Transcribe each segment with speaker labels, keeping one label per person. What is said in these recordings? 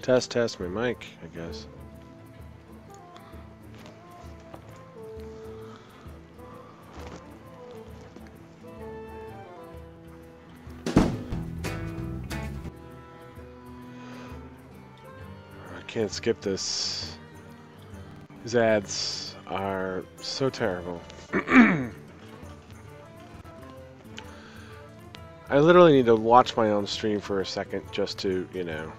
Speaker 1: Test my mic, I guess. I can't skip this. These ads are so terrible. I literally need to watch my own stream for a second just to, you know,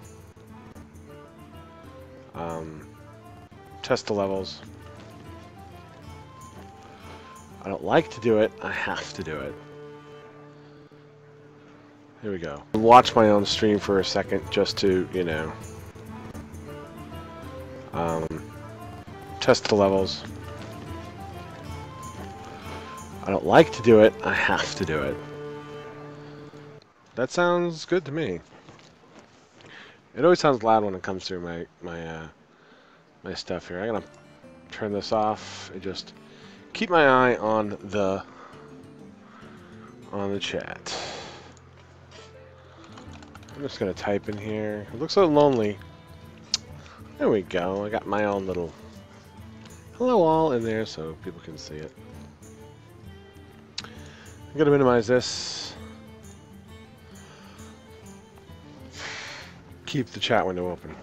Speaker 1: test the levels. I don't like to do it, I have to do it. Here we go. Watch my own stream for a second just to, you know, test the levels. I don't like to do it, I have to do it. That sounds good to me. It always sounds loud when it comes through my stuff here. I'm gonna turn this off and just keep my eye on the chat. I'm just gonna type in here. It looks so lonely. There we go. I got my own little hello all in there so people can see it. I'm gonna minimize this. Keep the chat window open.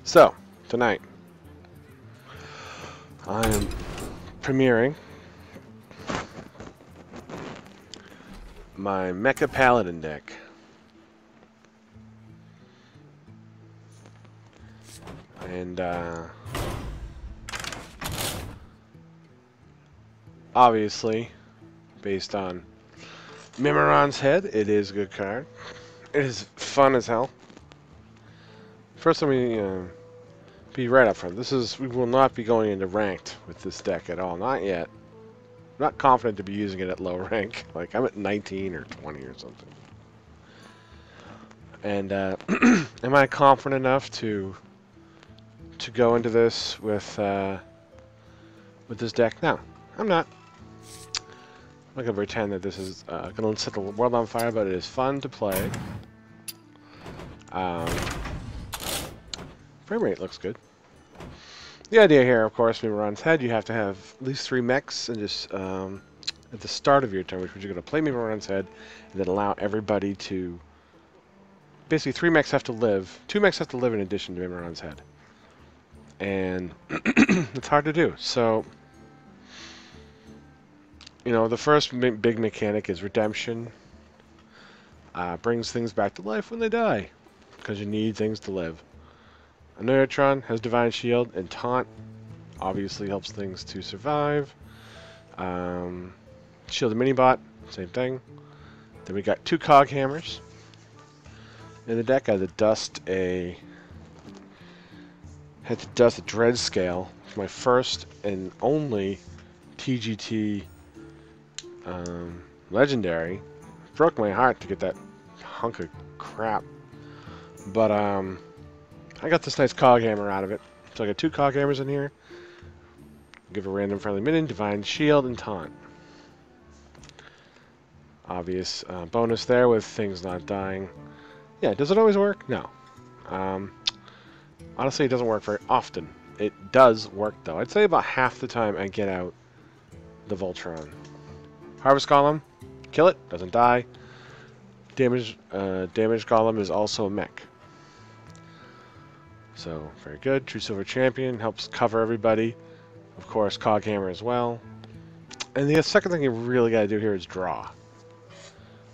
Speaker 1: So, tonight, I am premiering my Mecha Paladin deck. And, obviously, based on Mimiron's Head, it is a good card. It is fun as hell. First, let me be right up front. We will not be going into ranked with this deck at all. Not yet. I'm not confident to be using it at low rank. Like, I'm at 19 or 20 or something. And, am I confident enough to go into this with this deck? No, I'm not. I'm not going to pretend that this is going to set the world on fire, but it is fun to play. Frame rate looks good. The idea here, of course, when Mimiron's Head, you have to have at least 3 mechs and just at the start of your turn, which you're going to play Mimiron's Head, and then allow everybody to... Basically, 3 mechs have to live. 2 mechs have to live in addition to Mimiron's Head. And it's hard to do. So, you know, the first big mechanic is redemption. Brings things back to life when they die, because you need things to live. Neutron has Divine Shield, and Taunt obviously helps things to survive. Shield the Minibot, same thing. Then we got 2 Cog Hammers in the deck. I had to dust a Dread Scale for my first and only TGT legendary. Broke my heart to get that hunk of crap, but I got this nice Cog Hammer out of it. So I got 2 Cog Hammers in here. Give a random friendly minion, Divine Shield, and Taunt. Obvious bonus there with things not dying. Yeah, does it always work? No. Honestly, it doesn't work very often. It does work, though. I'd say about half the time I get out the Voltron. Harvest Golem, kill it, doesn't die. Damage Golem is also a mech. So, very good. True Silver Champion helps cover everybody. Of course, Cog Hammer as well. And the second thing you really got to do here is draw.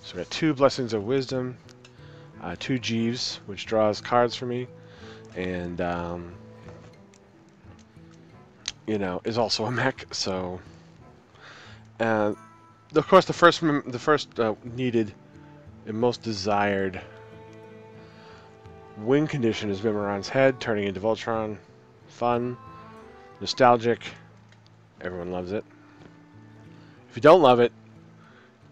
Speaker 1: So we got 2 Blessings of Wisdom, 2 Jeeves, which draws cards for me, and you know, is also a mech. So, of course, the first needed and most desired win condition is Mimiron's Head, turning into Voltron. Fun, nostalgic, everyone loves it. If you don't love it,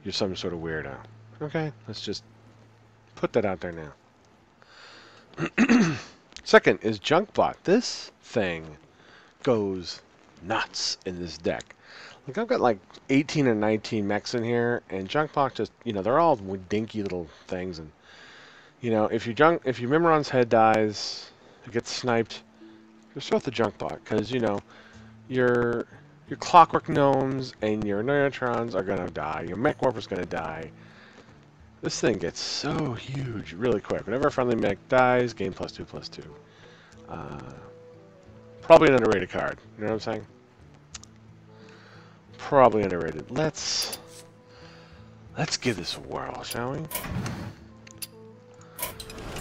Speaker 1: you're some sort of weirdo. Okay, let's just put that out there now. Second is Junkbot. This thing goes nuts in this deck. Like, I've got like 18 or 19 mechs in here, and Junkbot just, you know, they're all dinky little things, and You know, if your Mimiron's head dies, it gets sniped, just throw out the junk bot, because you know your clockwork gnomes and your neutrons are gonna die. Your mech warper's gonna die. This thing gets so huge really quick. Whenever a friendly mech dies, gain +2/+2. Probably an underrated card. You know what I'm saying? Probably underrated. Let's give this a whirl, shall we?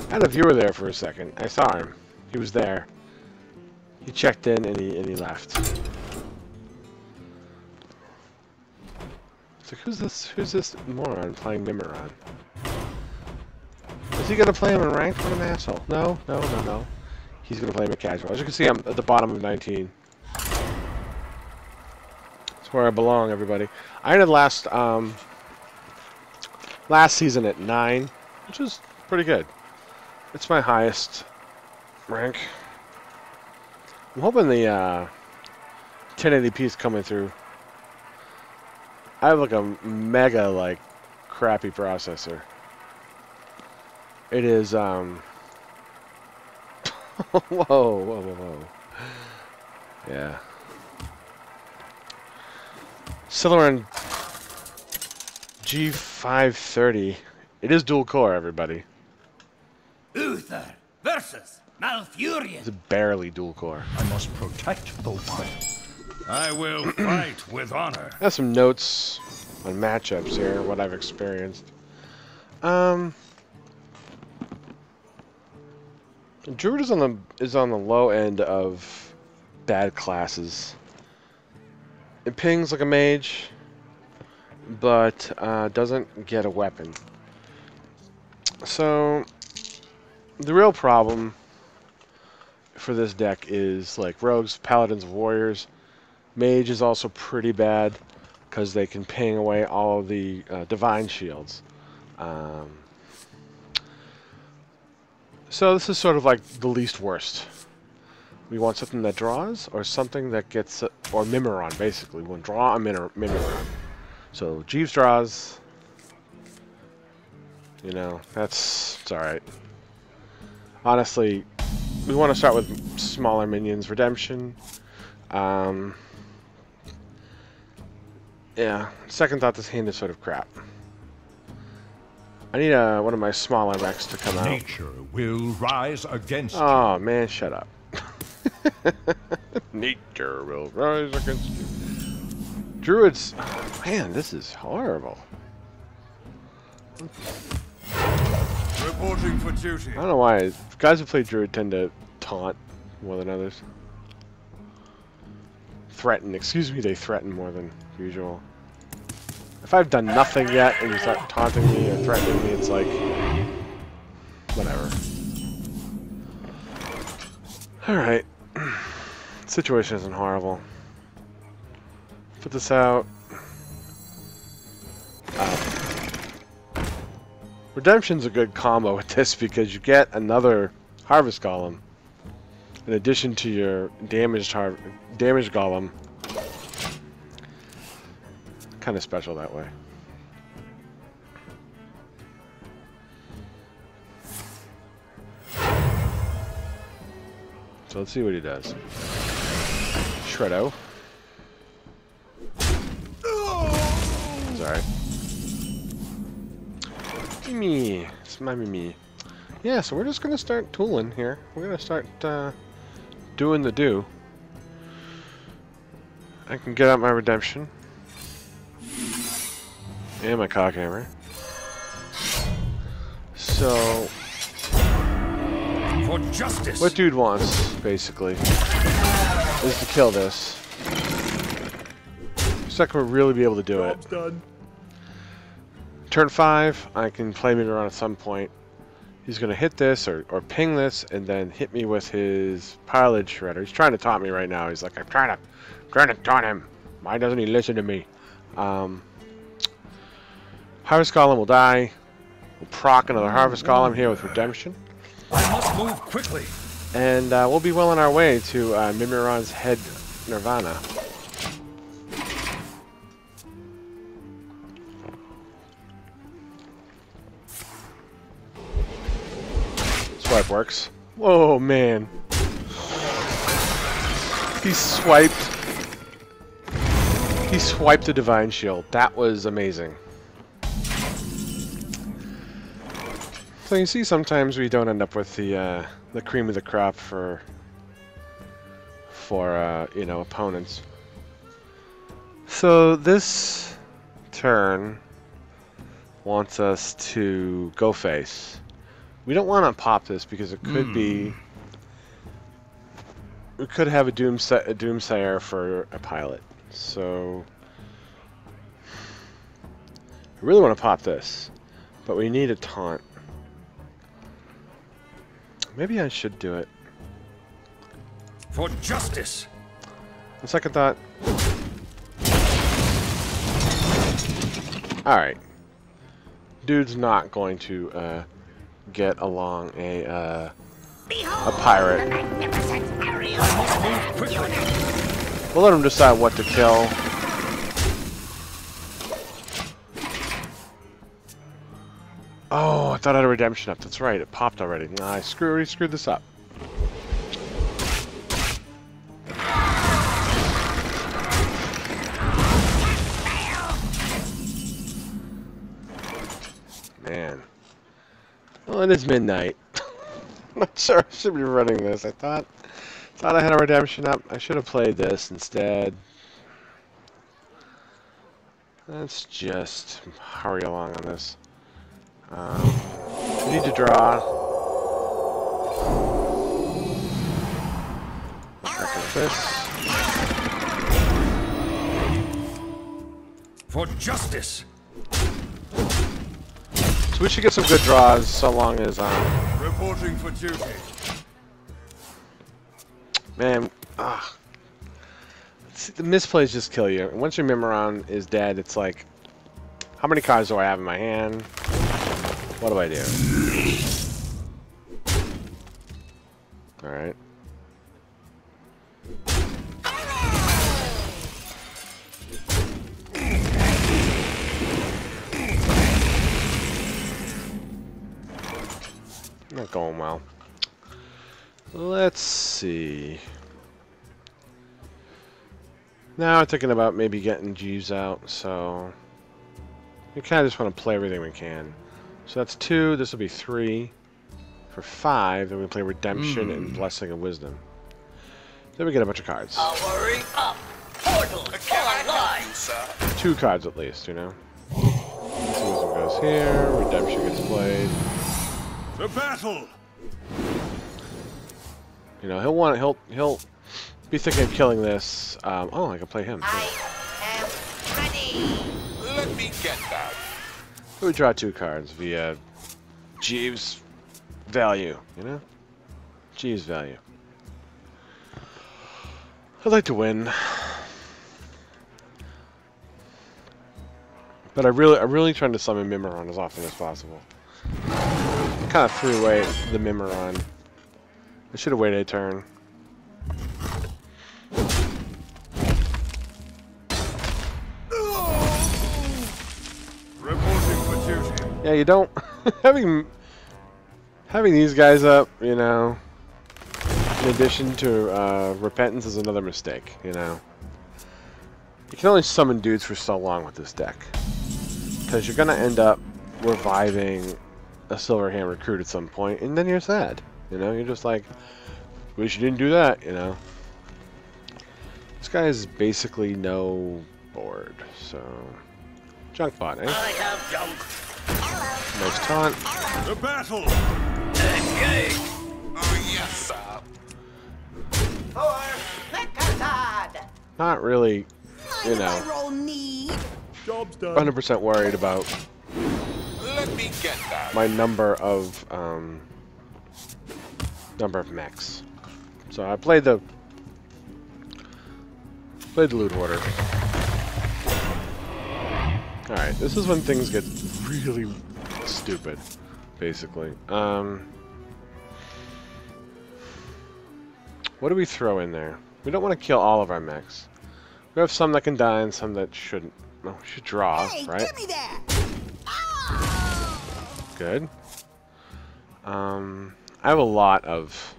Speaker 1: I had a viewer there for a second. I saw him. He was there. He checked in and he left. It's like, who's this moron playing Mimiron? Is he gonna play him in ranked? What an asshole. No. He's gonna play him in casual. As you can see, I'm at the bottom of 19. That's where I belong, everybody. I ended last season at 9, which is pretty good. It's my highest rank. I'm hoping the 1080p is coming through. I have like a mega crappy processor. It is whoa. Yeah. Celeron G530. It is dual core, everybody.
Speaker 2: Uther versus Malfurion.
Speaker 1: It's barely dual core.
Speaker 3: I must protect the one.
Speaker 2: I will fight with honor.
Speaker 1: I have some notes on matchups here, what I've experienced. Druid is on the low end of bad classes. It pings like a mage, but doesn't get a weapon. So the real problem for this deck is like rogues, paladins, warriors. Mage is also pretty bad because they can ping away all of the divine shields. So this is sort of like the least worst. We want something that draws, or something that gets, or Mimiron, basically. We want to draw a Mimiron. So Jeeves draws. You know, it's alright. Honestly, we want to start with smaller minions. Redemption. Yeah, second thought, this hand is sort of crap. I need one of my smaller mechs to come out.
Speaker 3: Nature will rise against you.
Speaker 1: Oh man, shut up. Nature will rise against you. Druids, oh, man, this is horrible.
Speaker 2: Reporting for duty.
Speaker 1: I don't know why. Guys who play Druid tend to taunt more than others. Threaten, excuse me, they threaten more than usual. If I've done nothing yet and you start taunting me or threatening me, it's like, whatever. Alright. Situation isn't horrible. Put this out. Redemption's a good combo with this because you get another Harvest Golem in addition to your damaged Golem. Kind of special that way. So let's see what he does. Shreddo. Sorry. Mimi. It's my Mimi. Yeah, so we're just gonna start tooling here. We're gonna start doing the do. I can get out my Redemption. And my Cockhammer. So
Speaker 2: For justice.
Speaker 1: what dude wants, basically, is to kill this. Second, we'll really be able to do it.
Speaker 3: Done.
Speaker 1: Turn 5, I can play me around at some point. He's going to hit this or ping this and then hit me with his Pilot Shredder. He's trying to taunt me right now. He's like, I'm trying to taunt him. Why doesn't he listen to me? Harvest Golem will die. We'll proc another Harvest Golem here with Redemption.
Speaker 2: I must move quickly.
Speaker 1: And we'll be well on our way to Mimiron's head Nirvana. swipe works. Whoa, man. He swiped the Divine Shield. That was amazing. So you see, sometimes we don't end up with the cream of the crop for you know, opponents. So this turn wants us to go face. We don't want to pop this because it could be. We could have a Doomsayer for a pilot. So I really want to pop this, but we need a taunt. Maybe I should do it.
Speaker 2: For justice.
Speaker 1: On second thought. Alright. Dude's not going to get along a pirate. We'll let him decide what to kill. Oh, I thought I had a redemption up. That's right, it popped already. Nah, I already screwed this up. Man. Well, it is midnight. I'm not sure I should be running this. I thought I had a redemption up. I should have played this instead. Let's just hurry along on this. We need to draw. Like this.
Speaker 2: For justice.
Speaker 1: So we should get some good draws so long as
Speaker 2: Reporting for duty.
Speaker 1: man, see, the misplays just kill you. And once your Mimiron is dead, it's like, how many cards do I have in my hand? What do I do? Alright. Not going well. Let's see. Now I'm thinking about maybe getting Jeeves out, so we kind of just want to play everything we can. So that's 2, this will be 3. For 5, then we play Redemption and Blessing of Wisdom. Then we get a bunch of cards.
Speaker 4: Powering up. Portal online.
Speaker 1: 2 cards at least, you know. Wisdom goes here, Redemption gets played.
Speaker 2: The battle.
Speaker 1: You know, he'll be thinking of killing this. Oh, I can play him.
Speaker 4: I am ready.
Speaker 5: Let me get that.
Speaker 1: We draw 2 cards via Jeeves value, you know? Jeeves value. I'd like to win. But I'm really trying to summon Mimiron as often as possible. I kind of threw away the Mimiron. I should have waited a turn.
Speaker 2: Reporting for duty.
Speaker 1: Yeah, you don't having these guys up, you know, in addition to Repentance is another mistake, you know. You can only summon dudes for so long with this deck. Because you're gonna end up reviving a Silverhand recruit at some point, and then you're sad. You know, you're just like, wish you didn't do that, you know. This guy is basically no board, so junk bot, eh?
Speaker 4: I have junk.
Speaker 1: Nice taunt.
Speaker 2: The battle.
Speaker 4: Engage.
Speaker 5: Oh, yes, sir.
Speaker 4: For Pekazad.
Speaker 1: Not really, you know,
Speaker 4: Roll need.
Speaker 2: Job's done.
Speaker 1: 100% worried about
Speaker 5: Let me get that.
Speaker 1: my number of mechs. So I played the loot hoarder. All right, this is when things get really stupid, basically. What do we throw in there? We don't want to kill all of our mechs. We have some that can die and some that shouldn't. No, we should draw, right?
Speaker 4: Give me that.
Speaker 1: Good. I have a lot of...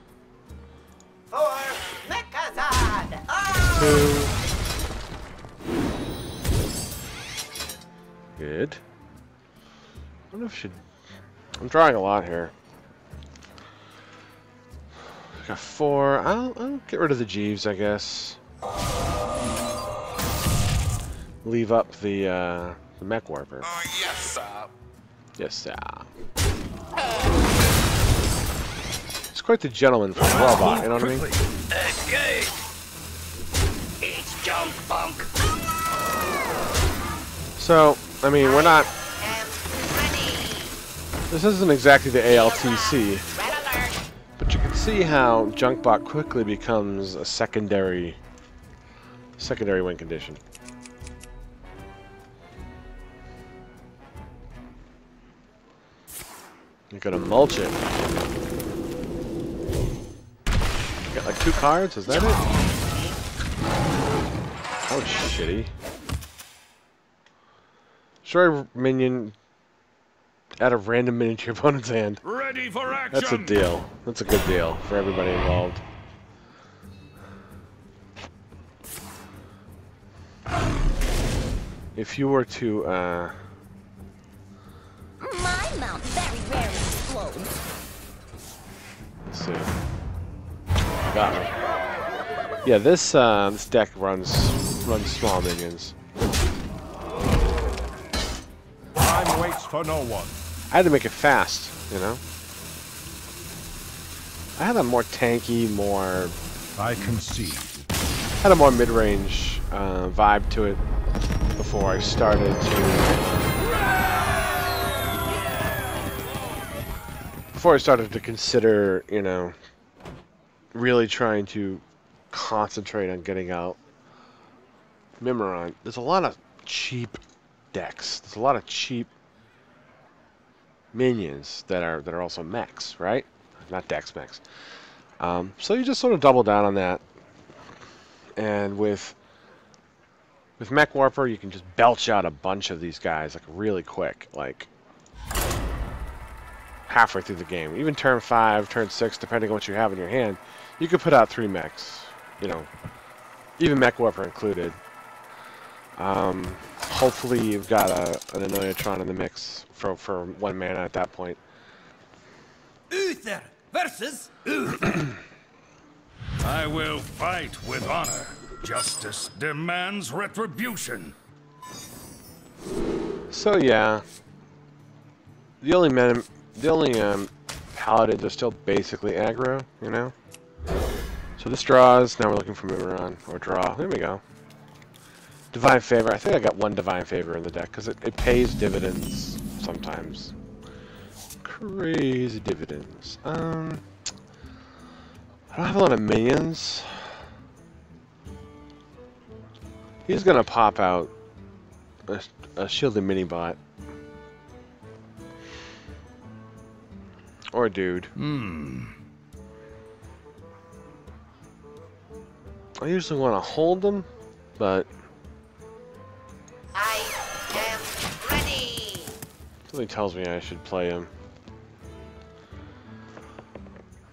Speaker 4: 4 Mechazard. Oh!
Speaker 1: 2. Good. I wonder if I should... I'm drawing a lot here. I got 4. I'll get rid of the Jeeves, I guess. Leave up the mech warper.
Speaker 5: Oh, yes, sir.
Speaker 1: Yes, sir. It's quite the gentleman for a robot, you know what I mean?
Speaker 4: Escape! It's junk bunk.
Speaker 1: So, I mean, we're not...
Speaker 4: Am ready.
Speaker 1: This isn't exactly the ALTC,
Speaker 4: Red alert.
Speaker 1: but you can see how Junkbot quickly becomes a secondary win condition. You're gonna mulch it. Got like 2 cards, is that it? Oh, shitty. Destroy minion. Add a random minion to your opponent's hand.
Speaker 2: Ready for action.
Speaker 1: That's a deal. That's a good deal for everybody involved. If you were to,
Speaker 6: My mount very rarely explodes.
Speaker 1: let's see. Got me. Yeah, this deck runs small minions.
Speaker 3: Time waits for no one.
Speaker 1: I had to make it fast, you know. I had a more tanky, more
Speaker 3: I concede.
Speaker 1: had a more mid-range vibe to it before I started to consider, you know, really trying to concentrate on getting out Mimiron. There's a lot of cheap decks. There's a lot of cheap minions that are also mechs, right? Not decks, mechs. So you just sort of double down on that. And with Mech Warper, you can just belch out a bunch of these guys like really quick, like halfway through the game. Even turn 5, turn 6, depending on what you have in your hand, you could put out 3 mechs. You know, even Mech Warper included. Hopefully you've got an Annoyatron in the mix for 1 mana at that point.
Speaker 2: Uther versus Uther. I will fight with honor. Justice demands retribution.
Speaker 1: So yeah, the only paladins are still basically aggro, you know. So this draws. Now we're looking for Mimiron or draw. There we go. Divine Favor. I think I got 1 Divine Favor in the deck because it pays dividends sometimes. Crazy dividends. I don't have a lot of minions. He's gonna pop out a shielded mini bot. Or a dude. I usually want to hold them, but
Speaker 4: I am ready.
Speaker 1: something tells me I should play him.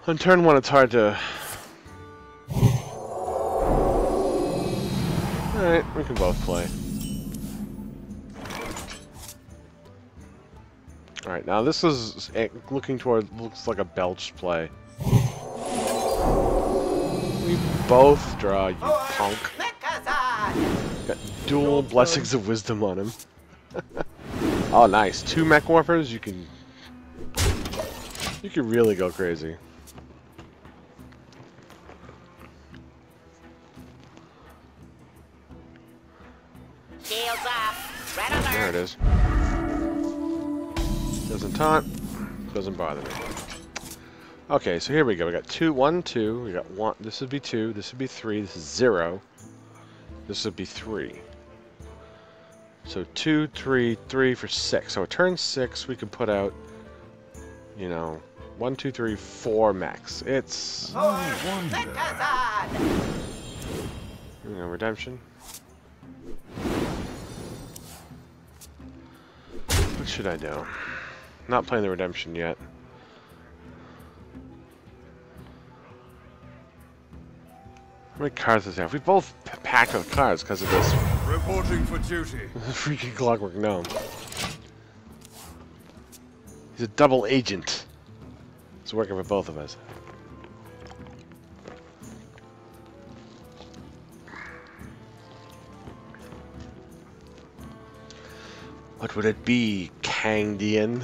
Speaker 1: On turn 1, it's hard to... Alright, we can both play. Alright, now this is looking toward, looks like a belch play. We both draw, you punk.
Speaker 4: Mechazard.
Speaker 1: Got dual Blessings of Wisdom on him. Oh, nice. 2 Mech Warpers, you can really go crazy.
Speaker 4: Shields up. Red alert.
Speaker 1: There it is. Doesn't taunt, doesn't bother me. Okay, so here we go. We got 2, 1, 2. We got 1. This would be 2. This would be 3. This is 0. This would be 3. So 2, 3, 3 for 6. So at turn 6, we can put out, you know, 1, 2, 3, 4 mechs. It's,
Speaker 4: Mechazard.
Speaker 1: you know, redemption. What should I do? Not playing the redemption yet. How many cards does he have? We both packed with cards because of this
Speaker 3: Reporting for duty.
Speaker 1: freaking Clockwork Gnome. He's a double agent. It's working for both of us. What would it be, Kangdian?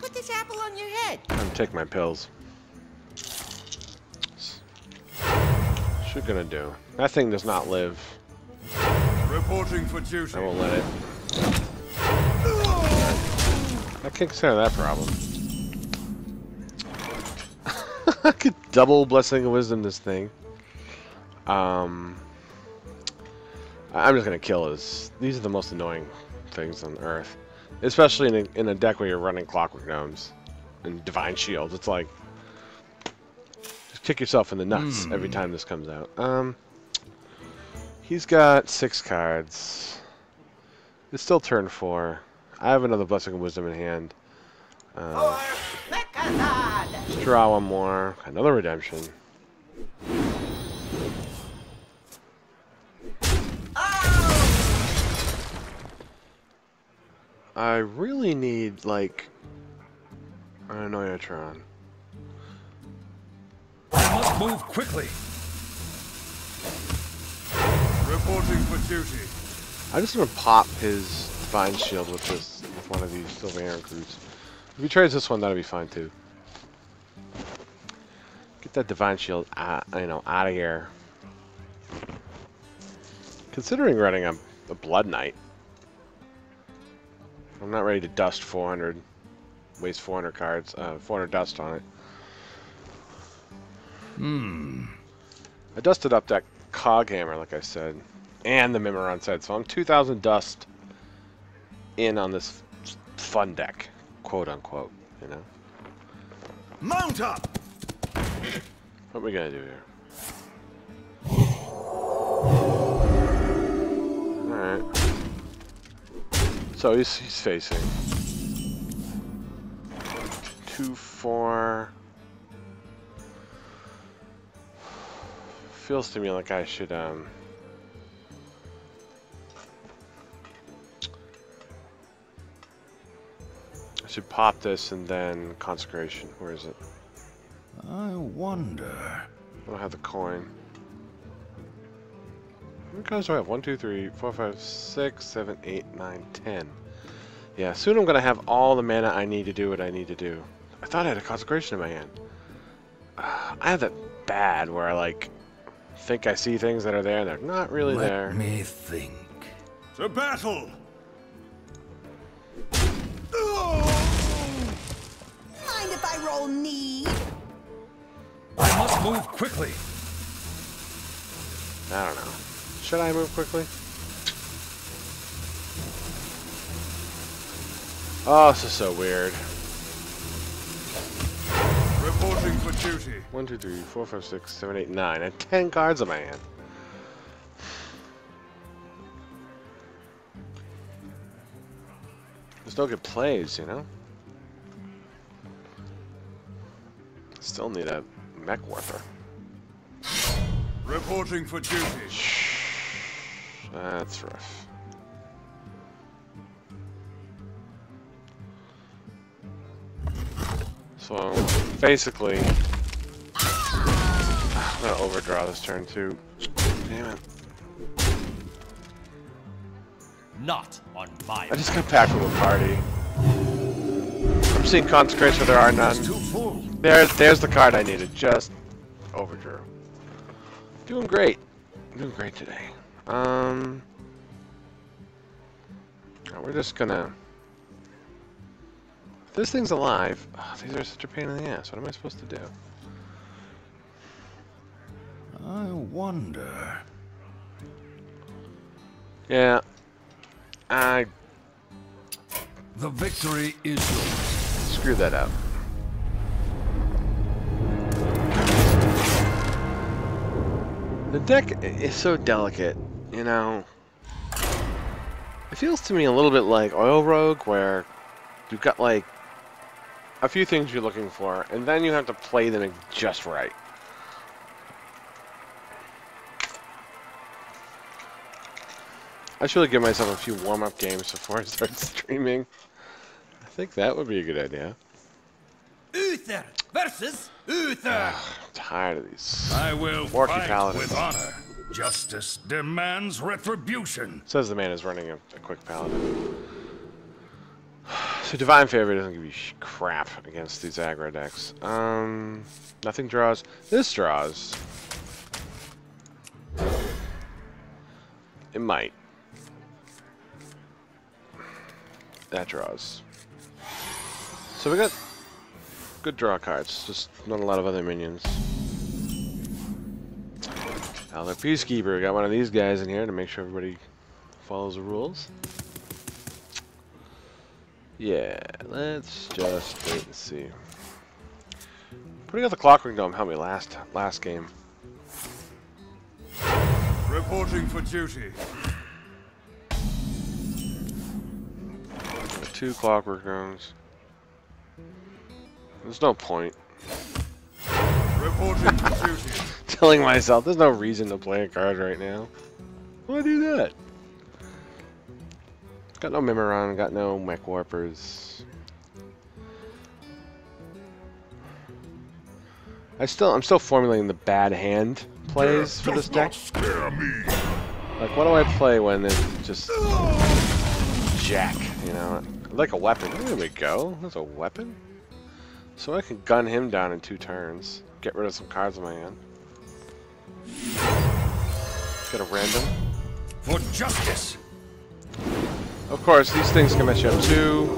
Speaker 4: Put this apple on your head.
Speaker 1: I'm taking my pills. Should gonna do. That thing does not live.
Speaker 3: Reporting for duty.
Speaker 1: I won't let it. That takes care of that problem. I could double Blessing of Wisdom this thing. I'm just gonna kill this. These are the most annoying things on Earth, especially in a deck where you're running Clockwork Gnomes and Divine Shield. It's like just kick yourself in the nuts every time this comes out. He's got 6 cards. It's still turn 4. I have another Blessing of Wisdom in hand. Just draw one more. Another redemption. I really need, like, an Annoyatron.
Speaker 2: I must move quickly.
Speaker 3: Reporting for duty.
Speaker 1: I just want to pop his Divine Shield with one of these Silver Aaron Crews. If he trades this one, that'd be fine too. Get that Divine Shield, out of here. Considering running a Blood Knight, I'm not ready to dust 400, waste 400 cards, 400 dust on it. I dusted up that Cog Hammer, like I said, and the Mimiron set, so I'm 2,000 dust in on this fun deck, quote unquote, you know.
Speaker 3: Mount up!
Speaker 1: What are we gonna do here? Alright. So he's facing 2-4. Feels to me like I should I should pop this and then Consecration. Where is it?
Speaker 2: I wonder.
Speaker 1: I don't have the coin. How many cards do I have? 1, 2, 3, 4, 5, 6, 7, 8, 9, 10. Yeah, soon I'm gonna have all the mana I need to do what I need to do. I thought I had a Consecration in my hand. I have that bad where I like think I see things that are there and they're not really there.
Speaker 2: Let me think.
Speaker 3: To battle!
Speaker 6: Mind if I roll knee?
Speaker 2: I must move quickly.
Speaker 1: I don't know. Should I move quickly? Oh, this is so weird.
Speaker 3: Reporting for duty.
Speaker 1: 1, 2, 3, 4, 5, 6, 7, 8, 9. I have 10 cards in my hand. There's no good plays, you know? Still need a Mech Warper.
Speaker 3: Reporting for duty.
Speaker 1: That's rough. So, basically, I'm gonna overdraw this turn too. Damn it.
Speaker 7: Not on my.
Speaker 1: I just got back from a party. I'm seeing Consecration, there are none.
Speaker 2: Too full.
Speaker 1: There's the card I needed. Just overdrew. Doing great. Doing great today. We're just gonna. This thing's alive. Oh, these are such a pain in the ass. What am I supposed to do?
Speaker 2: I wonder.
Speaker 1: Yeah.
Speaker 2: The victory is yours.
Speaker 1: Screw that up. The deck is so delicate, you know. It feels to me a little bit like Oil Rogue, where you've got like a few things you're looking for, and then you have to play them just right. I should really give myself a few warm-up games before I start streaming. I think that would be a good idea.
Speaker 7: Uther versus Uther.
Speaker 1: I'm tired of these.
Speaker 2: I will
Speaker 1: Orky
Speaker 2: fight
Speaker 1: paladins.
Speaker 2: with honor. Justice demands retribution.
Speaker 1: Says the man is running a quick paladin. So Divine Favor doesn't give you crap against these aggro decks. Nothing draws. This draws. It might. That draws. So we got good draw cards, just not a lot of other minions. Elder Peacekeeper, got one of these guys in here to make sure everybody follows the rules. Yeah, let's just wait and see. Putting out the Clockwork Dome helped me last game.
Speaker 3: Reporting for duty.
Speaker 1: 2 Clockwork Domes. There's no point.
Speaker 3: Reporting for duty.
Speaker 1: Telling myself there's no reason to play a card right now. Why do that? Got no Mimiron, got no Mech Warpers. I'm still formulating the bad hand plays for this deck. Like, what do I play when it's just jack, you know? Like a weapon. There we go. That's a weapon. So I can gun him down in 2 turns. Get rid of some cards in my hand. Get a random.
Speaker 2: For justice.
Speaker 1: Of course, these things can mess you up too.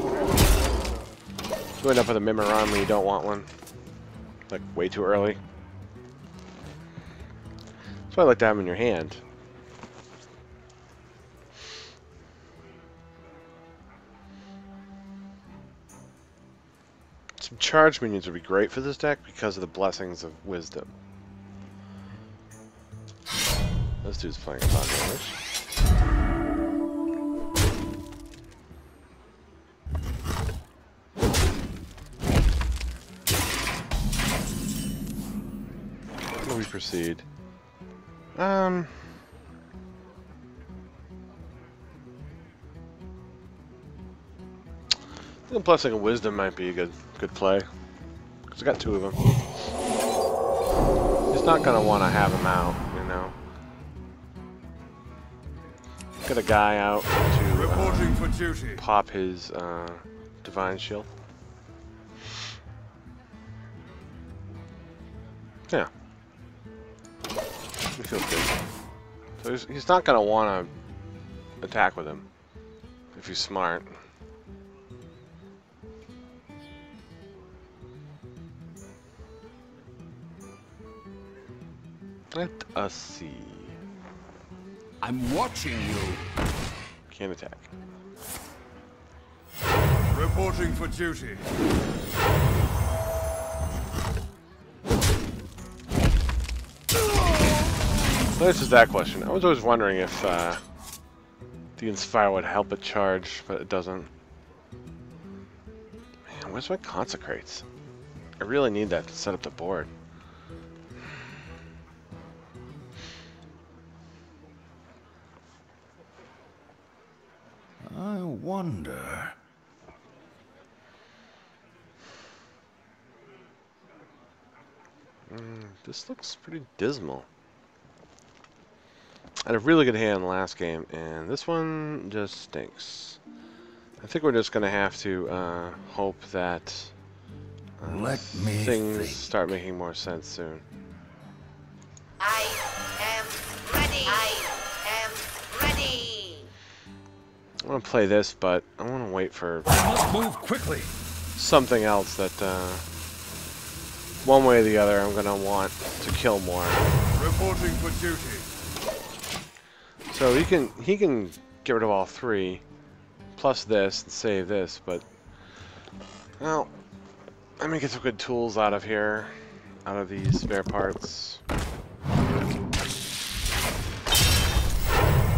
Speaker 1: You end up with a Mimiron when you don't want one. Like, way too early. That's why I like to have them in your hand. Some charge minions would be great for this deck because of the Blessings of Wisdom. This dude's playing about damage. How do we proceed? I think Blessing of Wisdom might be a good play. Because I got 2 of them. He's not gonna want to have him out, you know. Get a guy out
Speaker 3: Reporting for
Speaker 1: to
Speaker 3: duty.
Speaker 1: pop his Divine Shield. Yeah. He feels good. So he's not gonna want to attack with him if he's smart. Let us see.
Speaker 5: I'm watching you.
Speaker 1: Can't attack.
Speaker 3: Reporting for duty.
Speaker 1: So this is that question. I was always wondering if the Inspire would help it charge, but it doesn't. Man, where's my Consecrates? I really need that to set up the board.
Speaker 2: I wonder.
Speaker 1: This looks pretty dismal. I had a really good hand last game, and this one just stinks. I think we're just going to have to hope that
Speaker 2: Let me
Speaker 1: things
Speaker 2: think.
Speaker 1: start making more sense soon.
Speaker 4: I am ready. I am ready.
Speaker 1: I want to play this, but I want to wait for
Speaker 2: I must move quickly.
Speaker 1: something else that, one way or the other, I'm going to want to kill more.
Speaker 3: Reporting for duty.
Speaker 1: So he can get rid of all 3, plus this, and save this, but, well, let me get some good tools out of here, out of these spare parts.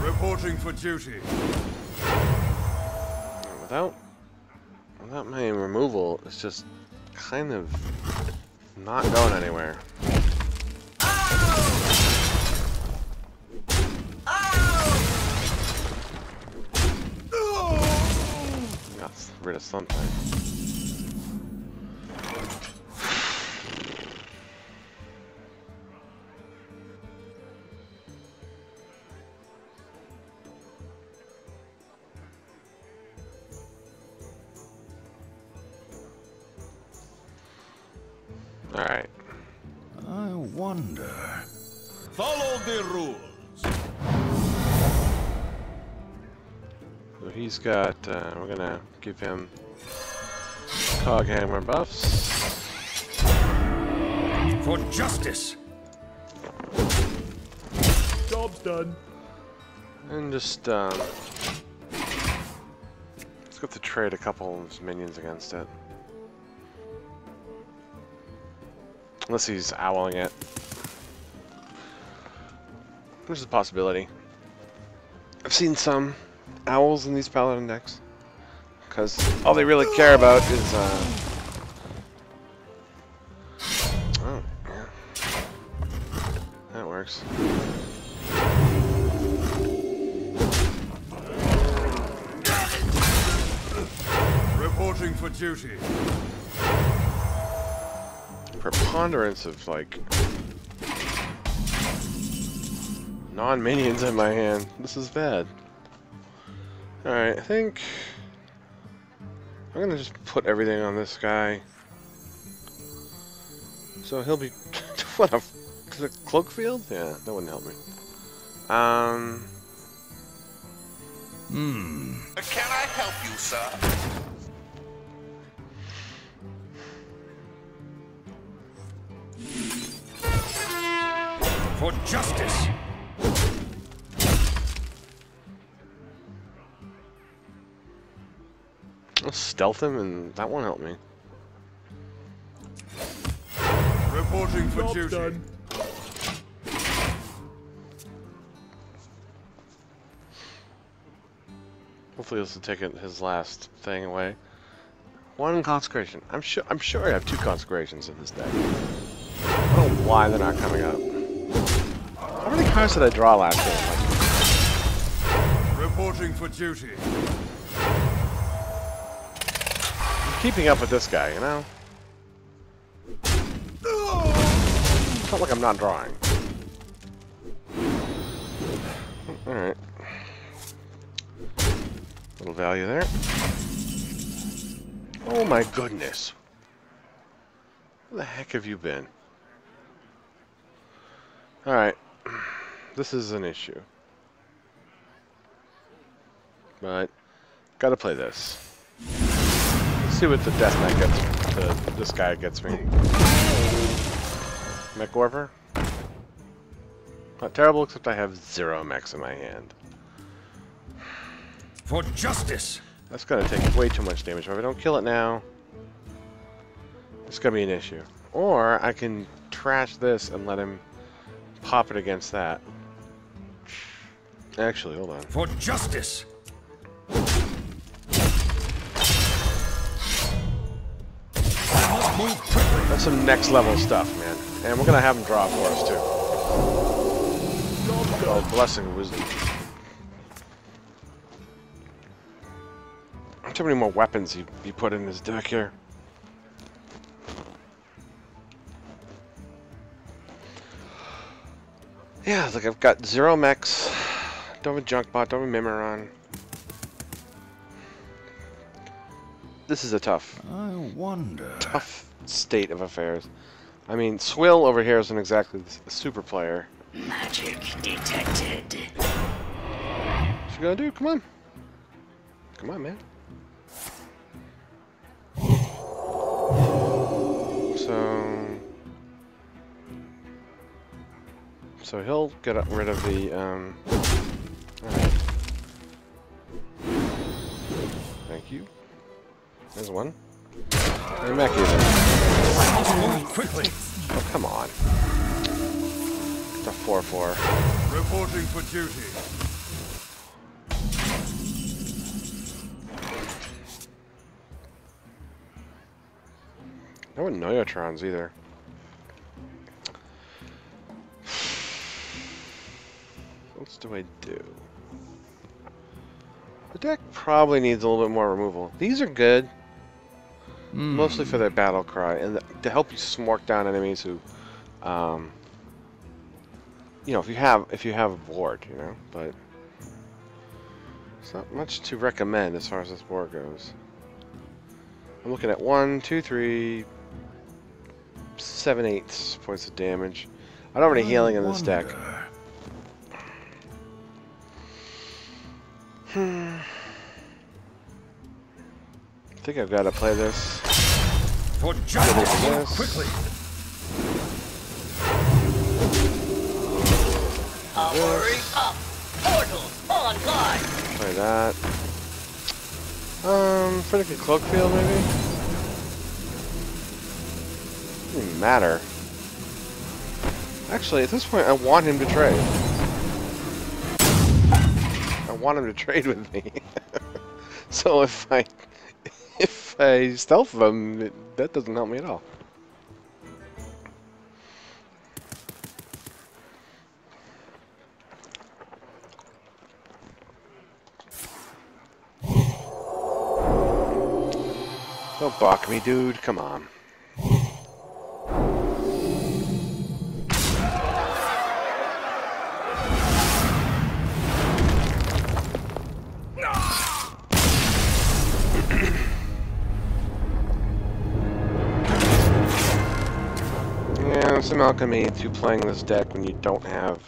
Speaker 3: Reporting for duty.
Speaker 1: Without my removal, it's just kind of not going anywhere. Got rid of something. All right.
Speaker 2: I wonder.
Speaker 5: Follow the rules.
Speaker 1: So he's got, we're gonna give him cog hammer buffs.
Speaker 2: For justice.
Speaker 3: Job's done.
Speaker 1: And just, let's go to trade a couple of his minions against it. Unless he's owling it. Which is a possibility. I've seen some owls in these paladin decks. Because all they really care about is, oh, yeah. That works.
Speaker 3: Reporting for duty.
Speaker 1: Preponderance of, like, non-minions in my hand. This is bad. Alright, I think I'm gonna just put everything on this guy. So he'll be... what a... is it a cloak field? Yeah, that wouldn't help me.
Speaker 5: Can I help you, sir?
Speaker 2: For justice.
Speaker 1: I'll stealth him and that won't help me.
Speaker 3: Reporting for
Speaker 7: Job
Speaker 3: duty.
Speaker 7: done.
Speaker 1: Hopefully this will take his last thing away. One consecration. I'm sure I have 2 consecrations in this deck. I don't know why they're not coming up. How many cards did I draw last game?
Speaker 3: Reporting for duty.
Speaker 1: I'm keeping up with this guy, you know? It's not like I'm not drawing. Alright. Little value there. Oh my goodness. Where the heck have you been? Alright. This is an issue. But gotta play this. Let's see what the Death Knight gets. This guy gets me. Mech Warper. Not terrible, except I have 0 mechs in my hand.
Speaker 2: For justice.
Speaker 1: That's gonna take way too much damage. If I don't kill it now, it's gonna be an issue. Or I can trash this and let him pop it against that. Actually, hold on.
Speaker 2: For justice. I must move quickly.
Speaker 1: That's some next level stuff, man. And we're gonna have him draw for us too. Oh, blessing of wisdom. Too many more weapons he put in his deck here. Yeah, like I've got 0 mechs, don't have a junk bot, don't have a Mimiron. This is a tough state of affairs. I mean, Swill over here isn't exactly a super player.
Speaker 4: Magic detected.
Speaker 1: What you gonna do? Come on. Come on, man. So he'll get rid of the, alright. Thank you. There's one. Hey, Mackie there.
Speaker 2: Move quickly.
Speaker 1: Oh, come on. It's a 4/4.
Speaker 3: Reporting for duty.
Speaker 1: No Neotrons either. What else do I do? The deck probably needs a little bit more removal. These are good, mostly for their battle cry and to help you smork down enemies who, you know, if you have a board, you know. But it's not much to recommend as far as this board goes. I'm looking at 1, 2, 3, 7, 8 points of damage. I don't have any healing in this deck. I think I've got to play this.
Speaker 2: For justice, move
Speaker 1: Yes.
Speaker 2: quickly.
Speaker 4: Hurry up! Portals online!
Speaker 1: Play that. Frederick Cloakfield maybe? Doesn't even matter. Actually, at this point, I want him to trade. I want him to trade with me. So if I stealth him, that doesn't help me at all. Don't balk me, dude. Come on. Yeah, some alchemy to playing this deck when you don't have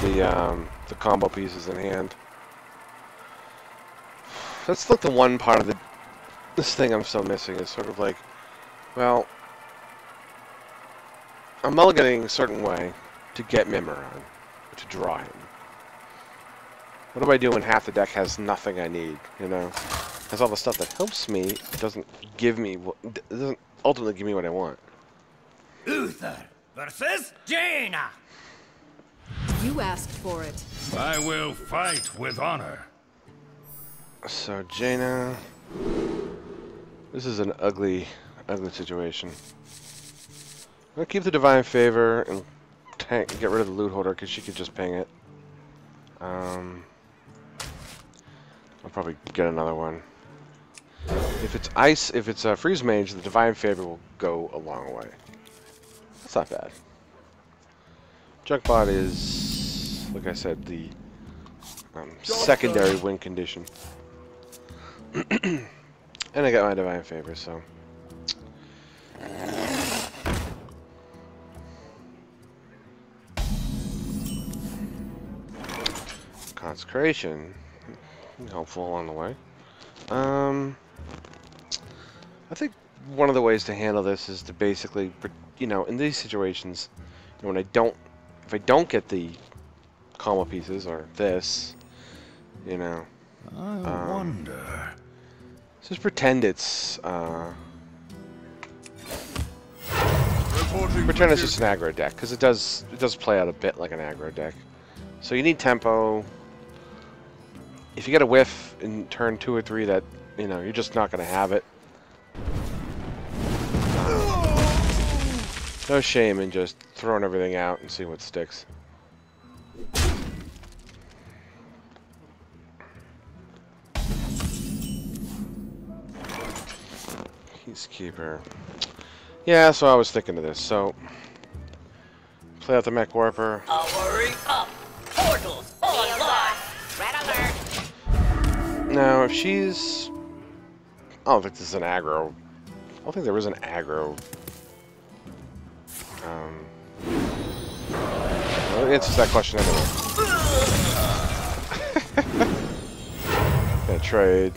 Speaker 1: the combo pieces in hand. That's like the one part of this thing I'm so missing is sort of like, well, I'm mulliganing a certain way to get Mimiron, to draw him. What do I do when half the deck has nothing I need, you know? Has all the stuff that helps me, it doesn't give me, it doesn't ultimately give me what I want.
Speaker 7: Uther versus Jaina.
Speaker 8: You asked for it.
Speaker 2: I will fight with honor.
Speaker 1: So, Jaina, this is an ugly, ugly situation. I'm gonna keep the Divine Favor and get rid of the Loot Holder because she could just ping it. I'll probably get another one. If it's ice, if it's a freeze mage, the Divine Favor will go a long way. That's not bad. Junkbot is, like I said, the secondary win condition. And I got my Divine Favor, so. Consecration. Helpful along the way. I think one of the ways to handle this is to basically, you know, in these situations, you know, if I don't get the combo pieces or this, you know,
Speaker 2: I wonder.
Speaker 1: just pretend it's pretend it's just an aggro deck because it does play out a bit like an aggro deck. So you need tempo. If you get a whiff in turn 2 or 3, that, you know, you're just not going to have it. No shame in just throwing everything out and see what sticks. Peacekeeper. Yeah, so I was thinking of this. So, play out the Mech Warper.
Speaker 4: Hurry up! Portals online! Red alert!
Speaker 1: Now, if she's... I don't think this is an aggro. I don't think there is an aggro. Well, it answers that question anyway. Gonna trade.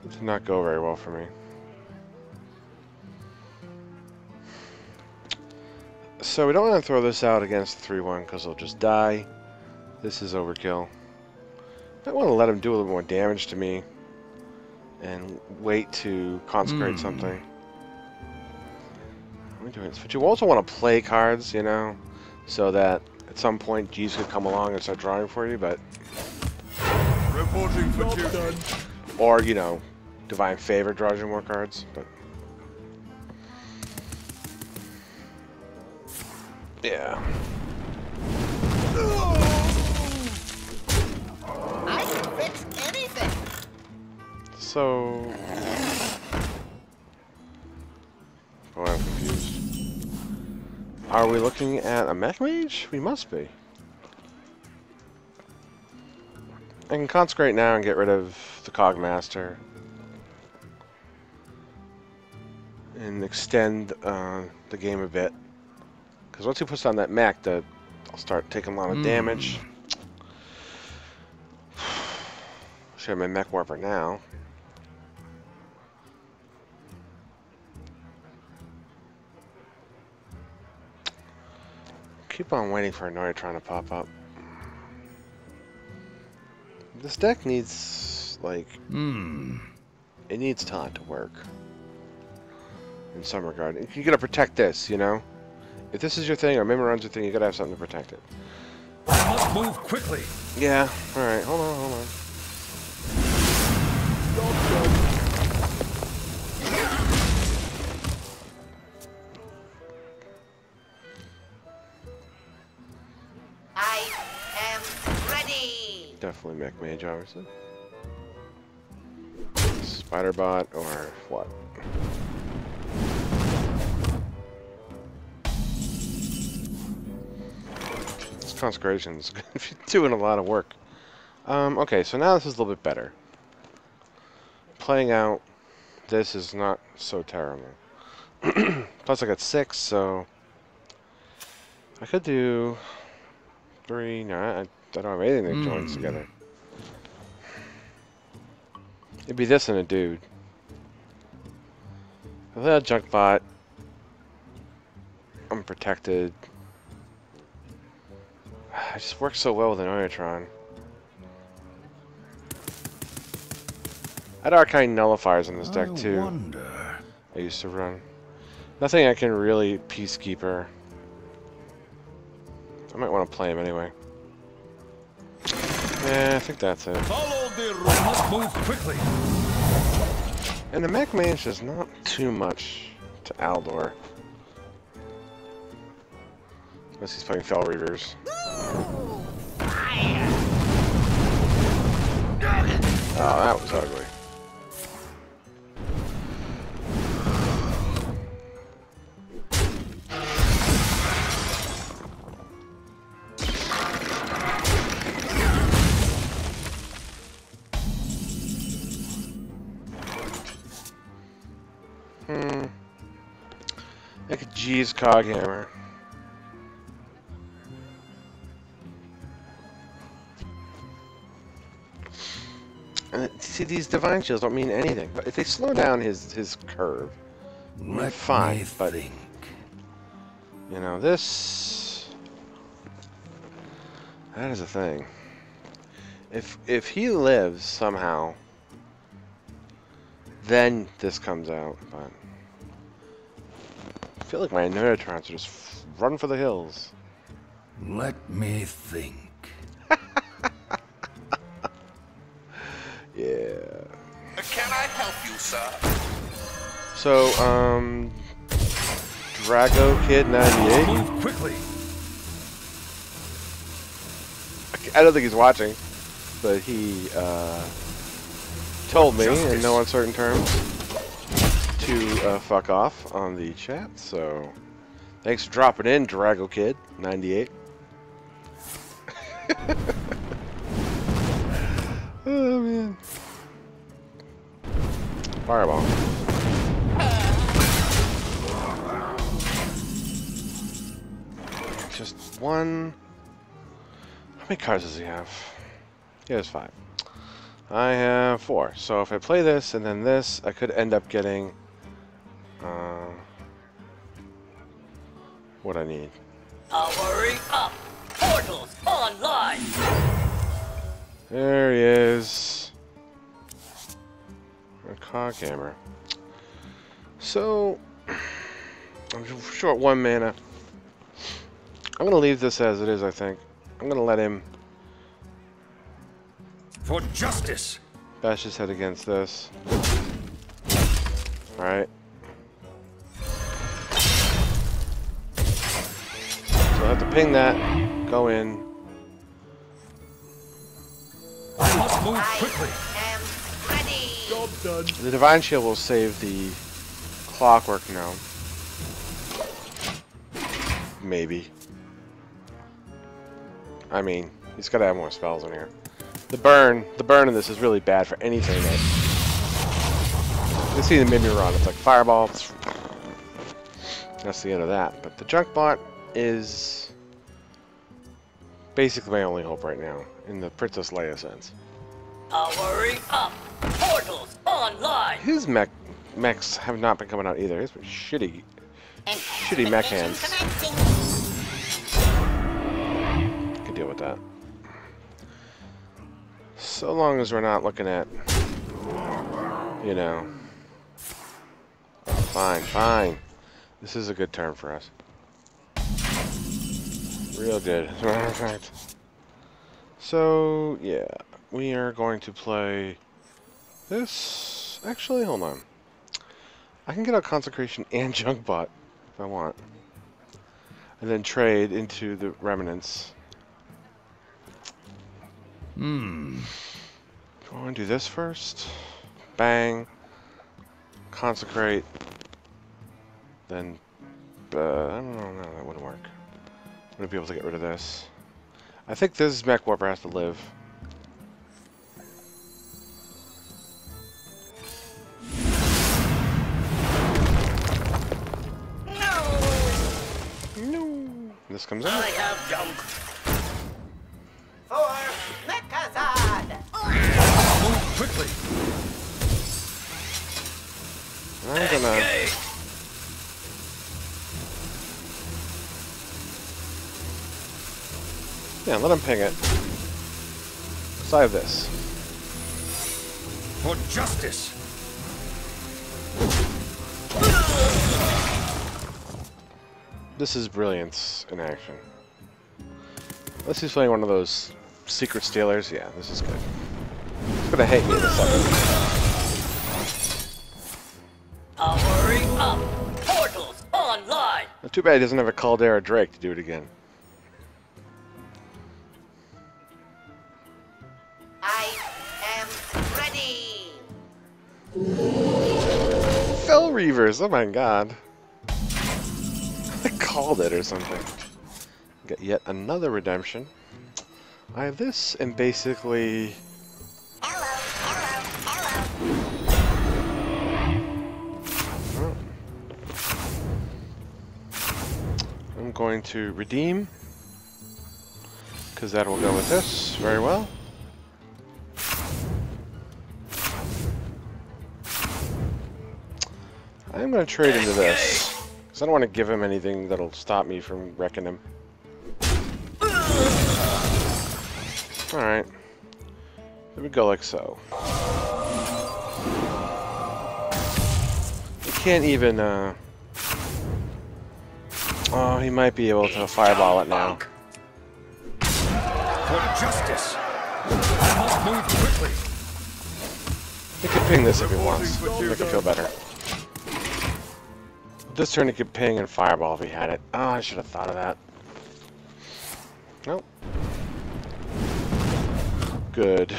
Speaker 1: It did not go very well for me. So we don't want to throw this out against the 3-1 because they'll just die. This is overkill. I want to let him do a little more damage to me and wait to consecrate something. What are we doing? But you also want to play cards, you know, so that At some point, G's could come along and start drawing for you, but...
Speaker 3: Reporting for duty.
Speaker 1: Or, you know, Divine Favor draws you more cards, but... Yeah.
Speaker 4: I can fix anything.
Speaker 1: So... Oh, I'm confused. Are we looking at a Mech Mage? We must be. I can consecrate now and get rid of the Cogmaster. And extend the game a bit. Because once he puts on that mech, I'll start taking a lot of damage. Should have my mech warper now. Keep on waiting for a Neutron to pop up. This deck needs, like... It needs time to work. In some regard. You gotta protect this, you know? If this is your thing, or Mimiron's your thing, you gotta have something to protect it.
Speaker 2: I must move quickly.
Speaker 1: Yeah, alright, hold on, hold on.
Speaker 4: I am ready.
Speaker 1: Definitely Mech Mage, obviously. Spiderbot, or what? This Consecration's gonna be doing a lot of work. Okay, so now this is a little bit better. Playing out this is not so terrible. Plus I got 6, so I could do 3. No, I don't have anything that joins together. It'd be this and a dude. Without Junkbot, I'm protected. It just works so well with an Neutron. I had Arcane Nullifiers in this deck too. I used to run. Nothing I can really Peacekeeper. I might want to play him anyway. Yeah, I think that's it.
Speaker 2: Follow the route. I must move quickly.
Speaker 1: And the Mech Mage is not too much to Aldor. Unless he's playing Fell Reavers. Oh, that was ugly. Like a G's Coghammer. See, these Divine Shields don't mean anything, but if they slow down his curve, fine, but you know, this, that is a thing. If he lives somehow, then this comes out, but I feel like my Neutrons are just run for the hills.
Speaker 2: Let me think.
Speaker 1: Yeah.
Speaker 5: Can I help you, sir?
Speaker 1: So, Drago Kid 98.
Speaker 2: Move quickly.
Speaker 1: I don't think he's watching, but he told me in no uncertain terms to fuck off on the chat. So, thanks for dropping in, Drago Kid 98. Oh man. Fireball. Just one. How many cards does he have? He has 5. I have 4. So if I play this and then this, I could end up getting what I need.
Speaker 4: Powering up. Portals online.
Speaker 1: There he is. A Coghammer. So I'm short 1 mana. I'm gonna leave this as it is, I think. I'm gonna let him
Speaker 2: For justice.
Speaker 1: bash his head against this. Alright. So I have to ping that, go in.
Speaker 2: I must move quickly.
Speaker 4: am ready.
Speaker 3: Job done.
Speaker 1: The Divine Shield will save the Clockwork Gnome. Maybe. I mean, he's gotta have more spells in here. The burn in this is really bad for anything that... You can see the Mimiron, it's like Fireball. That's the end of that. But the Junk Bot is basically my only hope right now, in the Princess Leia sense.
Speaker 4: Powering up. Portals online.
Speaker 1: His mechs have not been coming out either. He's been shitty mech hands. Can deal with that. So long as we're not looking at, you know... Fine, fine. This is a good turn for us. Real good, as a matter of fact. So, yeah. We are going to play this. Actually, hold on. I can get out Consecration and Junk Bot if I want. And then trade into the Remnants. Do I want to do this first? Bang. Consecrate. Then, I don't know, no, that wouldn't work. Wouldn't be able to get rid of this. I think this Mech Warper has to live. No. This comes out.
Speaker 4: I have junk.
Speaker 7: For Mechazard!
Speaker 2: Move quickly.
Speaker 1: I'm gonna... Yeah, let him ping it. So I have this.
Speaker 2: For justice.
Speaker 1: This is brilliance in action. Unless he's playing one of those secret stealers. Yeah, this is good. He's gonna hate me in a second.
Speaker 4: Powering up. Portals online.
Speaker 1: Too bad he doesn't have a Caldera Drake to do it again.
Speaker 4: I am ready.
Speaker 1: Fell Reavers, oh my god. I called it or something. Get yet another redemption. I have this and basically... I'm going to redeem, because that will go with this very well. I'm going to trade into this, because I don't want to give him anything that'll stop me from wrecking him. Alright. There we go like so. We can't even, oh, he might be able to fireball it now.
Speaker 2: For justice. I must move quickly.
Speaker 1: He could ping this if he wants. Make him feel better. This turn he could ping and fireball if he had it. Oh, I should have thought of that. Nope. Good.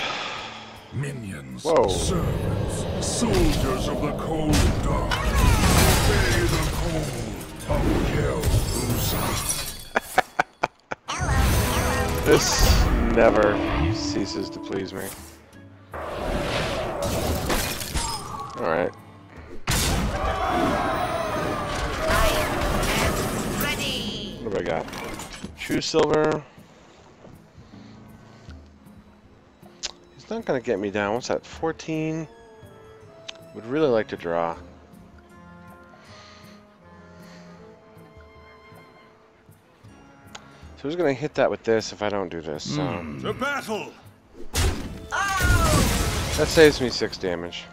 Speaker 3: Minions,
Speaker 1: Whoa.
Speaker 3: servants, soldiers of the cold dark. Obey the cold of Yahuza.
Speaker 1: This never ceases to please me. Alright.
Speaker 4: Ready.
Speaker 1: What do I got? True Silver. He's not going to get me down. What's that? 14? Would really like to draw. So who's going to hit that with this if I don't do this? So
Speaker 3: To battle!
Speaker 1: that saves me 6 damage.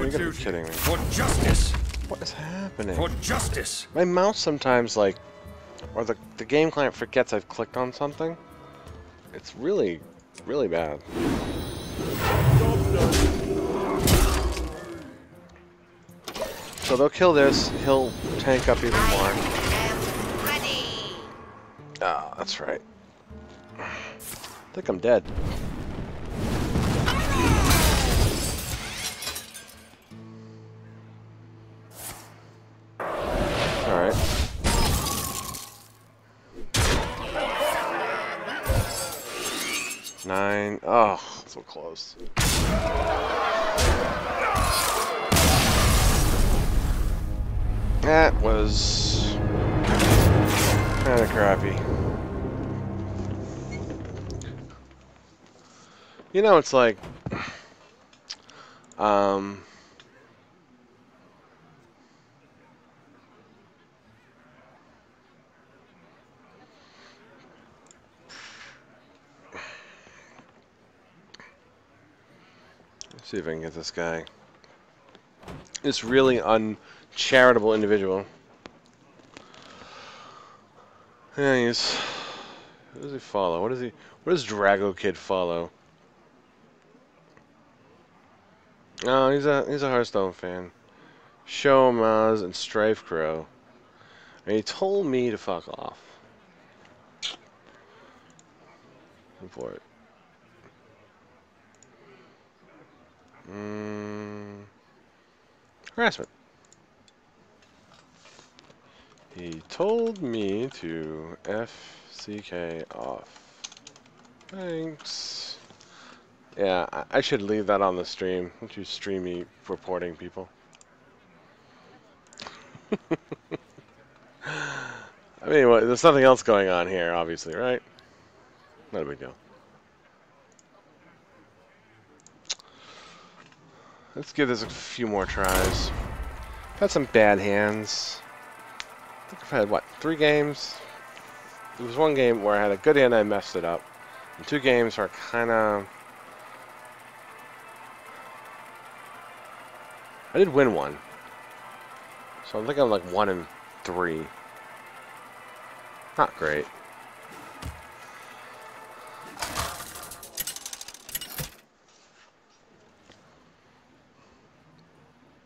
Speaker 1: You gotta be
Speaker 2: duty.
Speaker 1: kidding me.
Speaker 2: For justice.
Speaker 1: What is happening?
Speaker 2: For justice.
Speaker 1: My mouse sometimes, like, or the game client forgets I've clicked on something. It's really, really bad. So they'll kill this, he'll tank up even more. Ah, that's right. I think I'm dead. Alright. Nine. Oh, so close. That was kind of crappy. You know, it's like, let's see if I can get this guy. This really uncharitable individual. Yeah, he's. Who does he follow? What does Drago Kid follow? Oh, he's a Hearthstone fan. Show Maz and Strife Crow. And he told me to fuck off. Go for it. Harassment. He told me to FCK off. Thanks. Yeah, I should leave that on the stream. Don't you stream me reporting people? I mean, well, there's something else going on here, obviously, right? Not a big deal. Let's give this a few more tries. I've had some bad hands. I think I've had, what, 3 games? There was one game where I had a good hand and I messed it up. And 2 games are kind of... I did win one. So I think I'm like 1 and 3. Not great.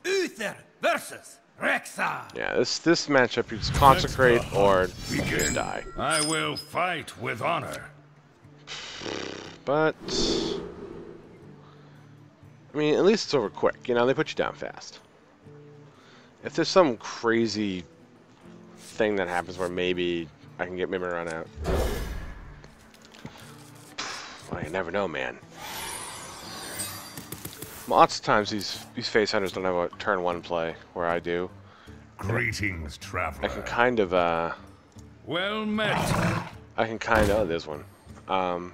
Speaker 2: Uther versus Rexa.
Speaker 1: Yeah, this matchup, you just consecrate or you just die.
Speaker 2: I will fight with honor.
Speaker 1: But I mean, at least it's over quick. You know, they put you down fast. If there's some crazy thing that happens where maybe I can get Mimiron out, well, you never know, man. Lots of times these face hunters don't have a turn 1 play, where I do.
Speaker 3: Greetings,
Speaker 1: I
Speaker 3: traveler.
Speaker 1: can kind of
Speaker 2: Well met.
Speaker 1: I can kind of, oh, there's one. Kind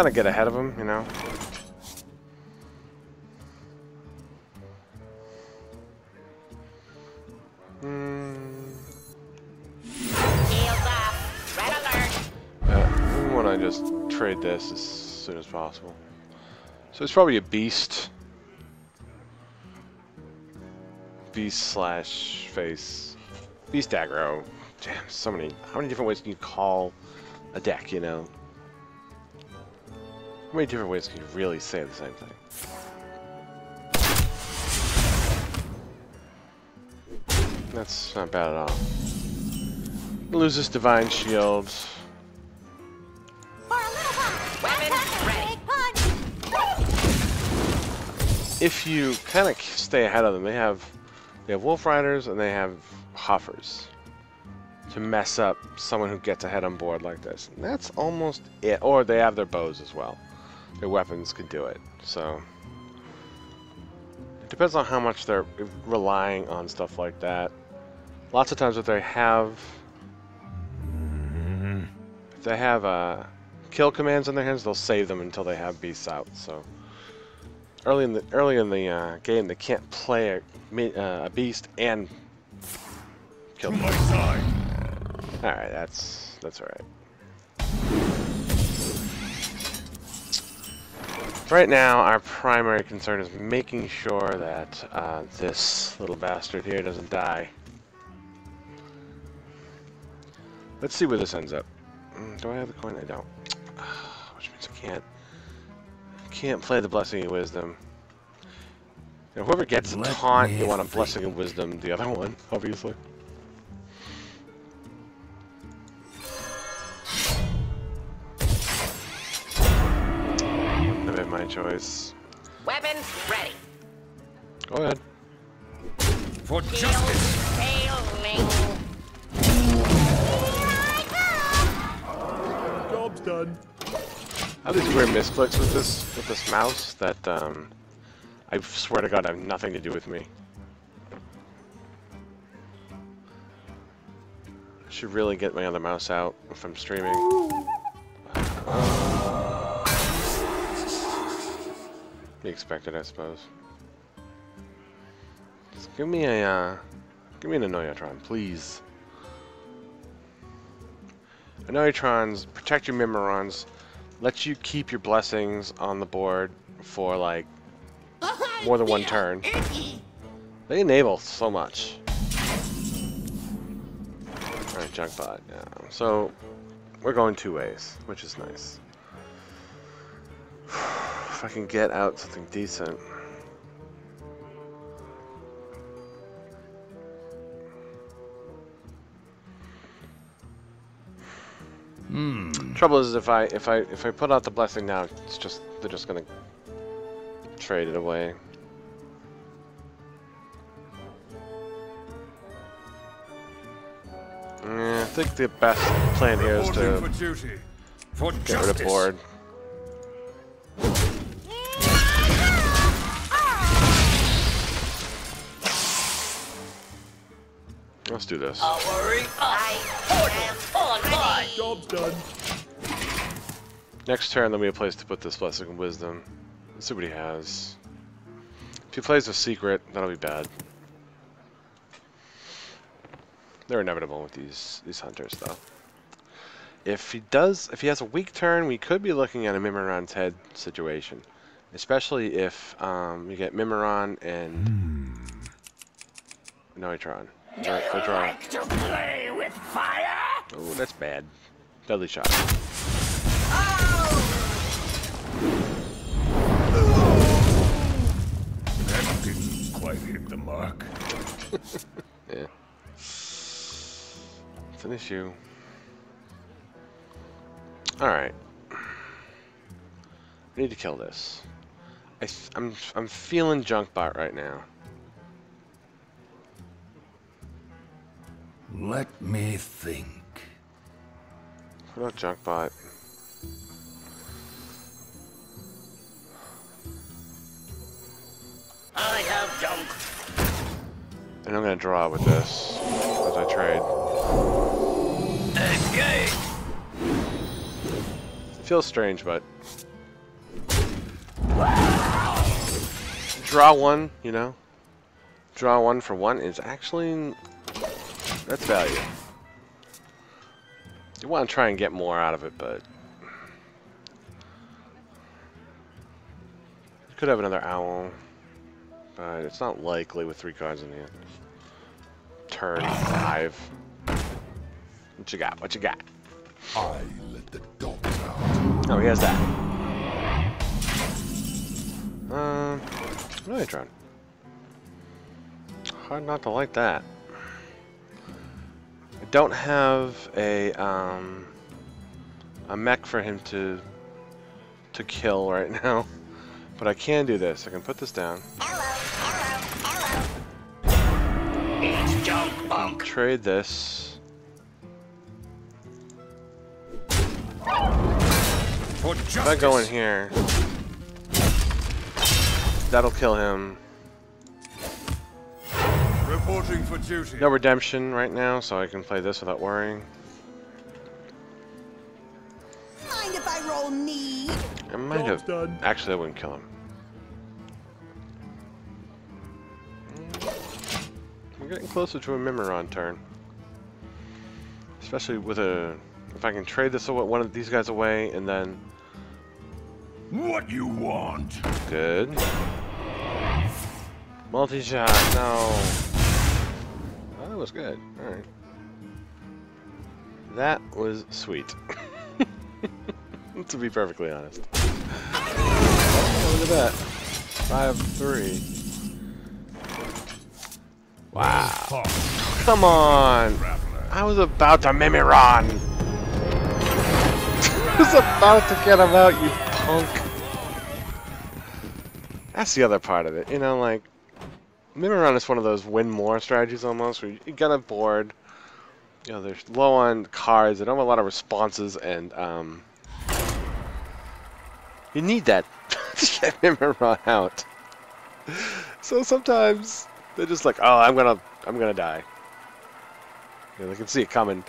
Speaker 1: of get ahead of them, you know. We want to just trade this as soon as possible. So it's probably a beast. Beast slash face. Beast aggro. Damn, so many. How many different ways can you call a deck, you know? How many different ways can you really say the same thing? That's not bad at all. Lose this Divine Shield.
Speaker 6: For a little punch.
Speaker 4: Weapons ready.
Speaker 6: Big punch.
Speaker 1: If you kind of stay ahead of them, they have Wolf Riders and they have Huffers to mess up someone who gets ahead on board like this. And that's almost it. Or they have their bows as well. Their weapons could do it. So it depends on how much they're relying on stuff like that. Lots of times if they have kill commands in their hands, they'll save them until they have beasts out. So early in the game, they can't play a beast and kill them. All right, that's all right. Right now, our primary concern is making sure that this little bastard here doesn't die. Let's see where this ends up. Do I have the coin? I don't. Which means I can't play the Blessing of Wisdom. Now, whoever gets a taunt, you want a Blessing of Wisdom, the other one, obviously. Wouldn't have been my choice.
Speaker 7: Weapons ready.
Speaker 1: Go ahead.
Speaker 2: For justice.
Speaker 7: Hailing.
Speaker 3: Job's done.
Speaker 1: I have these weird misclicks with this mouse that I swear to God have nothing to do with me. I should really get my other mouse out if I'm streaming. Be expected, I suppose. Just give me an Annoyatron, please. Annoyatrons protect your Mimorons, let you keep your blessings on the board for like more than one turn. They enable so much. Alright, Junkbot. Yeah. So we're going two ways, which is nice. If I can get out something decent. Trouble is if I put out the blessing now, they're just gonna trade it away. I think the best plan here is to
Speaker 2: For duty. For
Speaker 1: get
Speaker 2: justice.
Speaker 1: rid of board. Let's do this.
Speaker 4: Worry us. Portals online.
Speaker 3: Job's done.
Speaker 1: Next turn, then we have a place to put this Blessing of Wisdom. Let's see what he has. If he plays a secret, that'll be bad. They're inevitable with these hunters, though. If he has a weak turn, we could be looking at a Mimiron's Head situation, especially if you get Mimiron and Annoyatron. They're drawing.
Speaker 4: To play with fire?
Speaker 1: Oh, that's bad. Deadly shot.
Speaker 3: That didn't quite hit the mark.
Speaker 1: Yeah. It's an issue. Alright. I need to kill this. I'm feeling Junkbot right now.
Speaker 3: Let me think.
Speaker 1: What about Junkbot?
Speaker 4: I have junk.
Speaker 1: And I'm gonna draw with this as I trade.
Speaker 4: Engage.
Speaker 1: It feels strange, but draw one, you know? Draw one for one is actually that's value. You want to try and get more out of it, but you could have another owl, but it's not likely with 3 cards in the hand. Turn 5. What you got? What you got?
Speaker 3: I let the dogs out.
Speaker 1: Oh, he has that. Annoyatron. Hard not to like that. I don't have a mech for him to kill right now, but I can do this. I can put this down.
Speaker 4: It's junk bunk.
Speaker 1: Trade this.
Speaker 2: For
Speaker 1: If
Speaker 2: justice.
Speaker 1: I go in here, that'll kill him.
Speaker 2: Reporting for duty.
Speaker 1: No redemption right now, so I can play this without worrying.
Speaker 6: Mind if I roll need?
Speaker 1: I might have.
Speaker 3: Done.
Speaker 1: Actually, I wouldn't kill him. We're getting closer to a Mimiron turn. Especially with a... If I can trade this one of these guys away and then
Speaker 3: What you want?
Speaker 1: Good. Multi-shot, no. Oh, that was good. Alright. That was sweet. To be perfectly honest. Oh, look at that. 5-3. Wow. Come on! I was about to Mimiron! I was about to get him out, you punk! That's the other part of it, you know, like... Mimiron is one of those win more strategies almost, where you get a board, you know, they're low on cards, they don't have a lot of responses, and, you need that to get Mimiron out. So sometimes, they're just like, oh, I'm gonna die. You know, they can see it coming.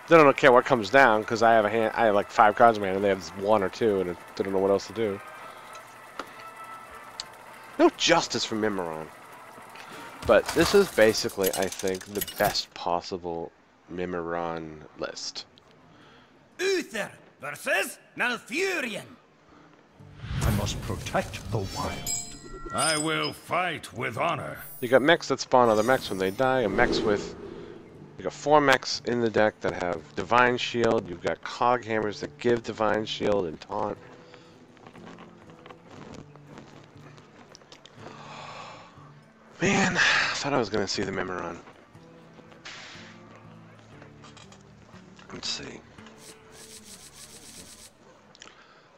Speaker 1: They don't care what comes down, because I have like 5 cards in my hand, and they have 1 or 2, and they don't know what else to do. No justice for Mimiron. But this is basically, I think, the best possible Mimiron list.
Speaker 2: Uther versus Malfurion.
Speaker 3: I must protect the wild. I will fight with honor.
Speaker 1: You got mechs that spawn other mechs when they die, and mechs with... You got 4 mechs in the deck that have Divine Shield, you've got Cog Hammers that give Divine Shield and Taunt. Man, I thought I was going to see the Mimiron. Let's see.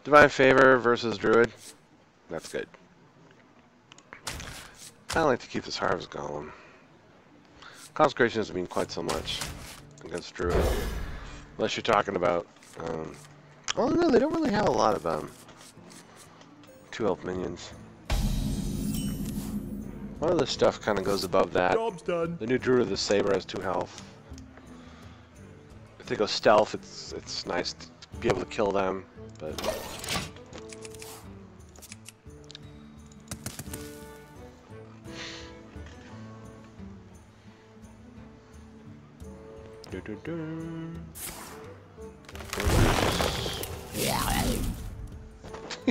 Speaker 1: Divine Favor versus Druid. That's good. I like to keep this Harvest Golem. Consecration doesn't mean quite so much against Druid. Unless you're talking about... oh no, they don't really have a lot of 2-elf minions. A lot of this stuff kind of goes above that.
Speaker 3: Job's done.
Speaker 1: The new Druid of the Saber has 2 health. If they go stealth, it's nice to be able to kill them, but...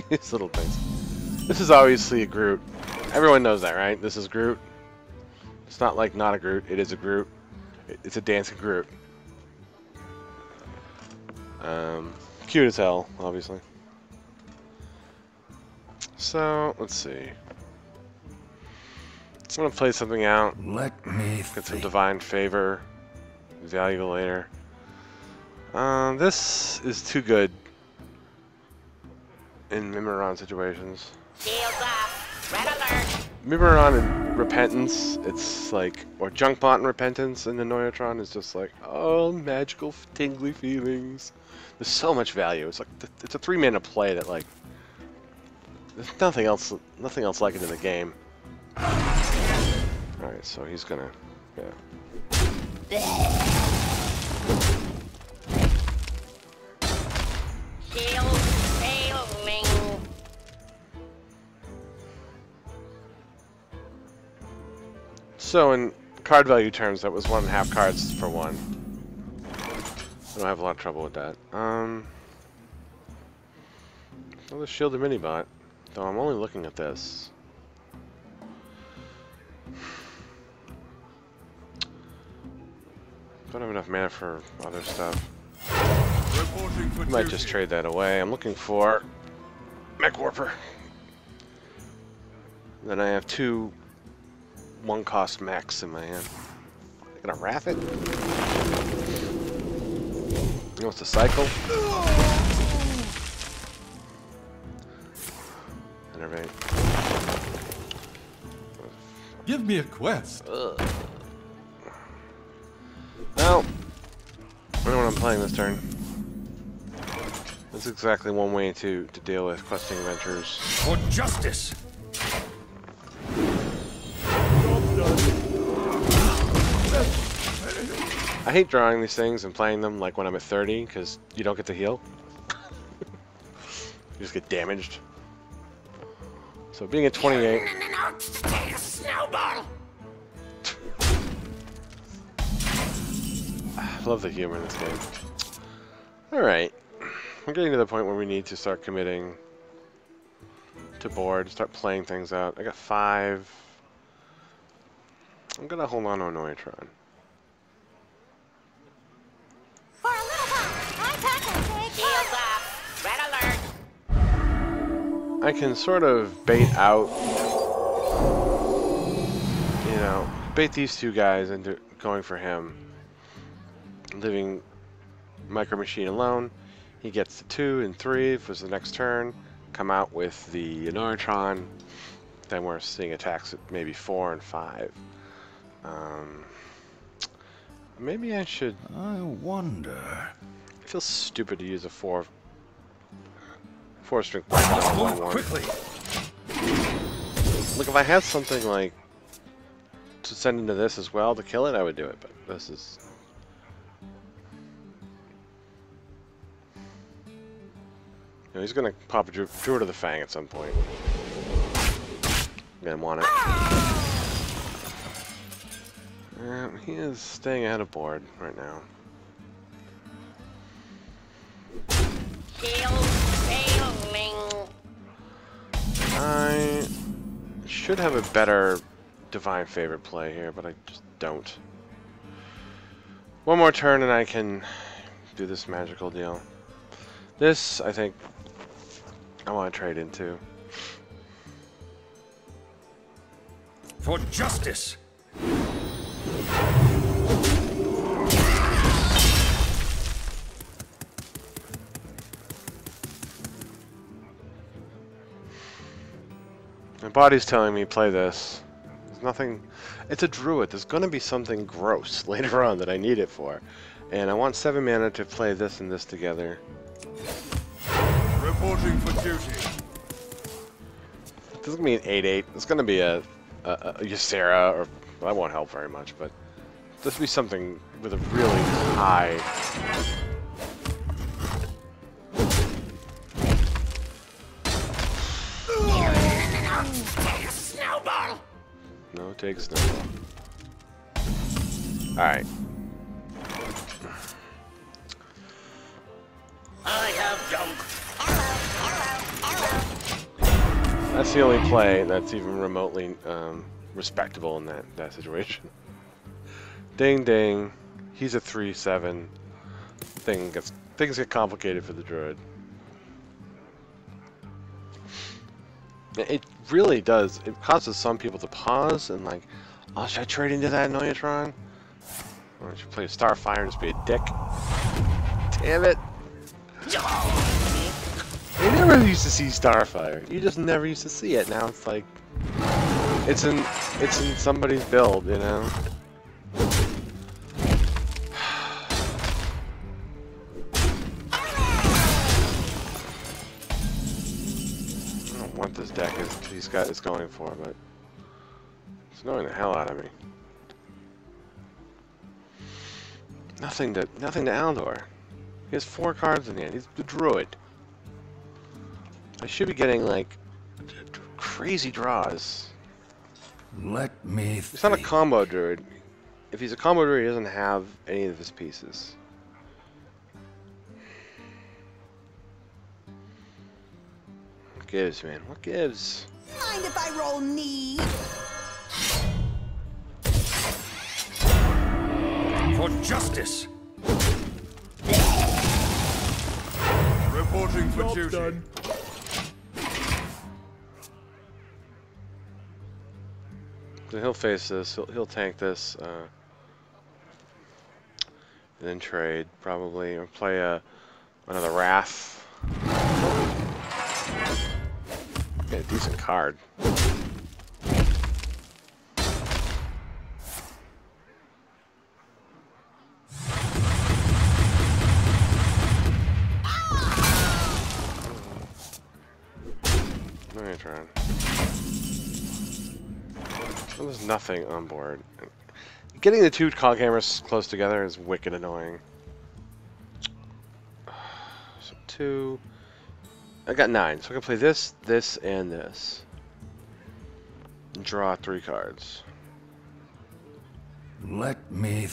Speaker 1: These little things. This is obviously a Groot. Everyone knows that, right? This is Groot. It's not like not a Groot. It is a Groot. It's a dancing Groot. Cute as hell, obviously. So, let's see. I'm gonna play something out.
Speaker 3: Let me
Speaker 1: Get some Divine Favor. Value later. This is too good in Mimiron situations.
Speaker 7: Shields up. Red alert.
Speaker 1: Mimiron and Repentance, it's like, or Junkbot and Repentance in the Neutron is just like, oh, magical tingly feelings. There's so much value. It's like, it's a 3-mana play that like, there's nothing else like it in the game. Alright, so he's gonna, yeah.
Speaker 7: Shield failing.
Speaker 1: So in card value terms, that was 1.5 cards for 1. I don't have a lot of trouble with that. Another shielded minibot. Though I'm only looking at this. Don't have enough mana for other stuff. Might just trade that away. I'm looking for Mech Warper. Then I have 2 1-cost mechs in my hand. I'm gonna wrath it. You know what's the cycle? Innervate.
Speaker 2: Give me a quest.
Speaker 1: Ugh. Well, I know what I'm playing this turn. That's exactly one way to deal with questing adventures.
Speaker 3: For justice.
Speaker 1: I hate drawing these things and playing them like when I'm at 30 because you don't get to heal. You just get damaged. So being at 28.
Speaker 4: Take a snowball.
Speaker 1: I love the humor in this game. Alright. We're getting to the point where we need to start committing to board, start playing things out. I got 5. I'm gonna hold on to Annoyatron.
Speaker 6: For a little while, I tackle big
Speaker 7: Shields off. Red alert.
Speaker 1: I can sort of bait out, you know, bait these two guys into going for him. Leaving Micro Machine alone. He gets to 2 and 3 for the next turn. Come out with the Annoyatron. Then we're seeing attacks at maybe 4 and 5. Maybe I should.
Speaker 3: I wonder.
Speaker 1: It feels stupid to use a 4-string.
Speaker 2: Move quickly.
Speaker 1: Look, if I had something like to send into this as well to kill it, I would do it. But this is. You know, he's gonna pop a Druid of the Fang at some point. Gonna want it. He is staying ahead of board right now.
Speaker 7: Shields failing.
Speaker 1: I should have a better Divine Favorite play here, but I just don't. One more turn and I can do this magical deal. This, I think, I want to trade into.
Speaker 3: For justice!
Speaker 1: My body's telling me play this. There's nothing. It's a druid. There's going to be something gross later on that I need it for. And I want 7 mana to play this and this together.
Speaker 3: Reporting for duty.
Speaker 1: This is going to be an 8/8. It's going to be a Ysera, or well, that won't help very much, but this will be something with a really high.
Speaker 4: Take a snowball.
Speaker 1: No, take snowball. Alright.
Speaker 4: I have junk.
Speaker 1: That's the only play that's even remotely respectable in that situation. Ding ding. He's a 3/7. Things get complicated for the druid. It really does. It causes some people to pause and like, oh, should I trade into that Annoyatron? Or should I play a Starfire and just be a dick? Damn it! You never used to see Starfire. You just never used to see it. Now it's like it's in somebody's build, you know. I don't want this deck is going for, but it's annoying the hell out of me. Nothing to Aldor. He has 4 cards in hand. He's the druid. I should be getting like crazy draws.
Speaker 3: Let me
Speaker 1: He's not a combo druid. If he's a combo druid, he doesn't have any of his pieces. What gives, man? What gives?
Speaker 6: Mind if I roll knee?
Speaker 3: For justice! Reporting for duty.
Speaker 2: Done.
Speaker 1: So he'll face this. He'll tank this, and then trade probably, or play another Wrath. Get a decent card. Annoyatron. There's nothing on board. Getting the 2 cog hammers close together is wicked annoying. So 2. I got 9, so I can play this, this, and this. And draw 3 cards.
Speaker 3: Let me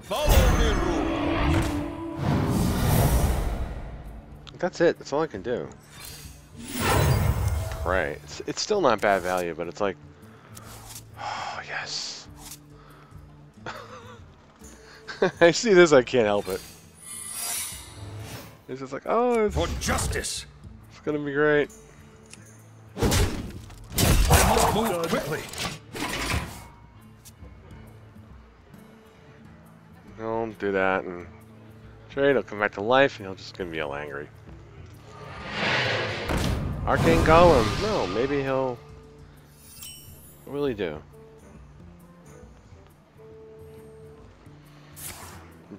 Speaker 2: Follow the rules.
Speaker 1: That's it. That's all I can do. pray. It's still not bad value, but it's like, oh yes. I see this, I can't help it. It's just like, oh,
Speaker 3: For justice!
Speaker 1: it's gonna be great.
Speaker 3: Move quickly!
Speaker 1: Don't do that, and trade, he'll come back to life, and he'll just gonna be all angry. Arcane Golem! No, maybe he'll really do.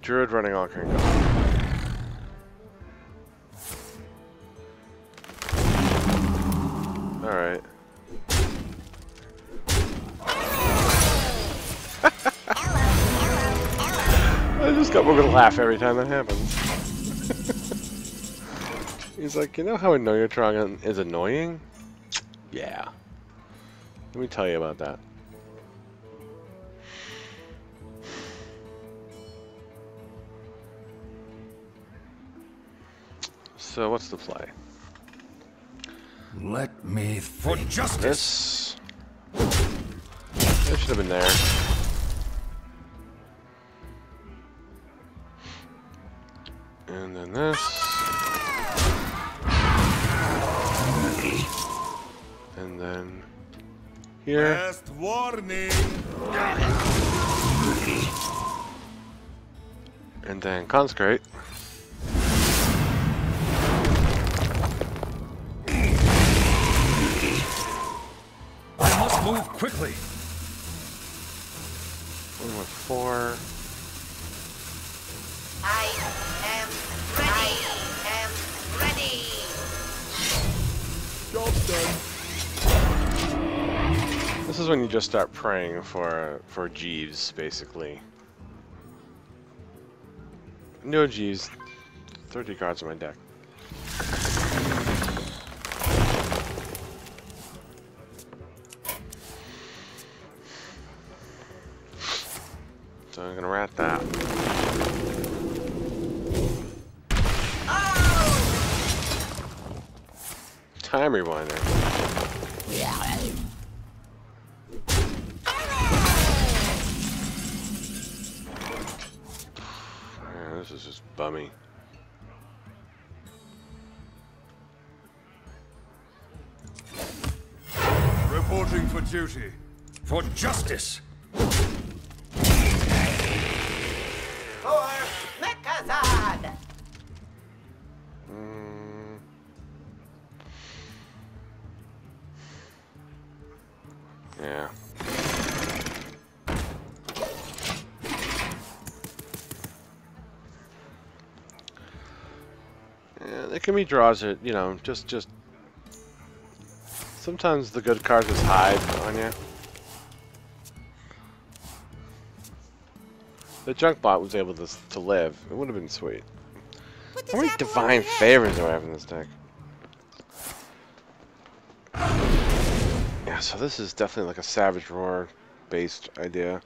Speaker 1: Druid running Arcane Golem. Alright. We're gonna laugh every time that happens. He's like, you know how Annoyatron is annoying? Yeah. Let me tell you about that. So what's the play?
Speaker 3: Let me for justice.
Speaker 1: This should have been there. And then this. And then here.
Speaker 3: Last warning.
Speaker 1: And then consecrate.
Speaker 3: I must move quickly.
Speaker 1: 1 with 4.
Speaker 7: I am ready.
Speaker 2: Job's done.
Speaker 1: This is when you just start praying for Jeeves, basically. No Jeeves. 30 cards in my deck. So I'm gonna rat that. Time rewinder. Man, this is just bummy.
Speaker 3: Reporting for duty. For justice.
Speaker 7: For Mechazard.
Speaker 1: Yeah. Yeah, there can be draws that, you know, just sometimes the good cards just hide on you. The junk bot was able to live. It would have been sweet. How many divine favors do I have in this deck? Yeah, so this is definitely like a Savage Roar based idea.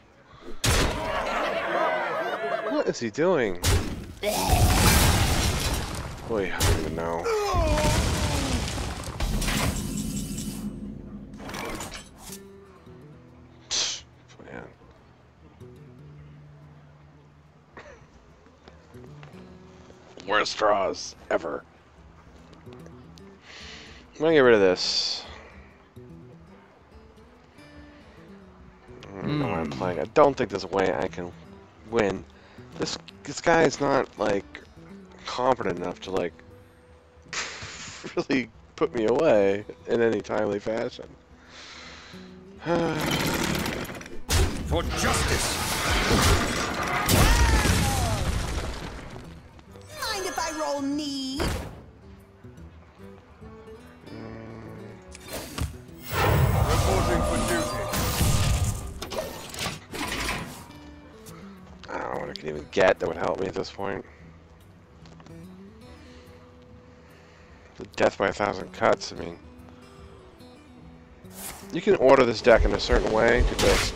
Speaker 1: What is he doing? Boy, I don't even know. Man. Worst draws ever. I'm gonna get rid of this. I don't know why I'm playing. I don't think there's a way I can win. This guy is not like competent enough to like really put me away in any timely fashion.
Speaker 3: For justice.
Speaker 6: Mind if I roll need?
Speaker 3: Reporting for duty.
Speaker 1: I don't know what I can even get that would help me at this point. The death by 1,000 cuts, I mean. You can order this deck in a certain way to just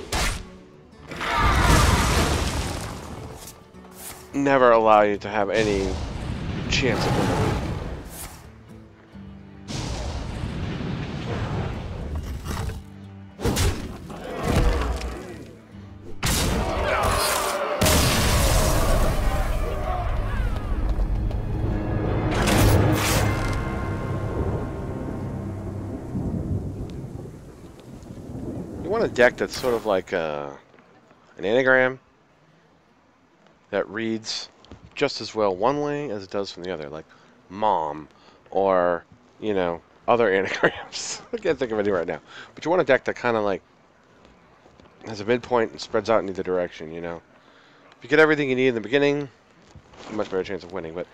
Speaker 1: never allow you to have any chance of winning. want a deck that's sort of like an anagram that reads just as well one way as it does from the other, like mom, or, you know, other anagrams. I can't think of any right now. But you want a deck that kind of like has a midpoint and spreads out in either direction, you know. If you get everything you need in the beginning, a much better chance of winning. But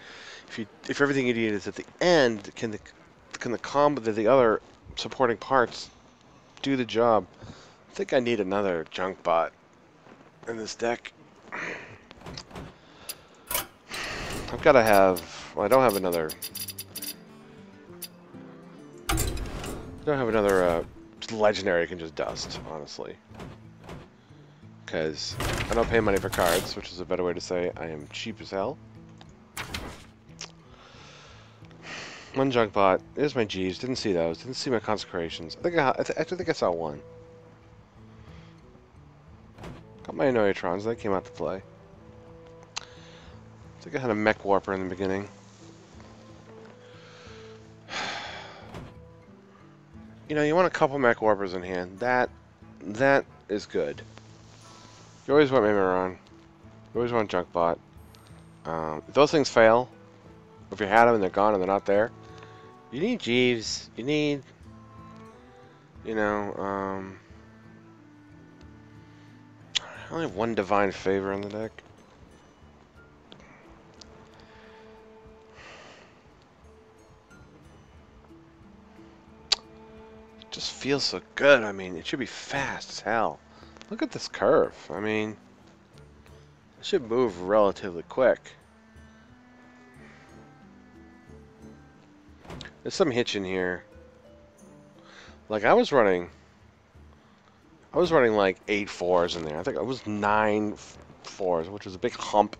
Speaker 1: if everything you need is at the end, can the combo of the other supporting parts do the job? I think I need another junk bot in this deck. I've got to have... Well, I don't have another... legendary I can just dust, honestly. Because I don't pay money for cards, which is a better way to say I am cheap as hell. One junk bot. There's my G's. Didn't see those. Didn't see my consecrations. I actually think I saw one. Got my Annoyatrons. They came out to play. I think I had a Mech Warper in the beginning. You know, you want a couple Mech Warpers in hand. That is good. You always want Mimiron. You always want Junk Bot. If those things fail, if you had them and they're gone and they're not there, you need Jeeves. You need, you know, I only have one Divine Favor in the deck. It just feels so good. I mean, it should be fast as hell. Look at this curve. I mean, it should move relatively quick. There's some hitch in here. Like I was running like 8 4s in there. I think it was 9 4s, which was a big hump,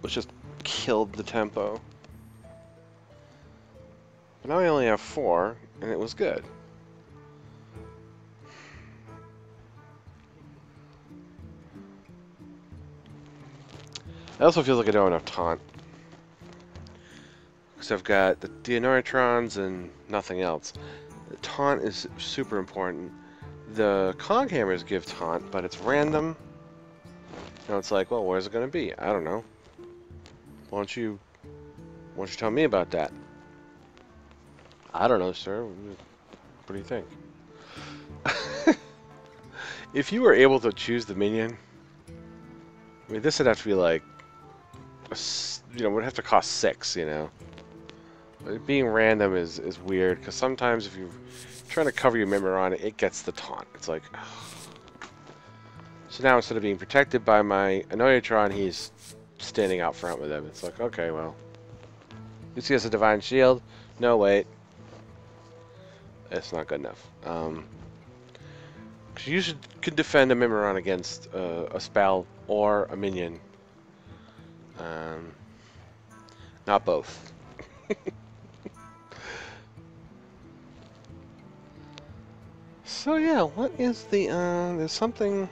Speaker 1: which just killed the tempo. But now I only have 4, and it was good. It also feels like I don't have enough taunt. Because I've got the Annoyatrons and nothing else. The taunt is super important. The Cog Hammers give taunt, but it's random. You know, it's like, well, where's it going to be? I don't know. Why don't you tell me about that? I don't know, sir. What do you think? If you were able to choose the minion, I mean, this would have to be like, you know, would have to cost 6, you know. But being random is weird, because sometimes if you're trying to cover your Mimiron, it gets the taunt. It's like, ugh. So now instead of being protected by my Annoyatron, he's standing out front with him. It's like, okay, well. You see us a Divine Shield? No, wait. It's not good enough. Because you could defend a Mimiron against a spell or a minion. Not both. So yeah, what is the, there's something,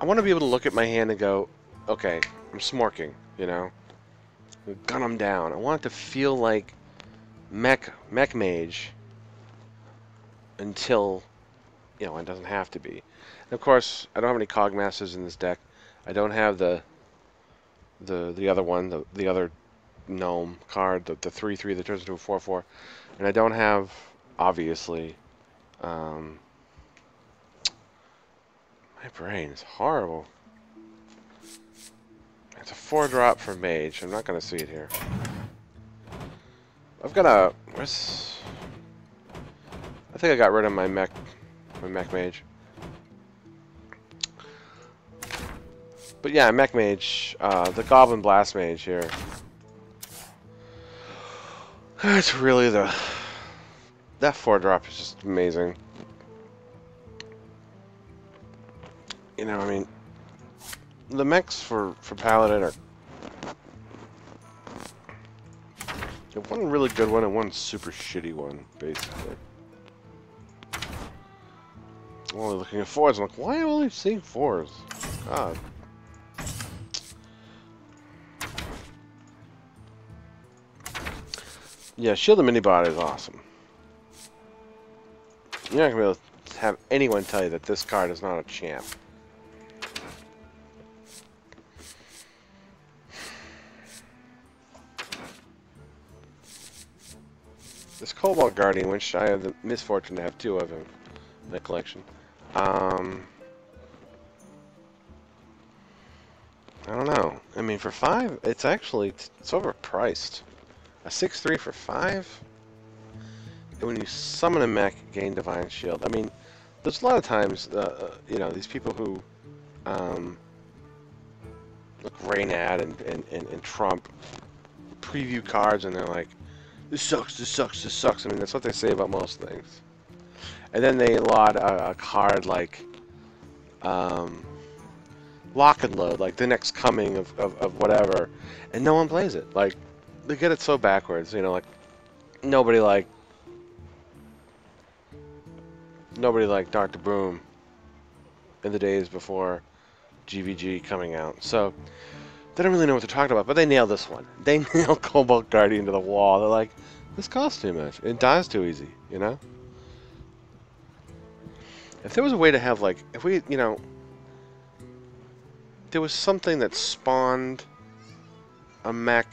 Speaker 1: I want to be able to look at my hand and go, okay, I'm smorking, you know, gun them down. I want it to feel like Mech Mage until, you know, it doesn't have to be. And of course, I don't have any Cog Masters in this deck. I don't have the other one, the other gnome card, the 3/3 that turns into a 4/4, and I don't have, obviously, my brain is horrible. It's a 4-drop for Mage. I'm not gonna see it here. I've got a, where's, I think I got rid of my Mech Mage. But yeah, Mech Mage, the Goblin Blast Mage here. It's really that 4-drop is just amazing. You know, I mean, the mechs for Paladin are one really good one and one super shitty one, basically. I'm only looking at 4s. I'm like, why am I only seeing 4s? God. Yeah, Shield and Minibot is awesome. You're not gonna be able to have anyone tell you that this card is not a champ. This Cobalt Guardian, which I have the misfortune to have 2 of in the collection. I don't know. I mean, for 5, it's actually it's overpriced. A 6/3 for 5. And when you summon a mech, gain Divine Shield. I mean, there's a lot of times, you know, these people who look Raynad and Trump preview cards, and they're like, "This sucks, this sucks, this sucks." I mean, that's what they say about most things. And then they laud a card like Lock and Load, like the next coming of whatever, and no one plays it. Like, they get it so backwards, you know, like nobody liked Dr. Boom in the days before GVG coming out. So they don't really know what they're talking about, but they nailed this one. They nailed Cobalt Guardian to the wall. They're like, this costs too much. It dies too easy, you know? If there was a way to have, like, if we, you know, there was something that spawned a mech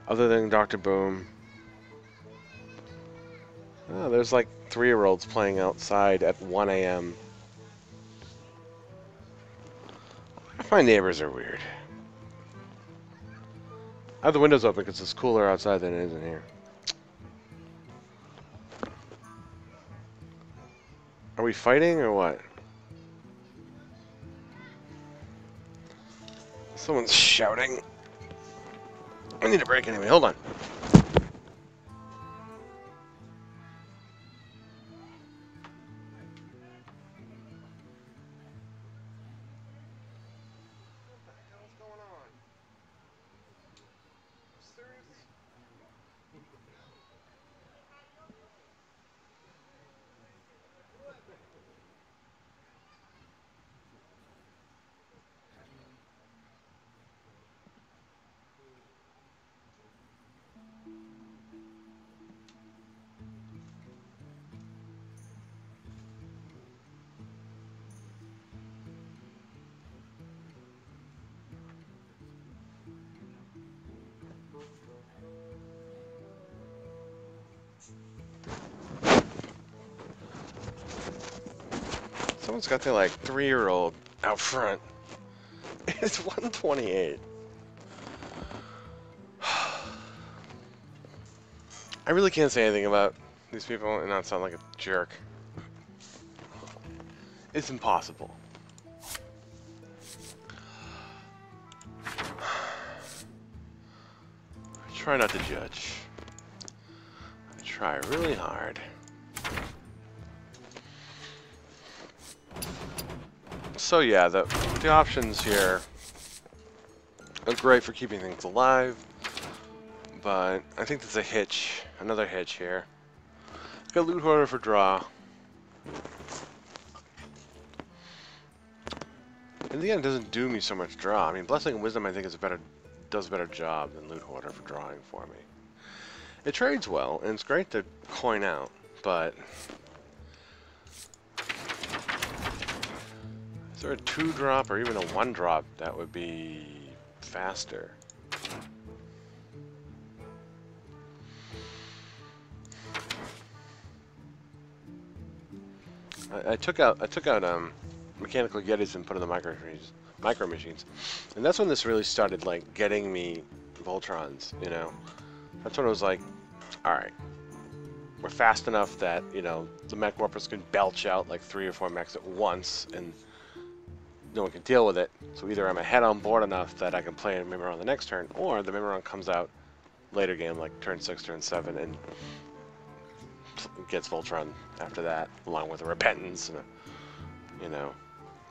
Speaker 1: other than Dr. Boom. Oh, there's like 3-year-olds playing outside at 1 a.m. My neighbors are weird. I have the windows open because it's cooler outside than it is in here. Are we fighting or what? Someone's shouting. I need a break anyway. Hold on. Someone's got their, like, 3-year-old out front. It's 1:28. I really can't say anything about these people and not sound like a jerk. It's impossible. I try not to judge. I try really hard. So yeah, the options here are great for keeping things alive, but I think there's a hitch, another hitch here. Got Loot Hoarder for draw. In the end, it doesn't do me so much draw. I mean, Blessing and Wisdom I think does a better job than Loot Hoarder for drawing for me. It trades well, and it's great to coin out, but is there a 2-drop or even a 1-drop that would be faster? I took out mechanical Yetis and put in the micro machines, and that's when this really started like getting me Voltrons. You know, that's when it was like, all right, we're fast enough that, you know, the mech warpers can belch out like 3 or 4 mechs at once, and no one can deal with it. So either I'm ahead on board enough that I can play a Mimiron on the next turn, or the Mimiron comes out later game, like turn 6, turn 7, and gets Voltron after that, along with a Repentance and a, you know,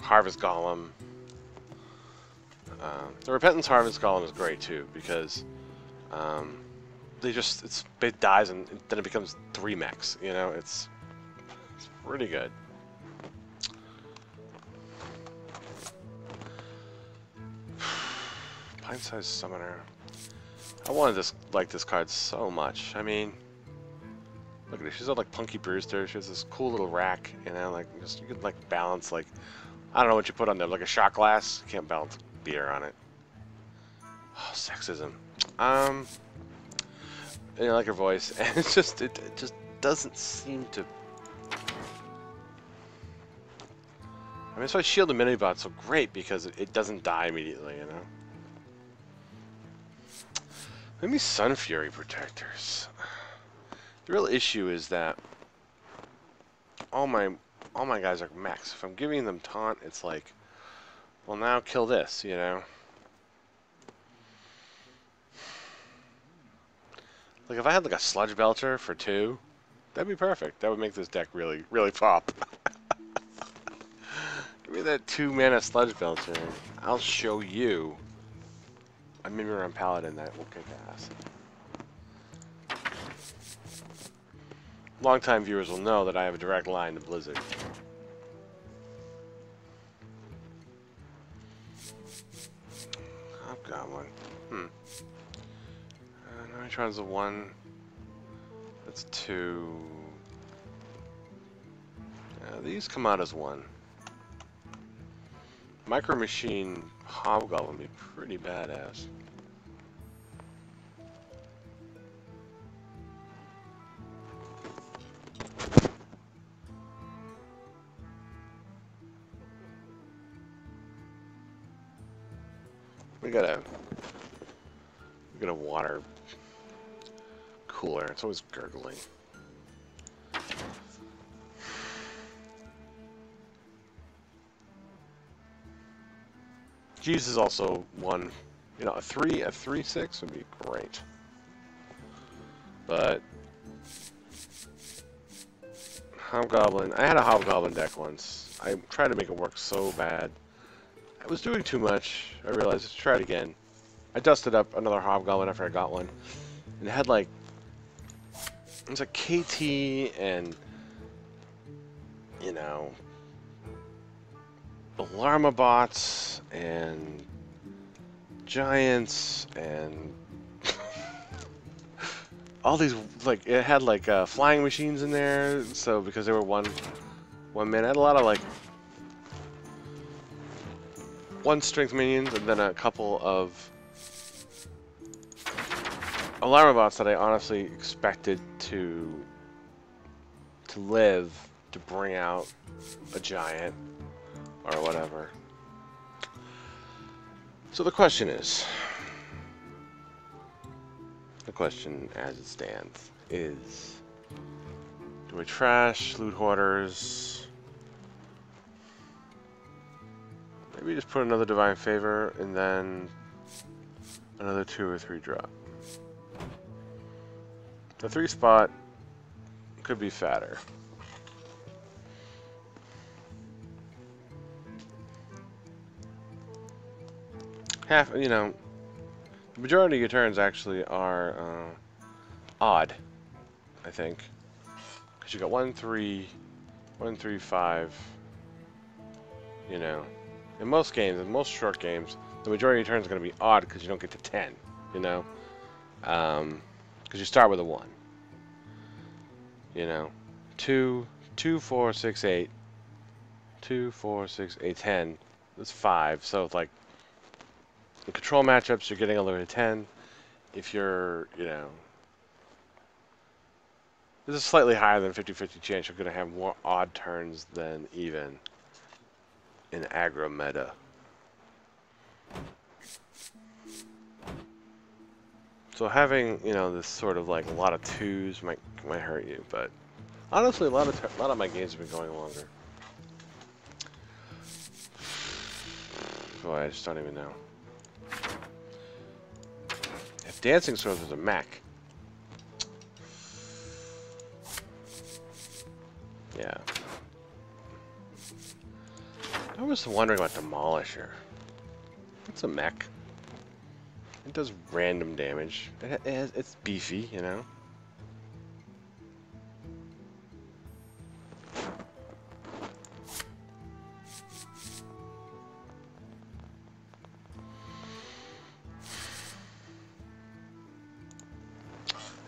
Speaker 1: Harvest Golem. The Repentance Harvest Golem is great too, because it dies and then it becomes 3 mechs. You know, it's pretty good. Pint-sized Summoner. I wanted this card so much. I mean, Look at her. She's all like Punky Brewster. She has this cool little rack, you know, like just you could like balance like I don't know what you put on there, like a shot glass. You can't balance beer on it. Oh, sexism. You know, I like her voice, and it's just it just doesn't seem to. I mean, that's why Shield and Minibot's so great because it doesn't die immediately, you know. Maybe Sun Fury protectors. The real issue is that all my guys are mechs. If I'm giving them taunt, it's like, well, now kill this, you know. Like if I had like a Sludge Belcher for 2, that'd be perfect. That would make this deck really, really pop. Give me that 2-mana Sludge Belcher. I'll show you a Mimiram Paladin that will kick ass. Longtime viewers will know that I have a direct line to Blizzard. Hobgoblin. Neutron's a 1. That's 2. These come out as 1. Micro Machine Hobgoblin would be pretty badass. We got a water cooler. It's always gurgling. Jeeves is also 1. You know, a 3/6 would be great. But Hobgoblin. I had a Hobgoblin deck once. I tried to make it work so bad. I was doing too much. I realized let's try it again. I dusted up another Hobgoblin after I got one. And it had like it was like KT and you know Alarma bots and giants and all these like it had like flying machines in there. So because they were one man, I had a lot of like 1 strength minions and then a couple of Alarma bots that I honestly expected to live to bring out a giant or whatever. So the question as it stands is, do I trash Loot Hoarders? Maybe just put another Divine Favor and then another 2 or 3 drop. The 3 spot could be fatter. Half, you know, the majority of your turns actually are odd, I think. Because you got 1, 3, 1, 3, 5, you know. In most games, in most short games, the majority of your turns are going to be odd because you don't get to 10, you know. Because you start with a 1. You know, 2, 4, 6, 8. 2, 4, 6, 8, 10. That's 5. So it's like in control matchups, you're getting all the way to 10. If you're, you know, there's a slightly higher than 50-50 chance you're going to have more odd turns than even in aggro meta. So having, you know, this sort of like a lot of 2s might hurt you, but honestly, a lot of my games have been going longer. Boy, I just don't even know. If Dancing Swords was a mech, yeah. I was wondering about Demolisher. It's a mech. It does random damage. It's beefy, you know.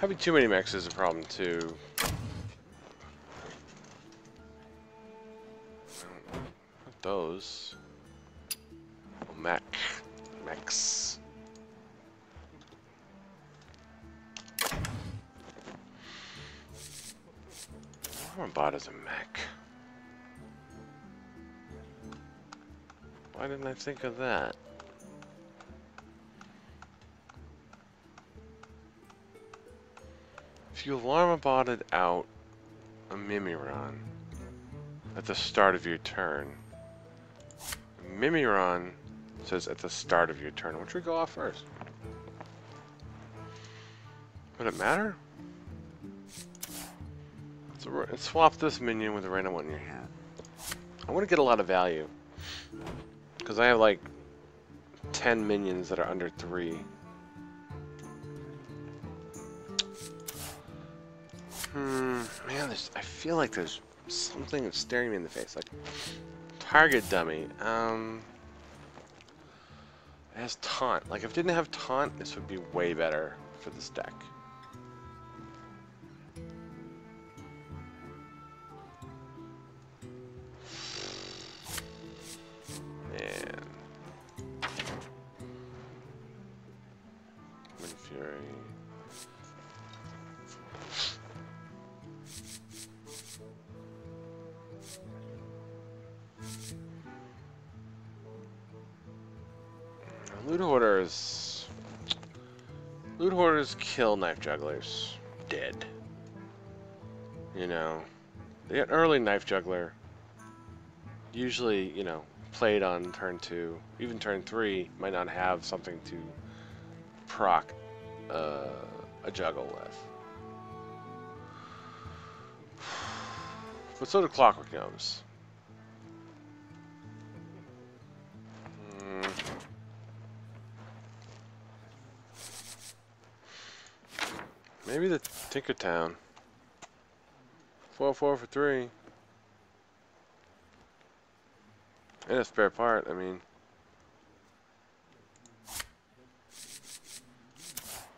Speaker 1: Having too many mechs is a problem too. What those? Oh, mechs. Bought as a mech. Why didn't I think of that? If you alarm-botted out a Mimiron at the start of your turn, Mimiron says at the start of your turn. Which would go off first? Would it matter? So swap this minion with a random one in your hand. I want to get a lot of value because I have like 10 minions that are under 3. Man, I feel like there's something that's staring me in the face. Like, target dummy. It has taunt. Like, if it didn't have taunt, this would be way better for this deck. Man. Wind Fury. Loot hoarders kill knife jugglers. Dead. You know, the early knife juggler usually, you know, played on turn 2, even turn 3, might not have something to proc a juggle with. But so do Clockwork Gnomes. Maybe the Tinkertown. 4-4 for 3. And a spare part, I mean.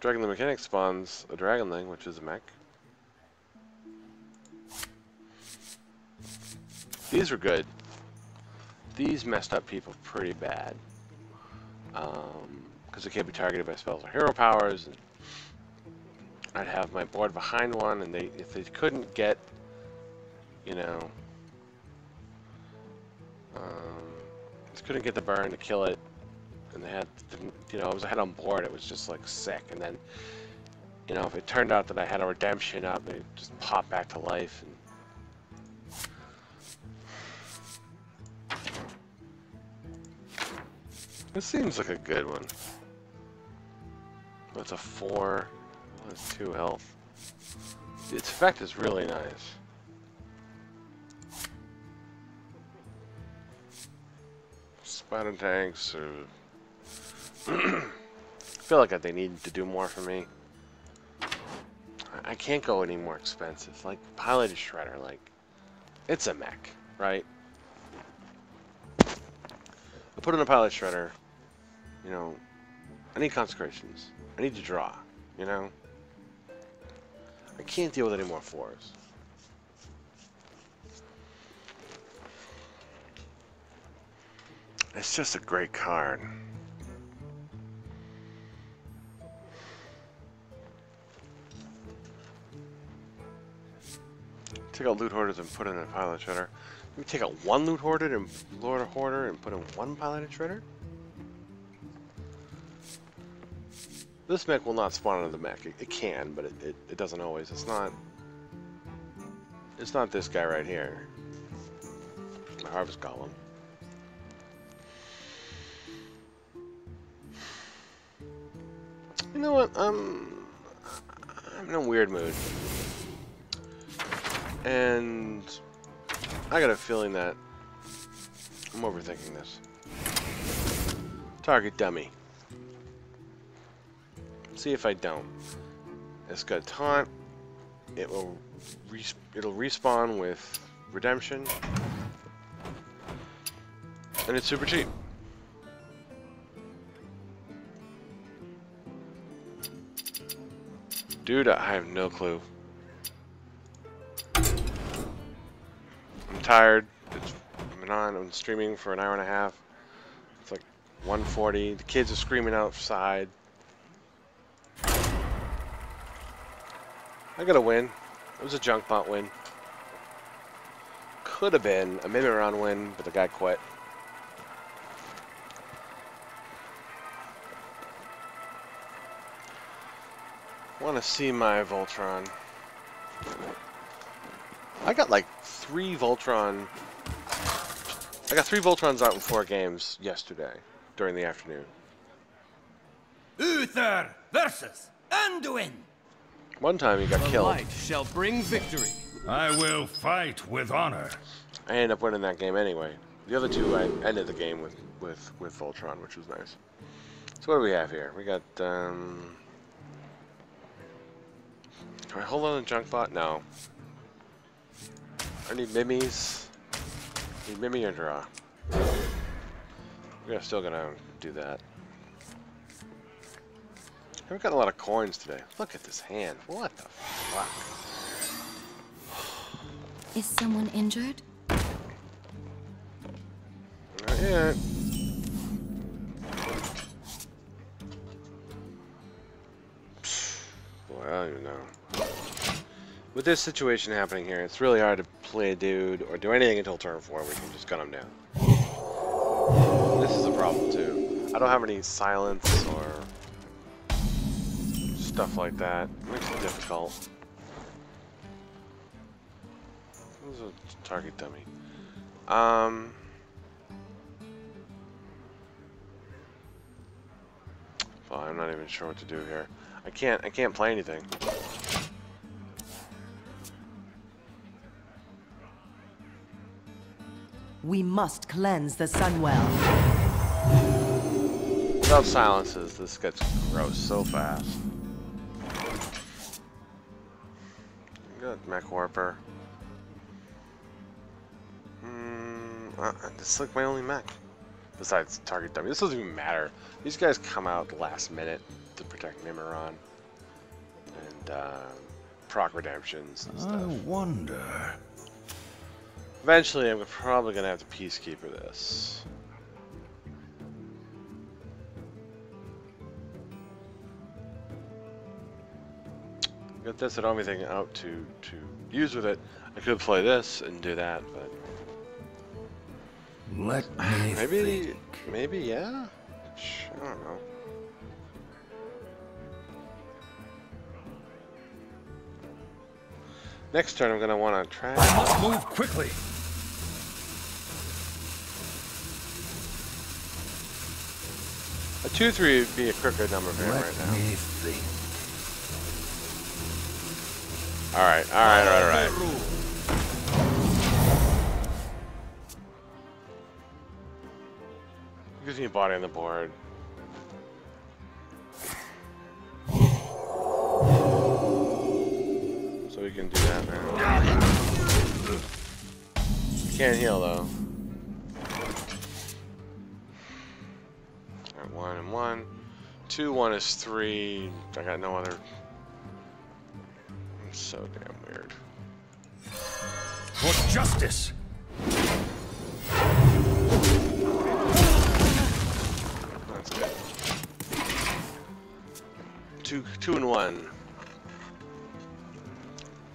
Speaker 1: Dragon the Mechanic spawns a Dragonling, which is a mech. These were good. These messed up people pretty bad. Because they can't be targeted by spells or hero powers. And I'd have my board behind one, and if they couldn't get, you know, couldn't get the burn to kill it, and they had, you know, it was a head on board, it was just like sick. And then, you know, if it turned out that I had a redemption up, they just pop back to life. And this seems like a good one. That's a 4. That's 2 health. Its effect is really nice. Spider tanks or I feel like they need to do more for me. I can't go any more expensive. Like Piloted Shredder, like it's a mech, right? I put in a Pilot Shredder, you know, I need consecrations. I need to draw, you know? I can't deal with any more 4s. It's just a great card. Take out Loot Hoarders and put in a Pilot Shredder. Let me take out 1 Loot Hoarder and Hoarder and put in 1 Piloted Shredder. This mech will not spawn into the mech. It can, but it doesn't always. It's not this guy right here. The Harvest Golem. You know what? I'm in a weird mood. And I got a feeling that I'm overthinking this. Target dummy. See if I don't. It's got taunt. It'll respawn with redemption. And it's super cheap. Dude, I have no clue. I'm tired. I've been on streaming for an hour and a half. It's like 1:40. The kids are screaming outside. I got a win. It was a junk bot win. Could have been a minute round win, but the guy quit. Want to see my Voltron. I got like 3 Voltron. I got 3 Voltrons out in 4 games yesterday during the afternoon.
Speaker 2: Uther versus Anduin.
Speaker 1: One time he got killed.
Speaker 9: Light shall bring victory.
Speaker 3: I will fight with honor.
Speaker 1: I ended up winning that game anyway. The other 2 I ended the game with Voltron, which was nice. So what do we have here? We got Can I hold on to junk bot? No. I need Mimmies. Need Mimmy or draw. We're still gonna do that. I've got a lot of coins today. Look at this hand. What the fuck?
Speaker 6: Is someone injured?
Speaker 1: Not yet. Boy, I don't even know. With this situation happening here, it's really hard to play a dude or do anything until turn 4. We can just gun him down. This is a problem too. I don't have any silence or stuff like that. It makes it difficult. This is a target dummy. Well, I'm not even sure what to do here. I can't play anything.
Speaker 10: We must cleanse the Sunwell.
Speaker 1: Without silences, this gets gross so fast. Got Mech Warper. This is like my only mech. Besides target dummy. This doesn't even matter. These guys come out last minute to protect Mimiron. And proc redemptions and stuff.
Speaker 3: I wonder.
Speaker 1: Eventually, I'm probably going to have to Peacekeeper this. Got this, I don't have anything out to use with it. I could play this and do that, but...
Speaker 3: Let me think.
Speaker 1: Maybe, yeah? I don't know. Next turn, I'm going to want to try...
Speaker 2: I must move quickly.
Speaker 1: A 2-3 would be a crooked number for him right now.
Speaker 3: Let me think.
Speaker 1: Alright. Gives me a body on the board. So we can do that now. Can't heal though. Alright, 1 and 1. 2, 1 is 3. I got no other. I'm so damn weird.
Speaker 2: For justice.
Speaker 1: That's good. 2 and 1.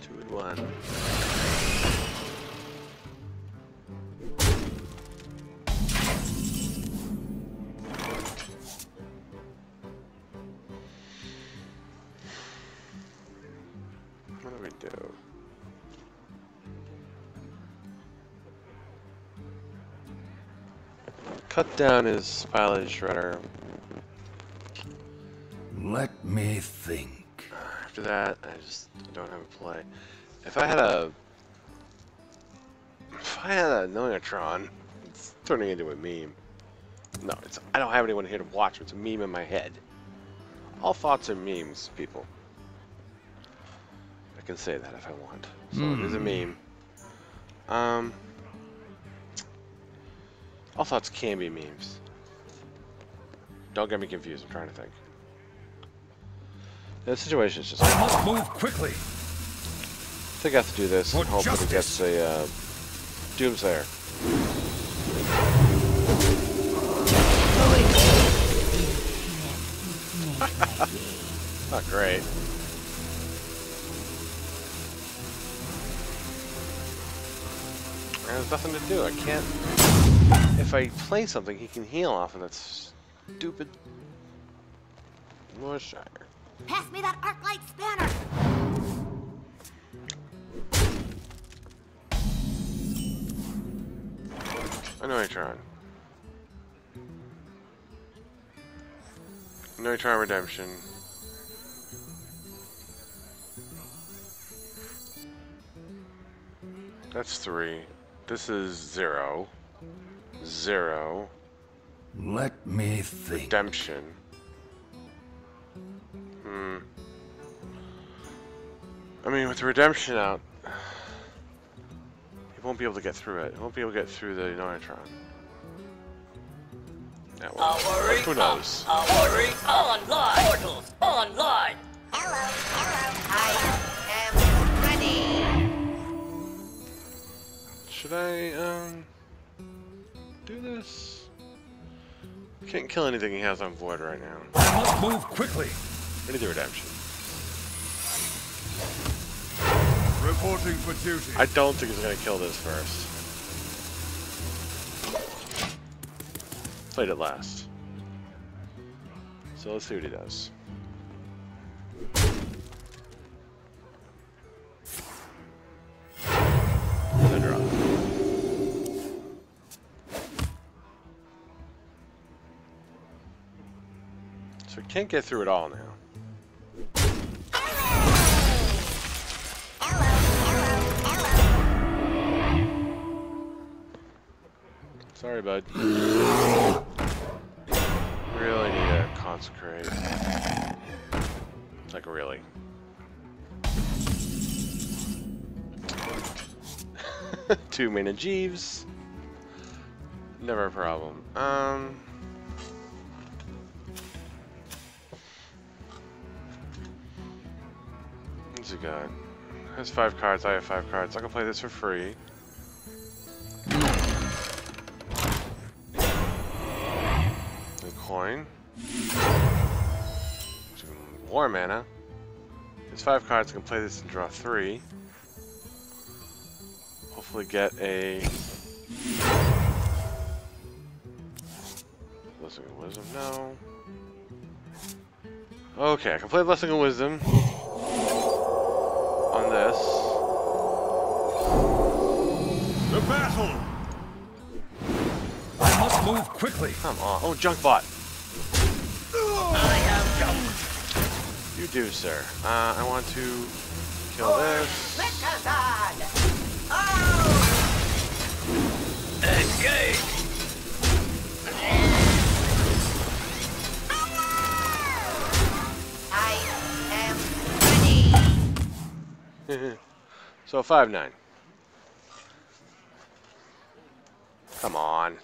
Speaker 1: 2 and 1. What do we do? Cut down his Spilage Shredder.
Speaker 3: Let me think.
Speaker 1: After that, I don't have a play. If I had a Neonatron, it's turning into a meme. No, I don't have anyone here to watch. It's a meme in my head. All thoughts are memes, people. I can say that if I want. So it is a meme. All thoughts can be memes. Don't get me confused. I'm trying to think. The situation is just.
Speaker 2: I must move quickly.
Speaker 1: I think I have to do this and
Speaker 2: For
Speaker 1: hope that it
Speaker 2: justice.
Speaker 1: gets a Doomsayer. Not great. There's nothing to do. I can't. If I play something, he can heal off of that stupid Warshire.
Speaker 6: Pass me that arc light spanner.
Speaker 1: Annoytron. Annoytron Redemption. That's 3. This is 0. 0.
Speaker 3: Let me think.
Speaker 1: Redemption. I mean, with the redemption out, he won't be able to get through it. He won't be able to get through the Annoytron. Yeah, well, who knows?
Speaker 4: Worry online. Portals online.
Speaker 7: Hello, hello. I am ready.
Speaker 1: Should I, do this? Can't kill anything he has on Void right now.
Speaker 2: I must move quickly.
Speaker 1: Ready the redemption.
Speaker 3: Reporting for duty.
Speaker 1: I don't think he's gonna kill this first. Played it last. So let's see what he does. And draw. So we can't get through it all now. Sorry, bud. Really need to concentrate. Like, really. Two mana Jeeves. Never a problem. What's he got? Has 5 cards, I have 5 cards. I can play this for free. Coin. War mana. There's 5 cards. I can play this and draw 3. Hopefully get a Blessing of Wisdom. No. Okay, I can play Blessing of Wisdom on this.
Speaker 3: The battle.
Speaker 2: I must move quickly.
Speaker 1: Come on. Oh, junk bot.
Speaker 4: I have jump.
Speaker 1: You do, sir. I want to kill this.
Speaker 7: Mechazard. Oh!
Speaker 4: Engage.
Speaker 7: I am ready.
Speaker 1: So 5/9. Come on.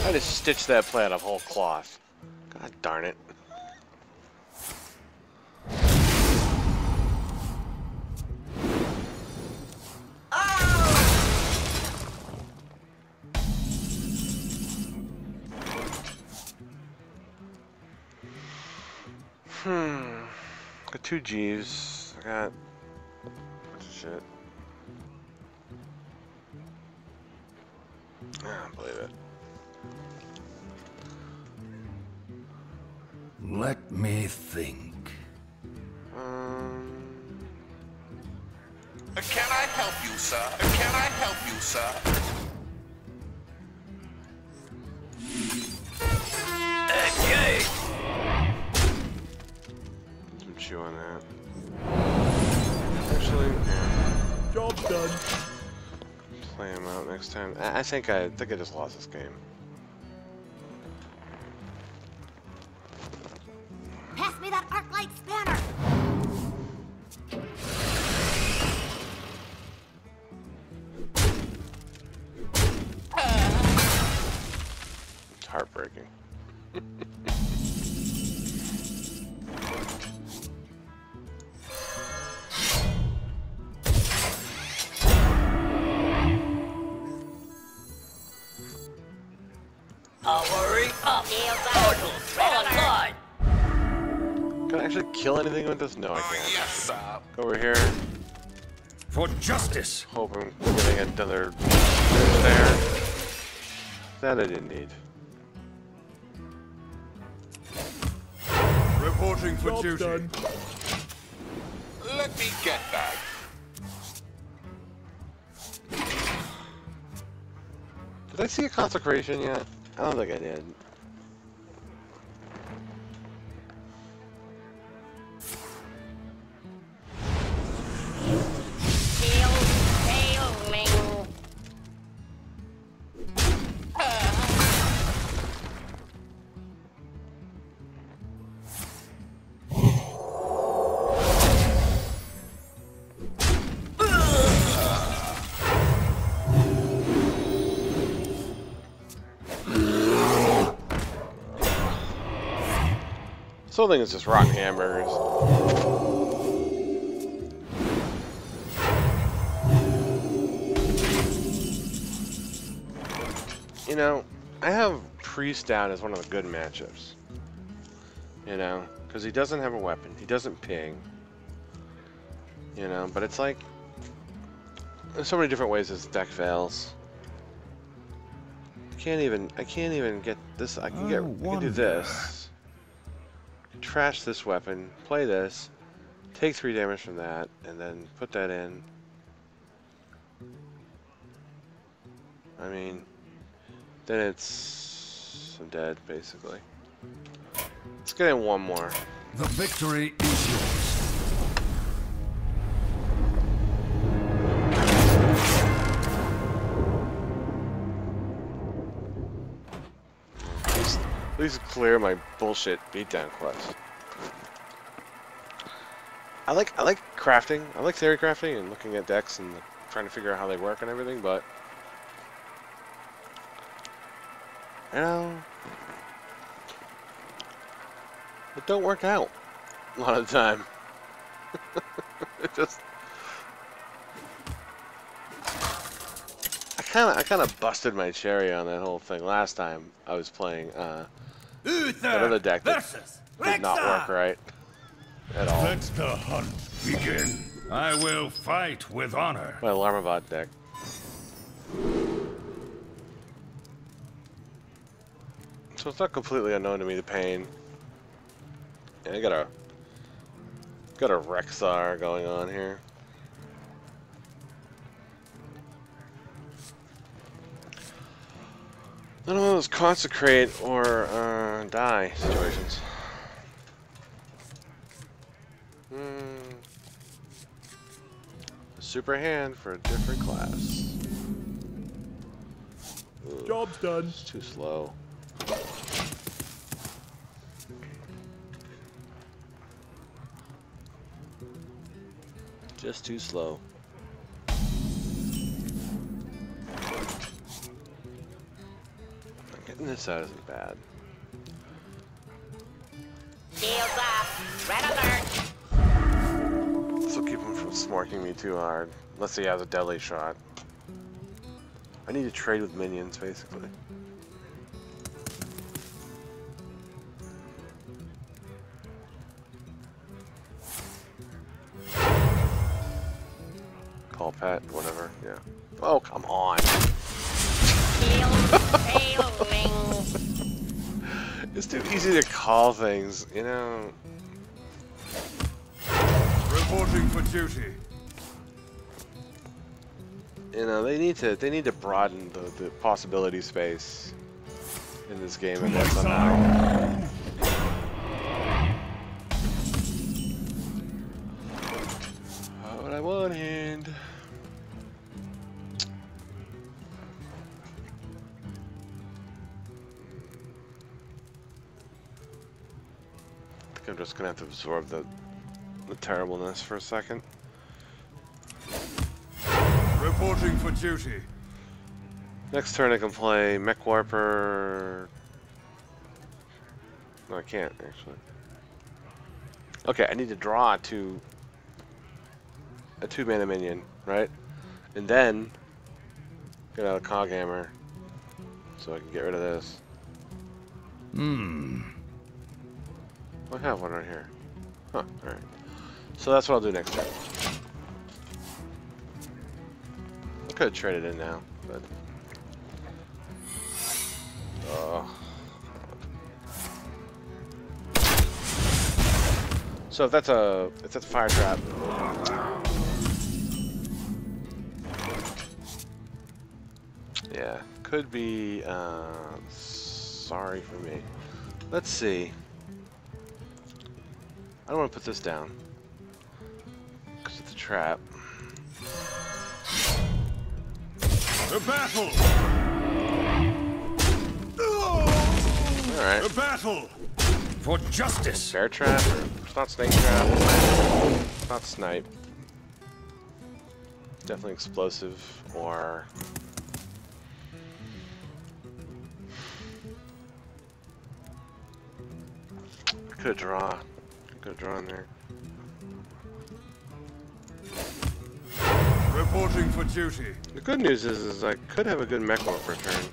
Speaker 1: I just stitched that play out of whole cloth. God darn it. Got 2 G's. I got a bunch of shit. I don't believe it.
Speaker 3: Let me think.
Speaker 5: Can I help you, sir? Can I help you, sir?
Speaker 4: Engage.
Speaker 1: Some chew on that. Actually, yeah.
Speaker 2: Job done.
Speaker 1: Play him out next time. I think I just lost this game.
Speaker 6: Pass me that arc light spanner.
Speaker 1: working.
Speaker 4: Hurry up! Portals online!
Speaker 1: Can I actually kill anything with this? No, I can't.
Speaker 5: Yes, sir.
Speaker 1: Go over here.
Speaker 3: For justice!
Speaker 1: Hope I'm getting another fish there. That I didn't need.
Speaker 3: Reporting for duty.
Speaker 5: Let me get that.
Speaker 1: Did I see a consecration yet? I don't think I did. This whole thing is just rotten hamburgers. You know, I have Priest down as one of the good matchups. You know, because he doesn't have a weapon. He doesn't ping. You know, but it's like, there's so many different ways this deck fails. I can't even get this. I can do this. Trash this weapon, play this, take 3 damage from that, and then put that in. I mean, then I'm dead, basically. Let's get in one more.
Speaker 3: The victory is yours.
Speaker 1: At least clear my bullshit beatdown quest. I like crafting. I like theory crafting and looking at decks and trying to figure out how they work and everything, but you know, it don't work out a lot of the time. It just I kind of busted my cherry on that whole thing last time I was playing that other deck that did not work right at all.
Speaker 3: Let the hunt begin. I will fight with honor.
Speaker 1: My Alarmabot deck. So it's not completely unknown to me, the pain. And I got a Rexar going on here. None of those consecrate or die situations. A super hand for a different class. Ugh,
Speaker 2: Job's done.
Speaker 1: it's too slow. Just too slow. Getting this out isn't bad.
Speaker 4: Shields up. Red alert.
Speaker 1: This will keep him from smarking me too hard. Unless he has a deadly shot. I need to trade with minions, basically. Call pet, whatever, yeah. Oh, come on. It's too easy to call things, you know.
Speaker 3: Reporting for duty.
Speaker 1: You know, they need to broaden the possibility space in this game, and that's somehow. What I wanted. I think I'm just gonna have to absorb the terribleness for a second.
Speaker 3: Reporting for duty.
Speaker 1: Next turn I can play Mech Warper, No, I can't, actually. Okay, I need to draw a 2-mana minion, right? And then get out a cog hammer so I can get rid of this. I have one right here. Huh, alright. So that's what I'll do next time. I could have traded in now, but... So if that's a fire trap. Yeah, could be sorry for me. Let's see. I don't want to put this down because it's a trap.
Speaker 3: The battle.
Speaker 1: All right.
Speaker 3: The battle for justice.
Speaker 1: Bear trap. It's not snake trap. It's not snipe. Definitely explosive or. I could draw. Could have drawn there.
Speaker 3: Reporting for duty.
Speaker 1: The good news is I could have a good mech warfare turn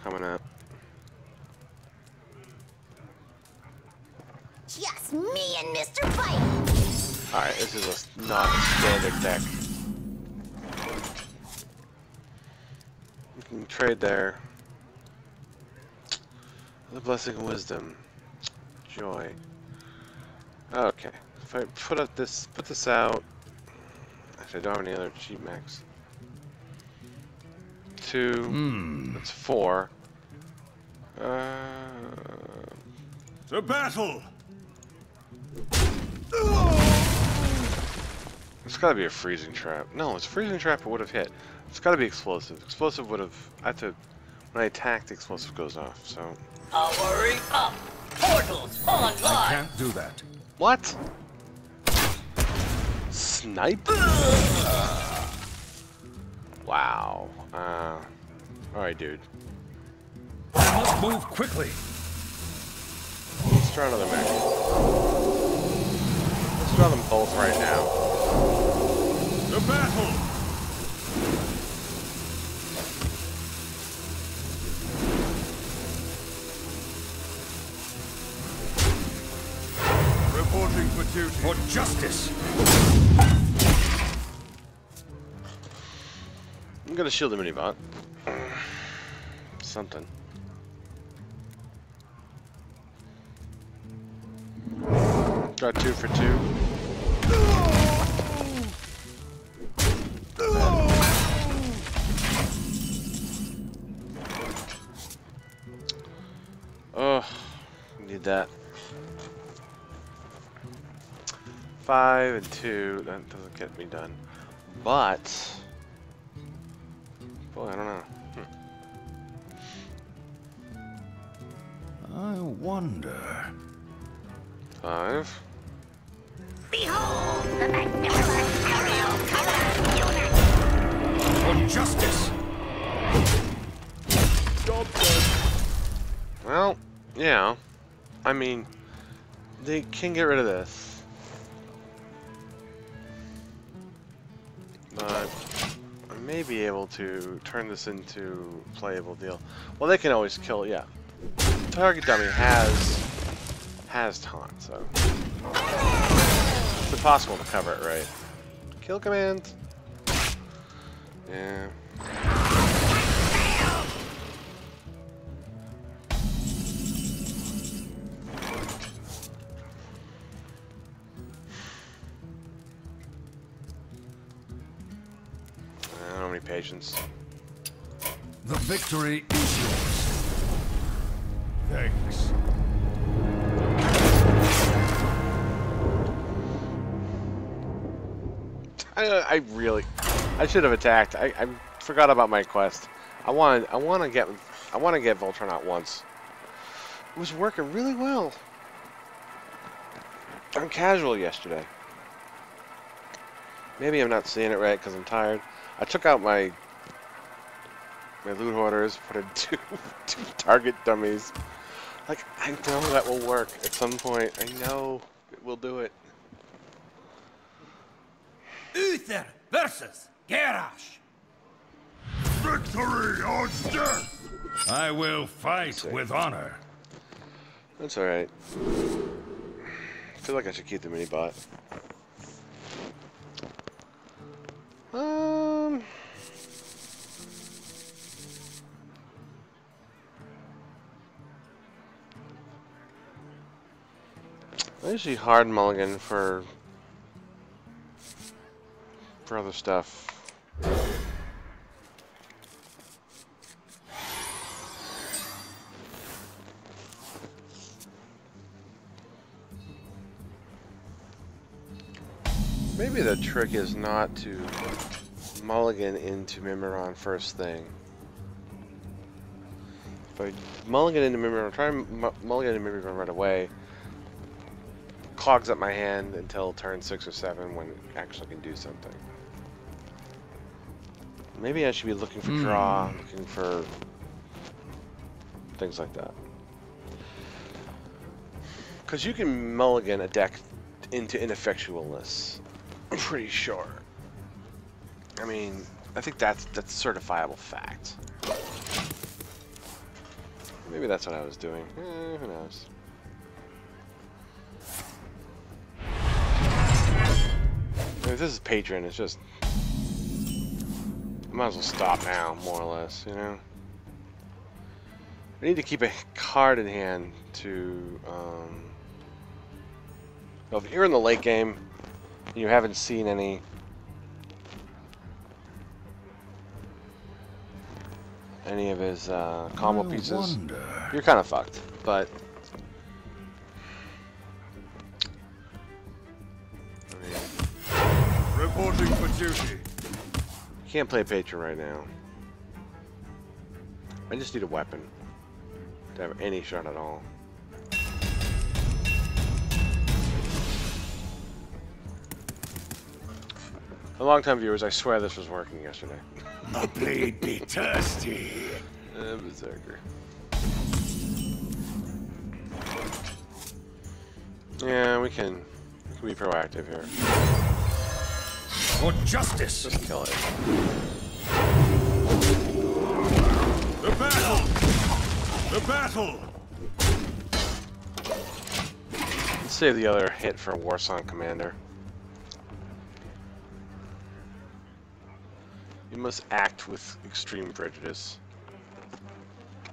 Speaker 1: coming up.
Speaker 6: Just me and Mr. Fight.
Speaker 1: Alright, this is not a standard deck. We can trade there. The Blessing of Wisdom. Joy. Okay. If I put this out. Actually, I don't have any other cheap mechs. 2. That's 4.
Speaker 3: The battle.
Speaker 1: It's gotta be a freezing trap. No, it's a freezing trap. It would have hit. It's gotta be explosive. Explosive would have. I have to. When I attack, the explosive goes off. So.
Speaker 4: Powering up. Portals online.
Speaker 3: I can't do that.
Speaker 1: What? Snipe? Wow. Alright, dude.
Speaker 2: I must move quickly.
Speaker 1: Let's try another mech. Let's draw them both right now.
Speaker 3: The battle. Reporting for duty. For justice.
Speaker 1: I'm gonna shield the minibot. Something. Got 2 for 2. Oh, need that. 5 and 2. That doesn't get me done. But boy, I don't know.
Speaker 3: I wonder.
Speaker 1: 5.
Speaker 6: Behold the magnificent aerial color unit.
Speaker 3: For justice.
Speaker 1: Well, yeah. I mean, they can get rid of this. But I may be able to turn this into a playable deal. Well, they can always kill, yeah. Target dummy has taunt, so it's impossible to cover it, right? Kill command. Yeah. I don't have any patience.
Speaker 3: The victory is yours. Thanks.
Speaker 1: I should have attacked. I forgot about my quest. I want to get Voltron out once. It was working really well. I'm casual yesterday. Maybe I'm not seeing it right because I'm tired. I took out my loot hoarders, put in two target dummies. Like, I know that will work at some point. I know it will do it.
Speaker 3: Uther versus Garrosh. Victory or death! I will fight with honor.
Speaker 1: That's alright. I feel like I should keep the mini bot. I usually hard mulligan for other stuff. Maybe the trick is not to mulligan into Mimiron first thing. If I mulligan into Mimiron, try and mulligan into Mimiron right away, clogs up my hand until turn 6 or 7 when it actually can do something. Maybe I should be looking for draw, looking for things like that. Because you can mulligan a deck into ineffectualness. I'm pretty sure. I mean, I think that's certifiable fact. Maybe that's what I was doing. Who knows? I mean, if this is Patreon, it's just... I might as well stop now, more or less, you know? I need to keep a card in hand to... Well, if you're in the late game, and you haven't seen any... of his combo pieces, you're kind of fucked, but...
Speaker 3: Reporting for duty.
Speaker 1: Can't play Patron right now. I just need a weapon to have any shot at all. For long-time viewers, I swear this was working yesterday.
Speaker 3: My blade be thirsty.
Speaker 1: Berserker. Yeah, we can be proactive here.
Speaker 3: For justice.
Speaker 1: Just kill it.
Speaker 3: The battle. The battle.
Speaker 1: Let's save the other hit for Warsong Commander. You must act with extreme prejudice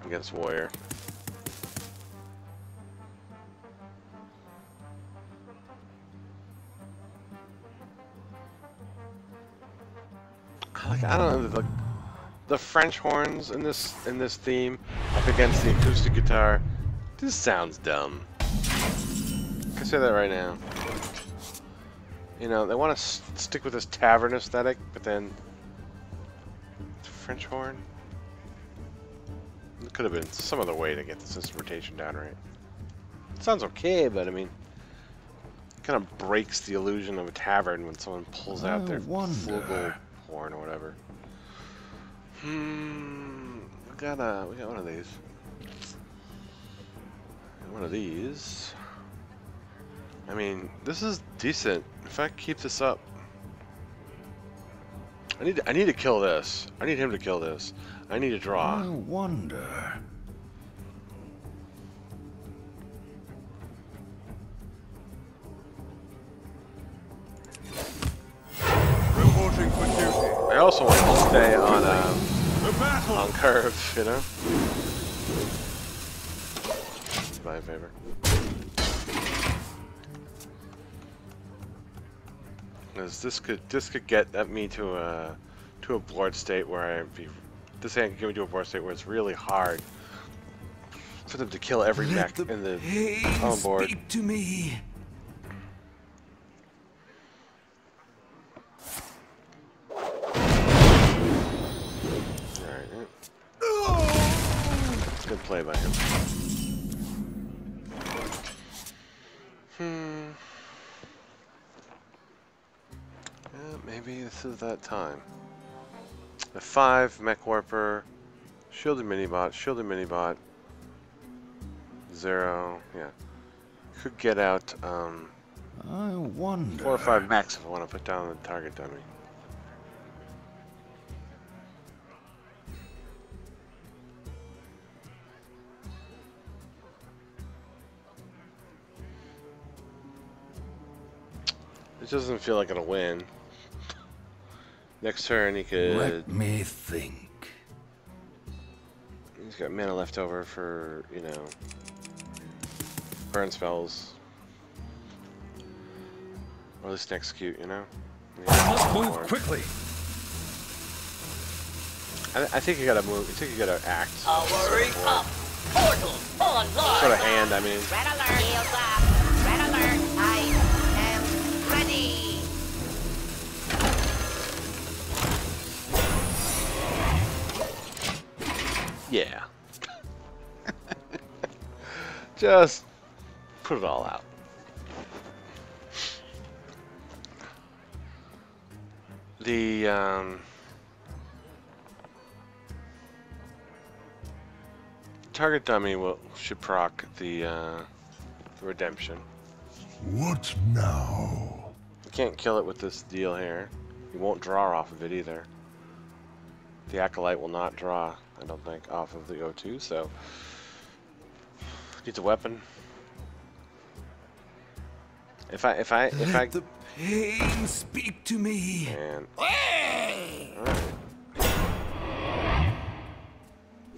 Speaker 1: against Warrior. Like, I don't know, the French horns in this theme up against the acoustic guitar. This sounds dumb. I can say that right now. You know, they want to stick with this tavern aesthetic, but then the French horn. It could have been some other way to get this instrumentation down right. It sounds okay, but I mean, it kind of breaks the illusion of a tavern when someone pulls out their flugel horn or whatever. We got one of these. One of these. I mean, this is decent. If I keep this up, I need to kill this. I need him to kill this. I need to draw.
Speaker 3: I wonder. Reporting for duty.
Speaker 1: I also want to stay on curve, you know. It's my favor. Because this could get me to a board state where this hand can get me to a board state where it's really hard for them to kill every deck in the on board.
Speaker 3: Speak to me.
Speaker 1: Good play by him. Yeah, maybe this is that time. The 5 Mech Warper, shielded minibot, 0. Yeah. Could get out
Speaker 3: I wonder.
Speaker 1: 4 or 5 max if I want to put down the target dummy. It doesn't feel like it'll win. Next turn he could...
Speaker 3: Let me think.
Speaker 1: He's got mana left over for, you know, burn spells. Or at least execute, you know?
Speaker 2: I must move quickly.
Speaker 1: I think you gotta move. I think you gotta act.
Speaker 4: Powering up. Portals online.
Speaker 1: Sort of hand, I mean.
Speaker 7: Red alert. Shields up. Red alert. I am ready.
Speaker 1: Yeah. Just put it all out. The target dummy should proc the redemption.
Speaker 3: What now?
Speaker 1: You can't kill it with this deal here. You won't draw off of it either. The acolyte will not draw, I don't think, off of the O2, so needs a weapon. If I
Speaker 3: The pain speak to me.
Speaker 1: and alright.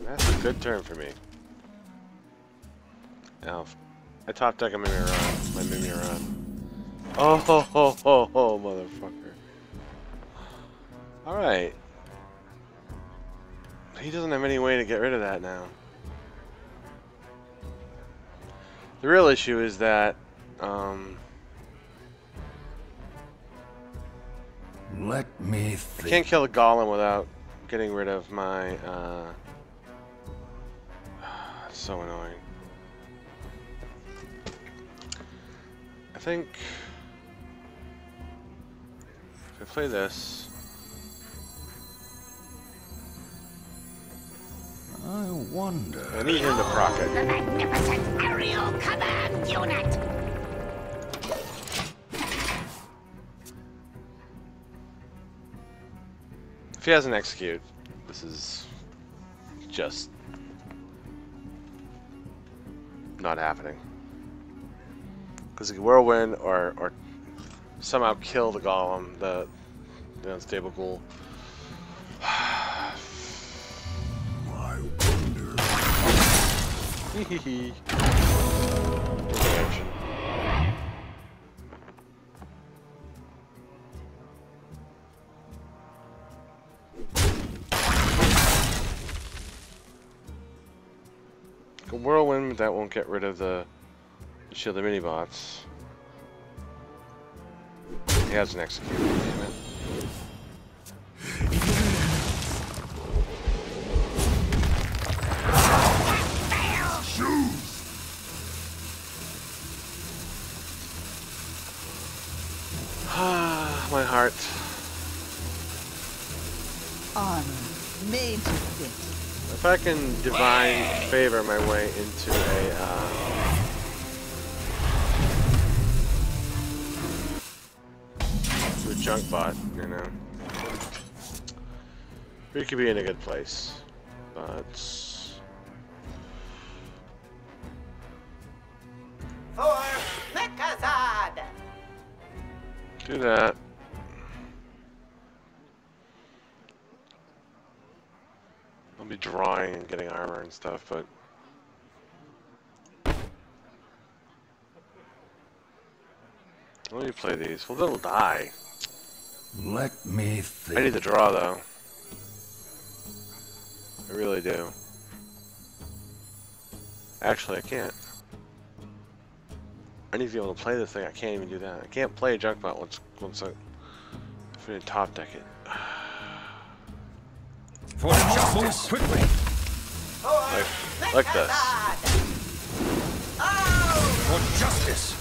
Speaker 1: That's a good turn for me. Now, I top deck a Mimiron, my Mimiron. Oh ho ho ho ho, motherfucker. Alright. He doesn't have any way to get rid of that now. The real issue is that,
Speaker 3: Let me
Speaker 1: I
Speaker 3: think.
Speaker 1: can't kill a golem without getting rid of my, it's so annoying. I think if I play this,
Speaker 3: I wonder.
Speaker 1: I need him to proc it.
Speaker 7: The magnificent aerial command unit.
Speaker 1: If he has an execute, this is just not happening. Because he can whirlwind or somehow kill the golem, the unstable ghoul.
Speaker 3: I wonder.
Speaker 1: Hehehe. A whirlwind, but that won't get rid of the shield of mini bots. He has an execute, damn it. My heart.
Speaker 10: Armor made to fit.
Speaker 1: If I can divine favor my way into a junk bot, you know, we could be in a good place, but
Speaker 7: For Mechazard.
Speaker 1: do that. I'll be drawing and getting armor and stuff, but let me play these. Well, they'll die.
Speaker 3: Let me think.
Speaker 1: I need to draw though. I really do. Actually, I can't. I need to be able to play this thing. I can't even do that. I can't play a junk bot once I finish top deck it.
Speaker 2: For justice. Move quickly.
Speaker 1: Like this.
Speaker 2: For justice.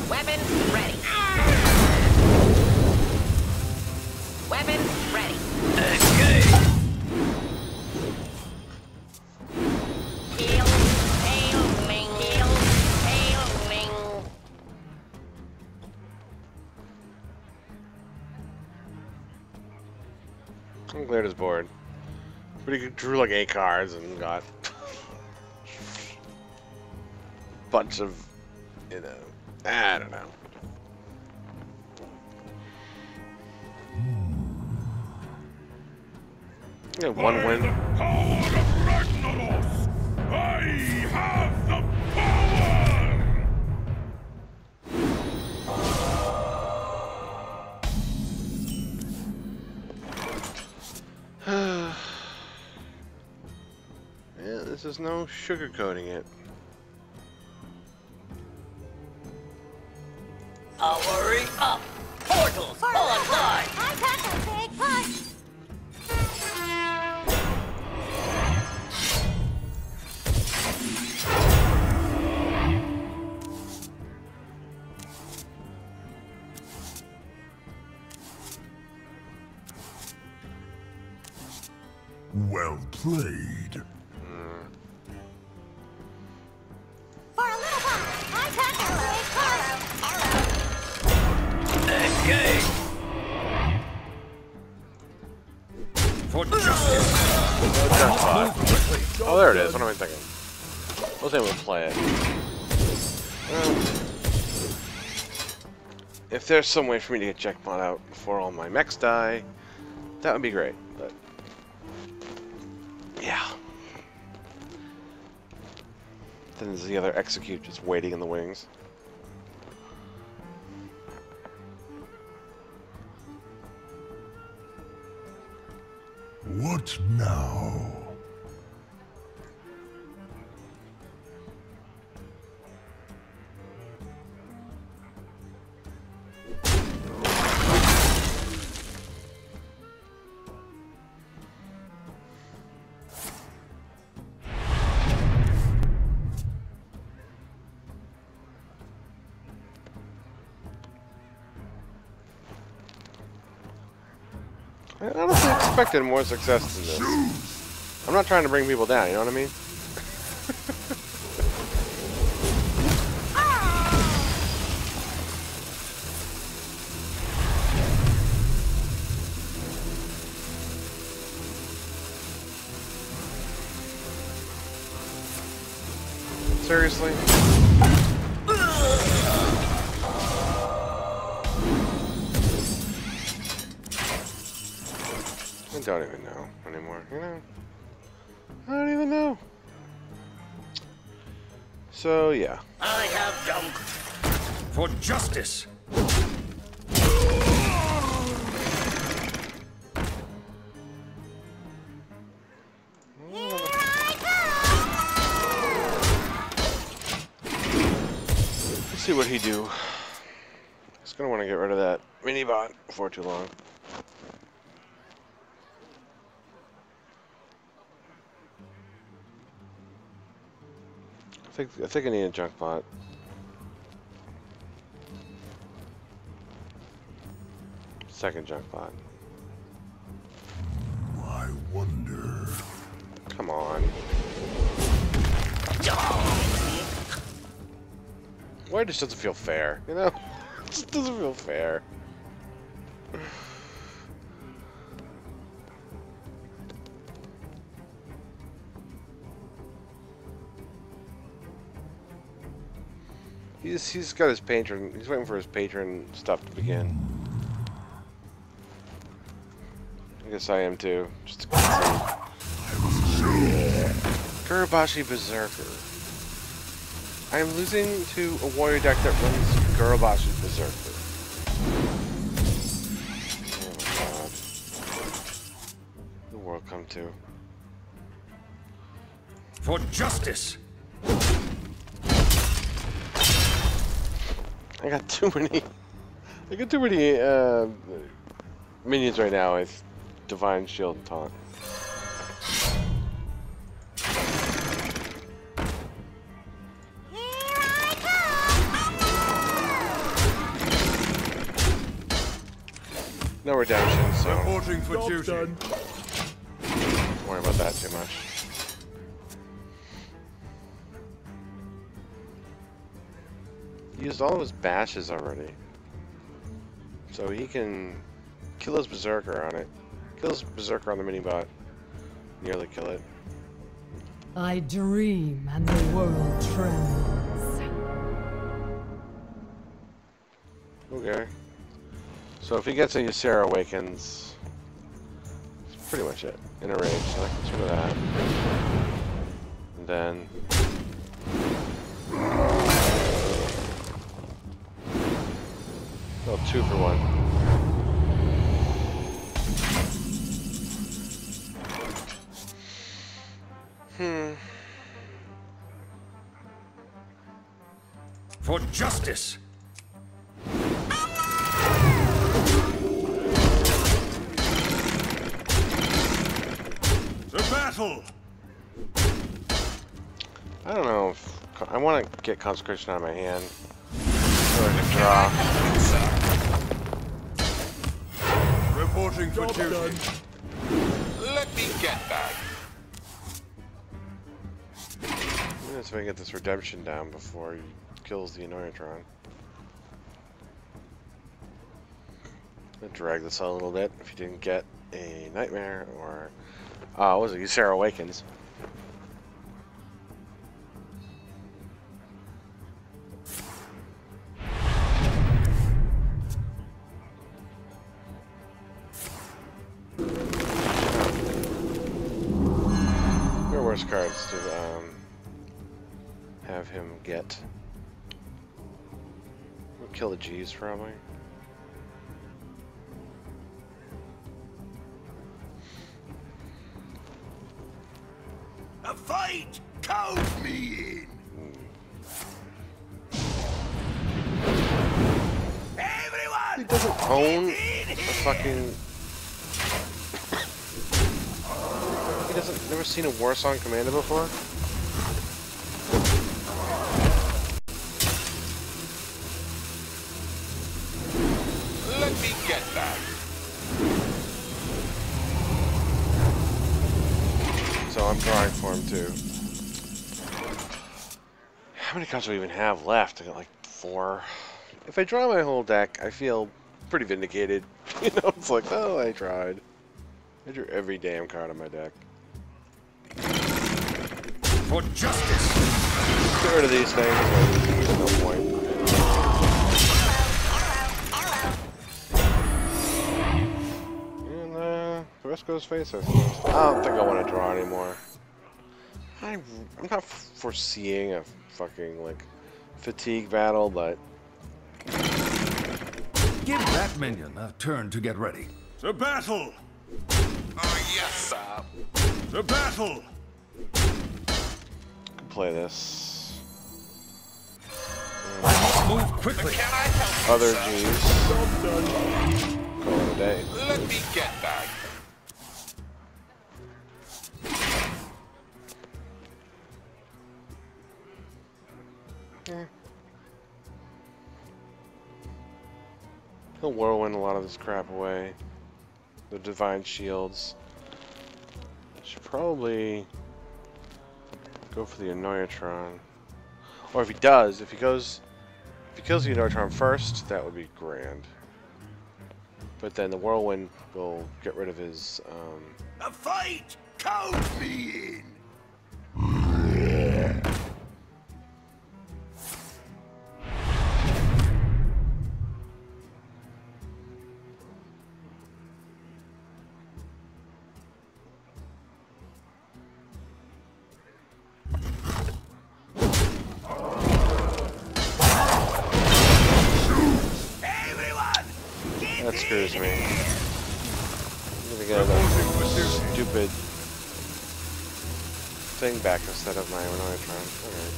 Speaker 7: Weapons ready.
Speaker 1: I cleared his board. But he drew like 8 cards and got a bunch of, you know, I don't know. Yeah, 1 win.
Speaker 3: Power of Ragnaros! I have the power!
Speaker 1: Yeah, this is no sugarcoating it.
Speaker 4: Hurry up! Portals online!
Speaker 6: I tackle, big push.
Speaker 3: Well played.
Speaker 6: For a little while, I tackle, big push.
Speaker 4: Engage!
Speaker 3: For justice.
Speaker 1: Oh, there it is. What am I thinking? I was able to play it. Well, if there's some way for me to get checkpoint out before all my mechs die, that would be great. But yeah. Then there's the other execute just waiting in the wings.
Speaker 3: What now?
Speaker 1: I honestly expected more success than this. I'm not trying to bring people down, you know what I mean? Seriously? I don't even know anymore, you know? I don't even know. So, yeah.
Speaker 4: I have junk.
Speaker 3: For justice.
Speaker 1: Let's see what he do. He's gonna want to get rid of that mini bot before too long. I think I need a junk bot. Second junk bot.
Speaker 3: I wonder.
Speaker 1: Come on. Why it just doesn't feel fair, you know? It just doesn't feel fair. He's got his patron. He's waiting for his patron stuff to begin. I guess I am too. Just to Gurabashi Berserker. I am losing to a warrior deck that runs Gurabashi Berserker. Oh my god. The world come to.
Speaker 3: For justice.
Speaker 1: I got too many. I got too many minions right now with Divine Shield and Taunt. No redemption, so
Speaker 3: Reporting for duty.
Speaker 1: don't worry about that too much. He used all of his bashes already. So he can kill his Berserker on it. Kills Berserker on the mini-bot. Nearly kill it.
Speaker 8: I dream and the world trembles.
Speaker 1: Okay. So if he gets a Ysera Awakens, that's pretty much it. In a rage, so I can swing with that. And then... Oh, 2 for 1.
Speaker 3: For justice! The battle!
Speaker 1: I don't know if... I want to get Consecration out of my hand. So I can draw.
Speaker 3: Reporting for duty.
Speaker 5: Let me get that.
Speaker 1: Let's see if I can get this redemption down before he kills the Annoyatron. I'll drag this out a little bit if you didn't get a Nightmare or... what was it? Ysera Awakens. There are worse cards to have him get. We'll kill the G's probably.
Speaker 3: A fight! Count me in! Everyone!
Speaker 1: He doesn't own a fucking... He doesn't... Never seen a Warsong Commander before?
Speaker 5: Let me get that.
Speaker 1: So I'm drawing for him too. How many cards do I even have left? I got like 4. If I draw my whole deck, I feel pretty vindicated. You know, it's like, oh, I tried. I drew every damn card on my deck.
Speaker 3: For justice!
Speaker 1: Get rid of these things, there's no point. And the rest goes face, I suppose. I don't think I want to draw anymore. I'm not foreseeing a fucking, like, fatigue battle, but...
Speaker 3: Give that minion a turn to get ready. The battle!
Speaker 5: Yes, sir.
Speaker 3: The battle!
Speaker 1: Play this.
Speaker 3: Move quickly.
Speaker 5: Can I help you,
Speaker 1: Other
Speaker 5: sir?
Speaker 1: G's. Call it a day.
Speaker 5: Let me get that.
Speaker 1: He'll whirlwind a lot of this crap away. The Divine Shields. Should probably go for the Annoyatron. Or if he does, if he kills the Annoyatron first, that would be grand. But then the whirlwind will get rid of his
Speaker 3: A fight! Count me in!
Speaker 1: that screws me. I'm gonna get a stupid thing back instead of my Annoyatron. Alright.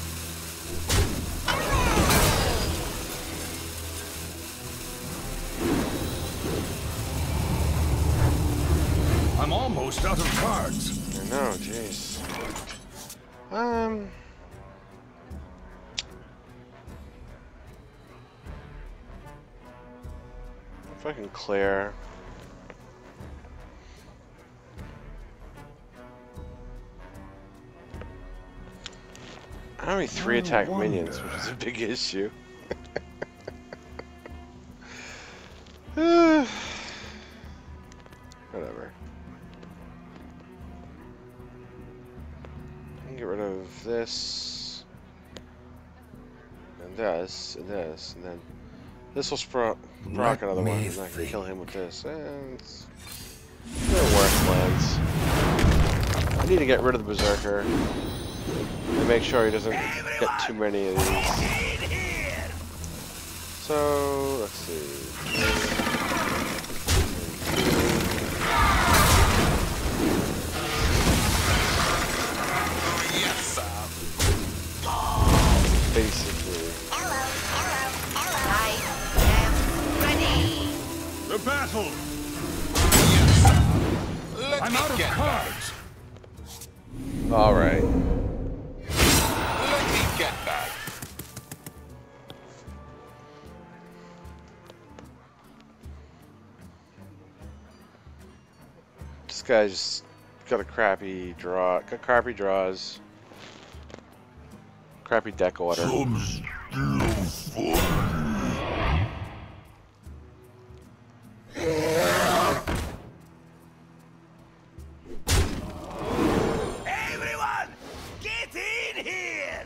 Speaker 3: I'm almost out of cards.
Speaker 1: I know, jeez. If I can clear. I don't have 3 attack minions, which is a big issue. Whatever. Get rid of this, and this, and this, and then this will proc another one. And I can kill him with this. And it's worth lands. I need to get rid of the Berserker and make sure he doesn't get too many of these. So let's see. Basically.
Speaker 7: I am ready.
Speaker 3: The battle! I'm out of cards.
Speaker 1: Alright.
Speaker 5: Let me get that.
Speaker 1: This guy's got a crappy draw. Got crappy draws. Crappy deck order.
Speaker 4: Everyone, get in here!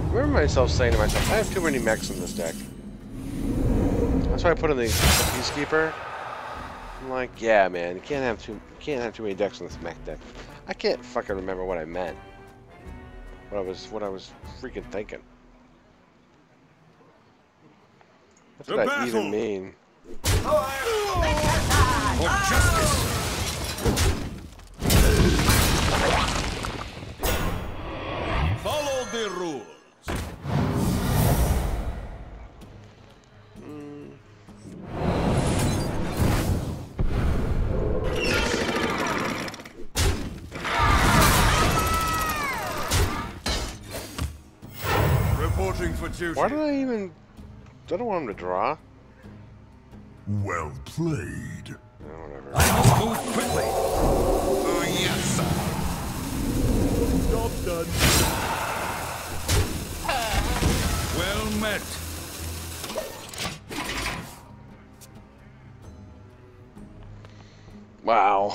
Speaker 1: I remember myself saying to myself, I have too many mechs in this deck. That's why I put in the Peacekeeper. I'm like, yeah, man, you can't have too many decks in this mech deck. I can't fucking remember what I meant. What I was freaking thinking. What did I even mean?
Speaker 3: For justice!
Speaker 2: Follow the rules.
Speaker 3: Reporting for duty.
Speaker 1: Why did I even... I don't want him to draw.
Speaker 3: Well played.
Speaker 1: Whatever.
Speaker 2: I must move quickly.
Speaker 5: Oh, yes, sir.
Speaker 2: Job done.
Speaker 3: Well met.
Speaker 1: Wow.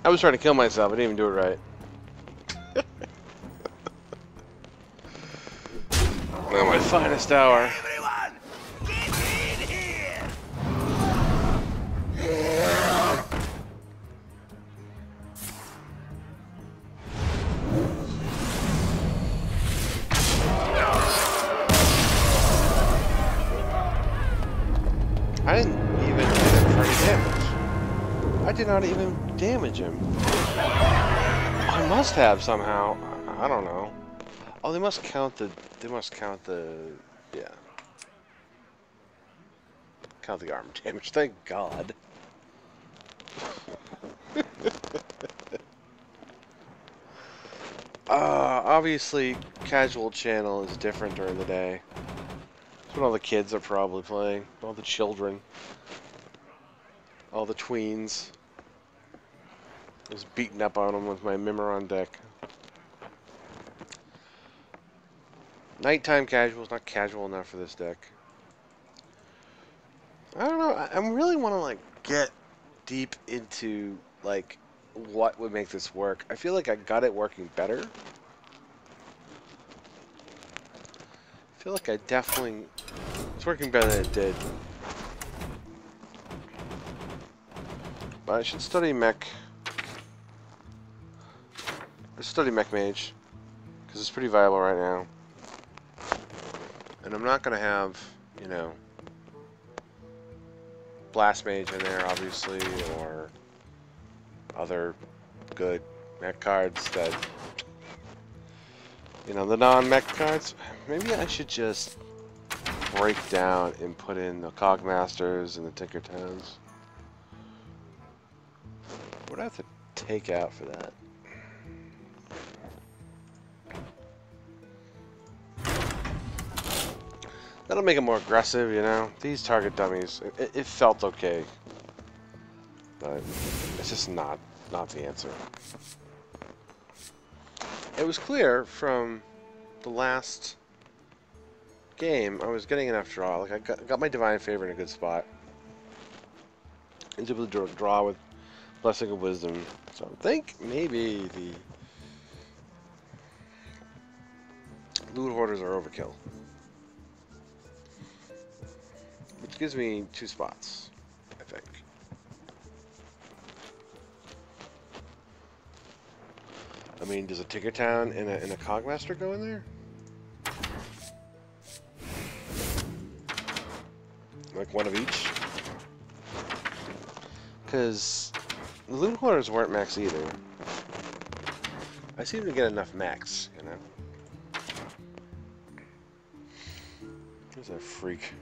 Speaker 1: I was trying to kill myself. I didn't even do it right. Not my finest hour.
Speaker 4: Everyone, get in here!
Speaker 1: I didn't even hit him for any damage. I did not even damage him. I must have somehow. I don't know. Oh, they must count the. Yeah. Count the armor damage. Thank God. Obviously, casual channel is different during the day. That's what all the kids are probably playing. All the children. All the tweens. I was beating up on them with my Mimeron deck. Nighttime casual is not casual enough for this deck. I don't know. I really want to like get deep into like what would make this work. I feel like I got it working better. I feel like I definitely it's working better than it did. But I should study mech. I should study mech mage because it's pretty viable right now. And I'm not gonna have, you know, Blast Mage in there, obviously, or other good mech cards that, you know, the non-mech cards. Maybe I should just break down and put in the Cogmasters and the Tinkertowns. What do I have to take out for that? That'll make it more aggressive, you know? These target dummies, it felt okay. But it's just not the answer. It was clear from the last game, I was getting enough draw. Like, I got my Divine Favor in a good spot. I was able to draw with Blessing of Wisdom. So I think maybe the Loot Hoarders are overkill. Which gives me 2 spots, I think. I mean, does a Tinkertown and a Cogmaster go in there? Like one of each? Because the Loot Hoarders weren't max either. I seem to get enough max, you know? There's a freak.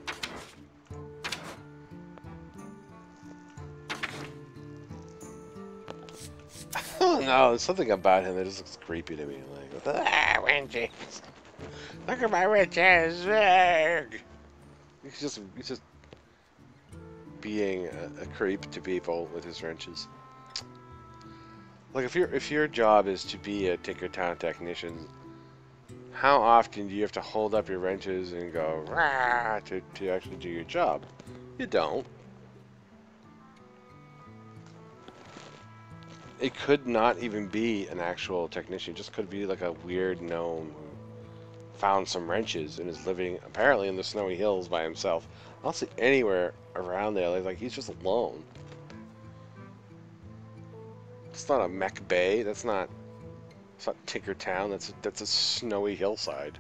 Speaker 1: Oh no, there's something about him that just looks creepy to me. Like, wenches! Look at my witches! He's just being a creep to people with his wrenches. Like, if your job is to be a Tinkertown technician, how often do you have to hold up your wrenches and go rah to actually do your job? You don't. It could not even be an actual technician. It just could be like a weird gnome who found some wrenches and is living apparently in the snowy hills by himself. I don't see anywhere around there. Like he's just alone. It's not a mech bay. It's not Tinkertown. That's a snowy hillside.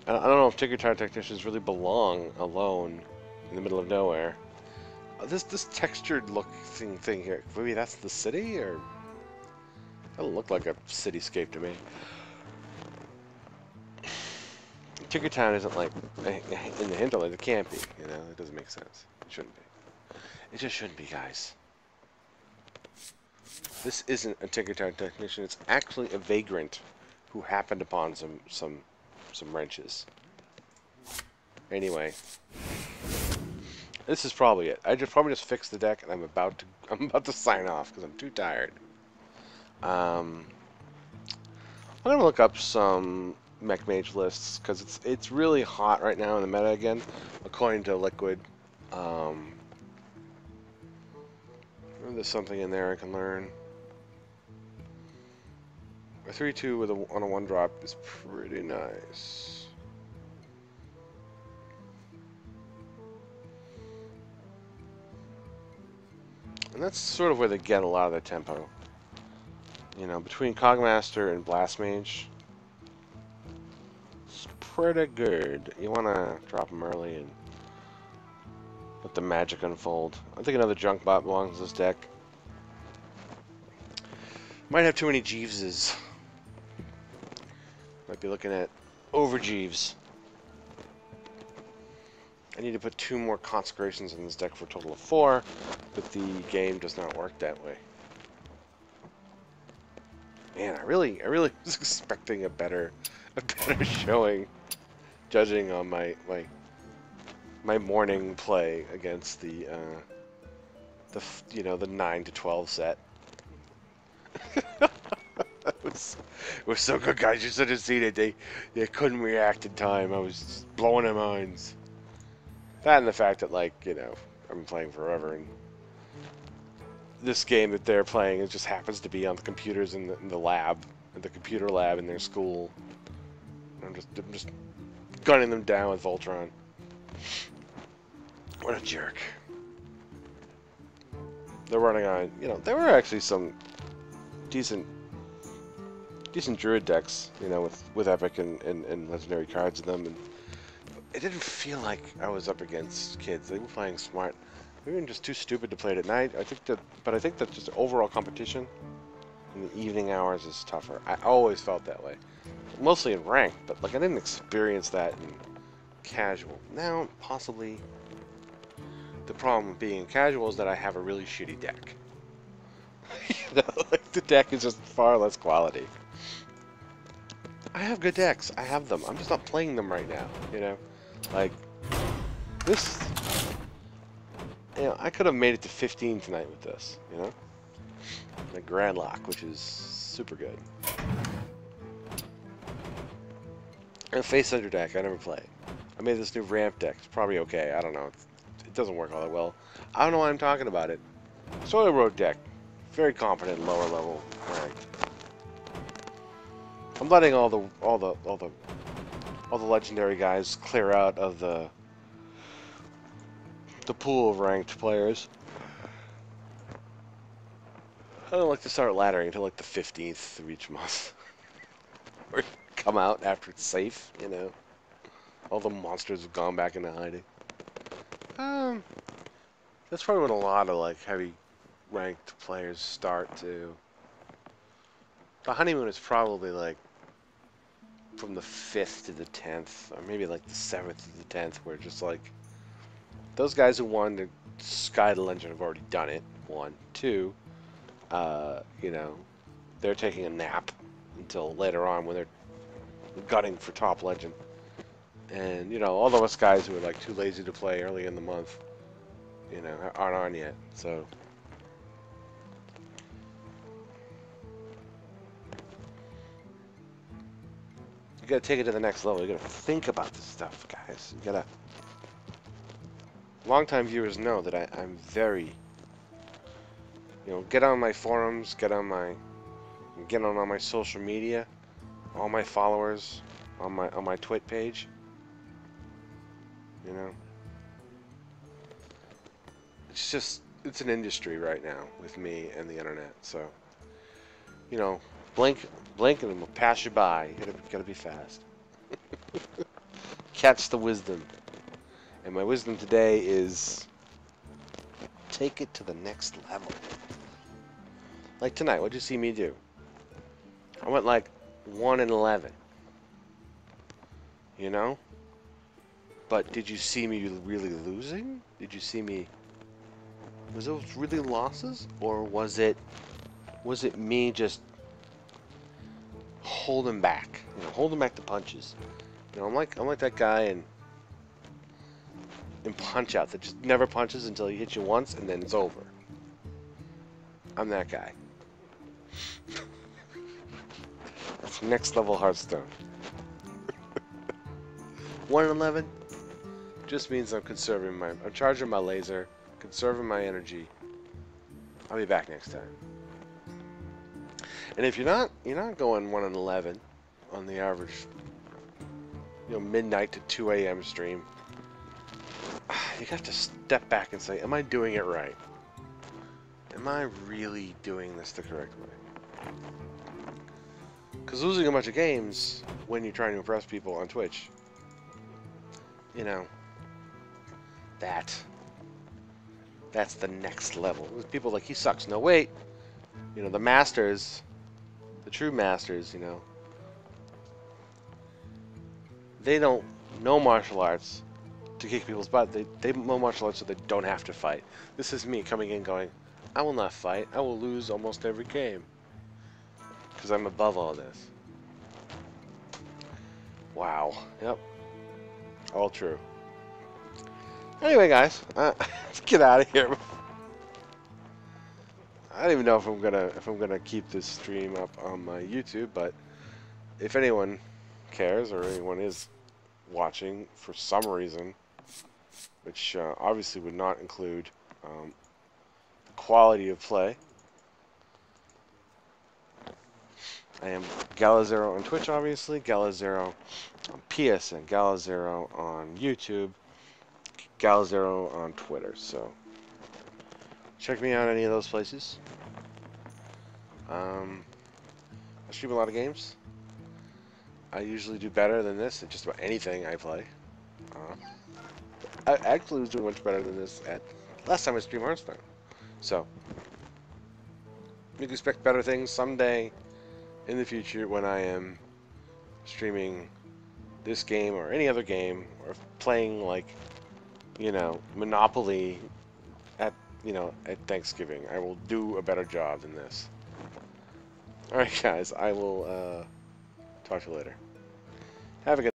Speaker 1: I don't know if Tinkertown technicians really belong alone in the middle of nowhere. This textured looking thing here, maybe that's the city, or that doesn't look like a cityscape to me. Tinkertown isn't like in the hinterland. It can't be, you know. It doesn't make sense. It shouldn't be. It just shouldn't be, guys. This isn't a Tinkertown technician. It's actually a vagrant who happened upon some wrenches. Anyway. This is probably it. I probably just fixed the deck, and I'm about to sign off because I'm too tired. I'm gonna look up some mech mage lists because it's really hot right now in the meta again, according to Liquid. There's something in there I can learn. A 3/2 on a 1-drop is pretty nice. And that's sort of where they get a lot of their tempo. You know, between Cogmaster and Blast Mage, it's pretty good. You want to drop them early and let the magic unfold. I think another junk bot belongs to this deck. Might have too many Jeeveses. Might be looking at over Jeeves. I need to put 2 more consecrations in this deck for a total of 4, but the game does not work that way. Man, I really was expecting a better showing, judging on my morning play against the 9 to 12 set. It was so good, guys. You should have seen it. They couldn't react in time. I was just blowing their minds. That and the fact that, like, you know, I've been playing forever, and this game that they're playing, it just happens to be on the computers in the lab, in the computer lab in their school. I'm just gunning them down with Voltron. What a jerk. They're running on, you know, there were actually some decent druid decks, you know, with epic and legendary cards in them, and it didn't feel like I was up against kids. They were playing smart. They were just too stupid to play it at night. I think that just overall competition in the evening hours is tougher. I always felt that way, mostly in ranked, but like I didn't experience that in casual. Now, possibly the problem with being casual is that I have a really shitty deck. You know, like the deck is just far less quality. I have good decks. I have them. I'm just not playing them right now, you know? Like, this... You know, I could have made it to 15 tonight with this, you know? The Grand Lock, which is super good. And Face Under deck, I never play. I made this new ramp deck. It's probably okay. I don't know. It doesn't work all that well. I don't know why I'm talking about it. Soil Road deck. Very competent lower level ranked. I'm letting all the legendary guys clear out of the pool of ranked players. I don't like to start laddering until like the 15th of each month. Or come out after it's safe, you know. All the monsters have gone back into hiding. That's probably when a lot of like heavy ranked players start to. The honeymoon is probably like from the 5th to the 10th, or maybe like the 7th to the 10th, where just like those guys who won the Sky to Legend have already done it. 1, 2, you know, they're taking a nap until later on when they're gunning for top legend. And you know, all of us guys who are like too lazy to play early in the month, you know, aren't on yet. So you gotta take it to the next level. You gotta think about this stuff, guys. You gotta. Longtime viewers know that I'm very, you know, get on my forums, get on all my social media, all my followers on my Twit page. You know, it's an industry right now with me and the internet. So, you know, blink and it will pass you by. You gotta be fast. Catch the wisdom. And my wisdom today is take it to the next level. Like tonight, what'd you see me do? I went like 1-11. You know? But did you see me really losing? Did you see me? Was those really losses, or was it me just holding back? You know, holding back the punches. You know, I'm like that guy in Punch Out that just never punches until he hits you once and then it's over. I'm that guy. That's next level Hearthstone. 1-11 just means I'm charging my laser, conserving my energy. I'll be back next time. And if you're not going 1-11 on the average, you know, midnight to 2 a.m. stream, you have to step back and say, am I doing it right? Am I really doing this the correct way? Because losing a bunch of games when you're trying to impress people on Twitch, you know, that's the next level. People like, he sucks. No, wait. You know, the masters, the true masters, you know, they don't know martial arts to kick people's butt. They know martial arts so they don't have to fight. This is me coming in going, I will not fight. I will lose almost every game. Because I'm above all this. Wow. Yep. All true. Anyway, guys, let's get out of here. I don't even know if I'm gonna keep this stream up on my YouTube, but if anyone cares or anyone is watching for some reason, which obviously would not include the quality of play, I am Galazero on Twitch, obviously, Galazero on PSN, Galazero on YouTube, Galazero on Twitter. So check me out any of those places. I stream a lot of games. I usually do better than this at just about anything I play. I actually was doing much better than this at last time I streamed Hearthstone. So you can expect better things someday in the future when I am streaming this game or any other game, or playing, like, you know, Monopoly at Thanksgiving. I will do a better job than this. Alright guys, I will talk to you later. Have a good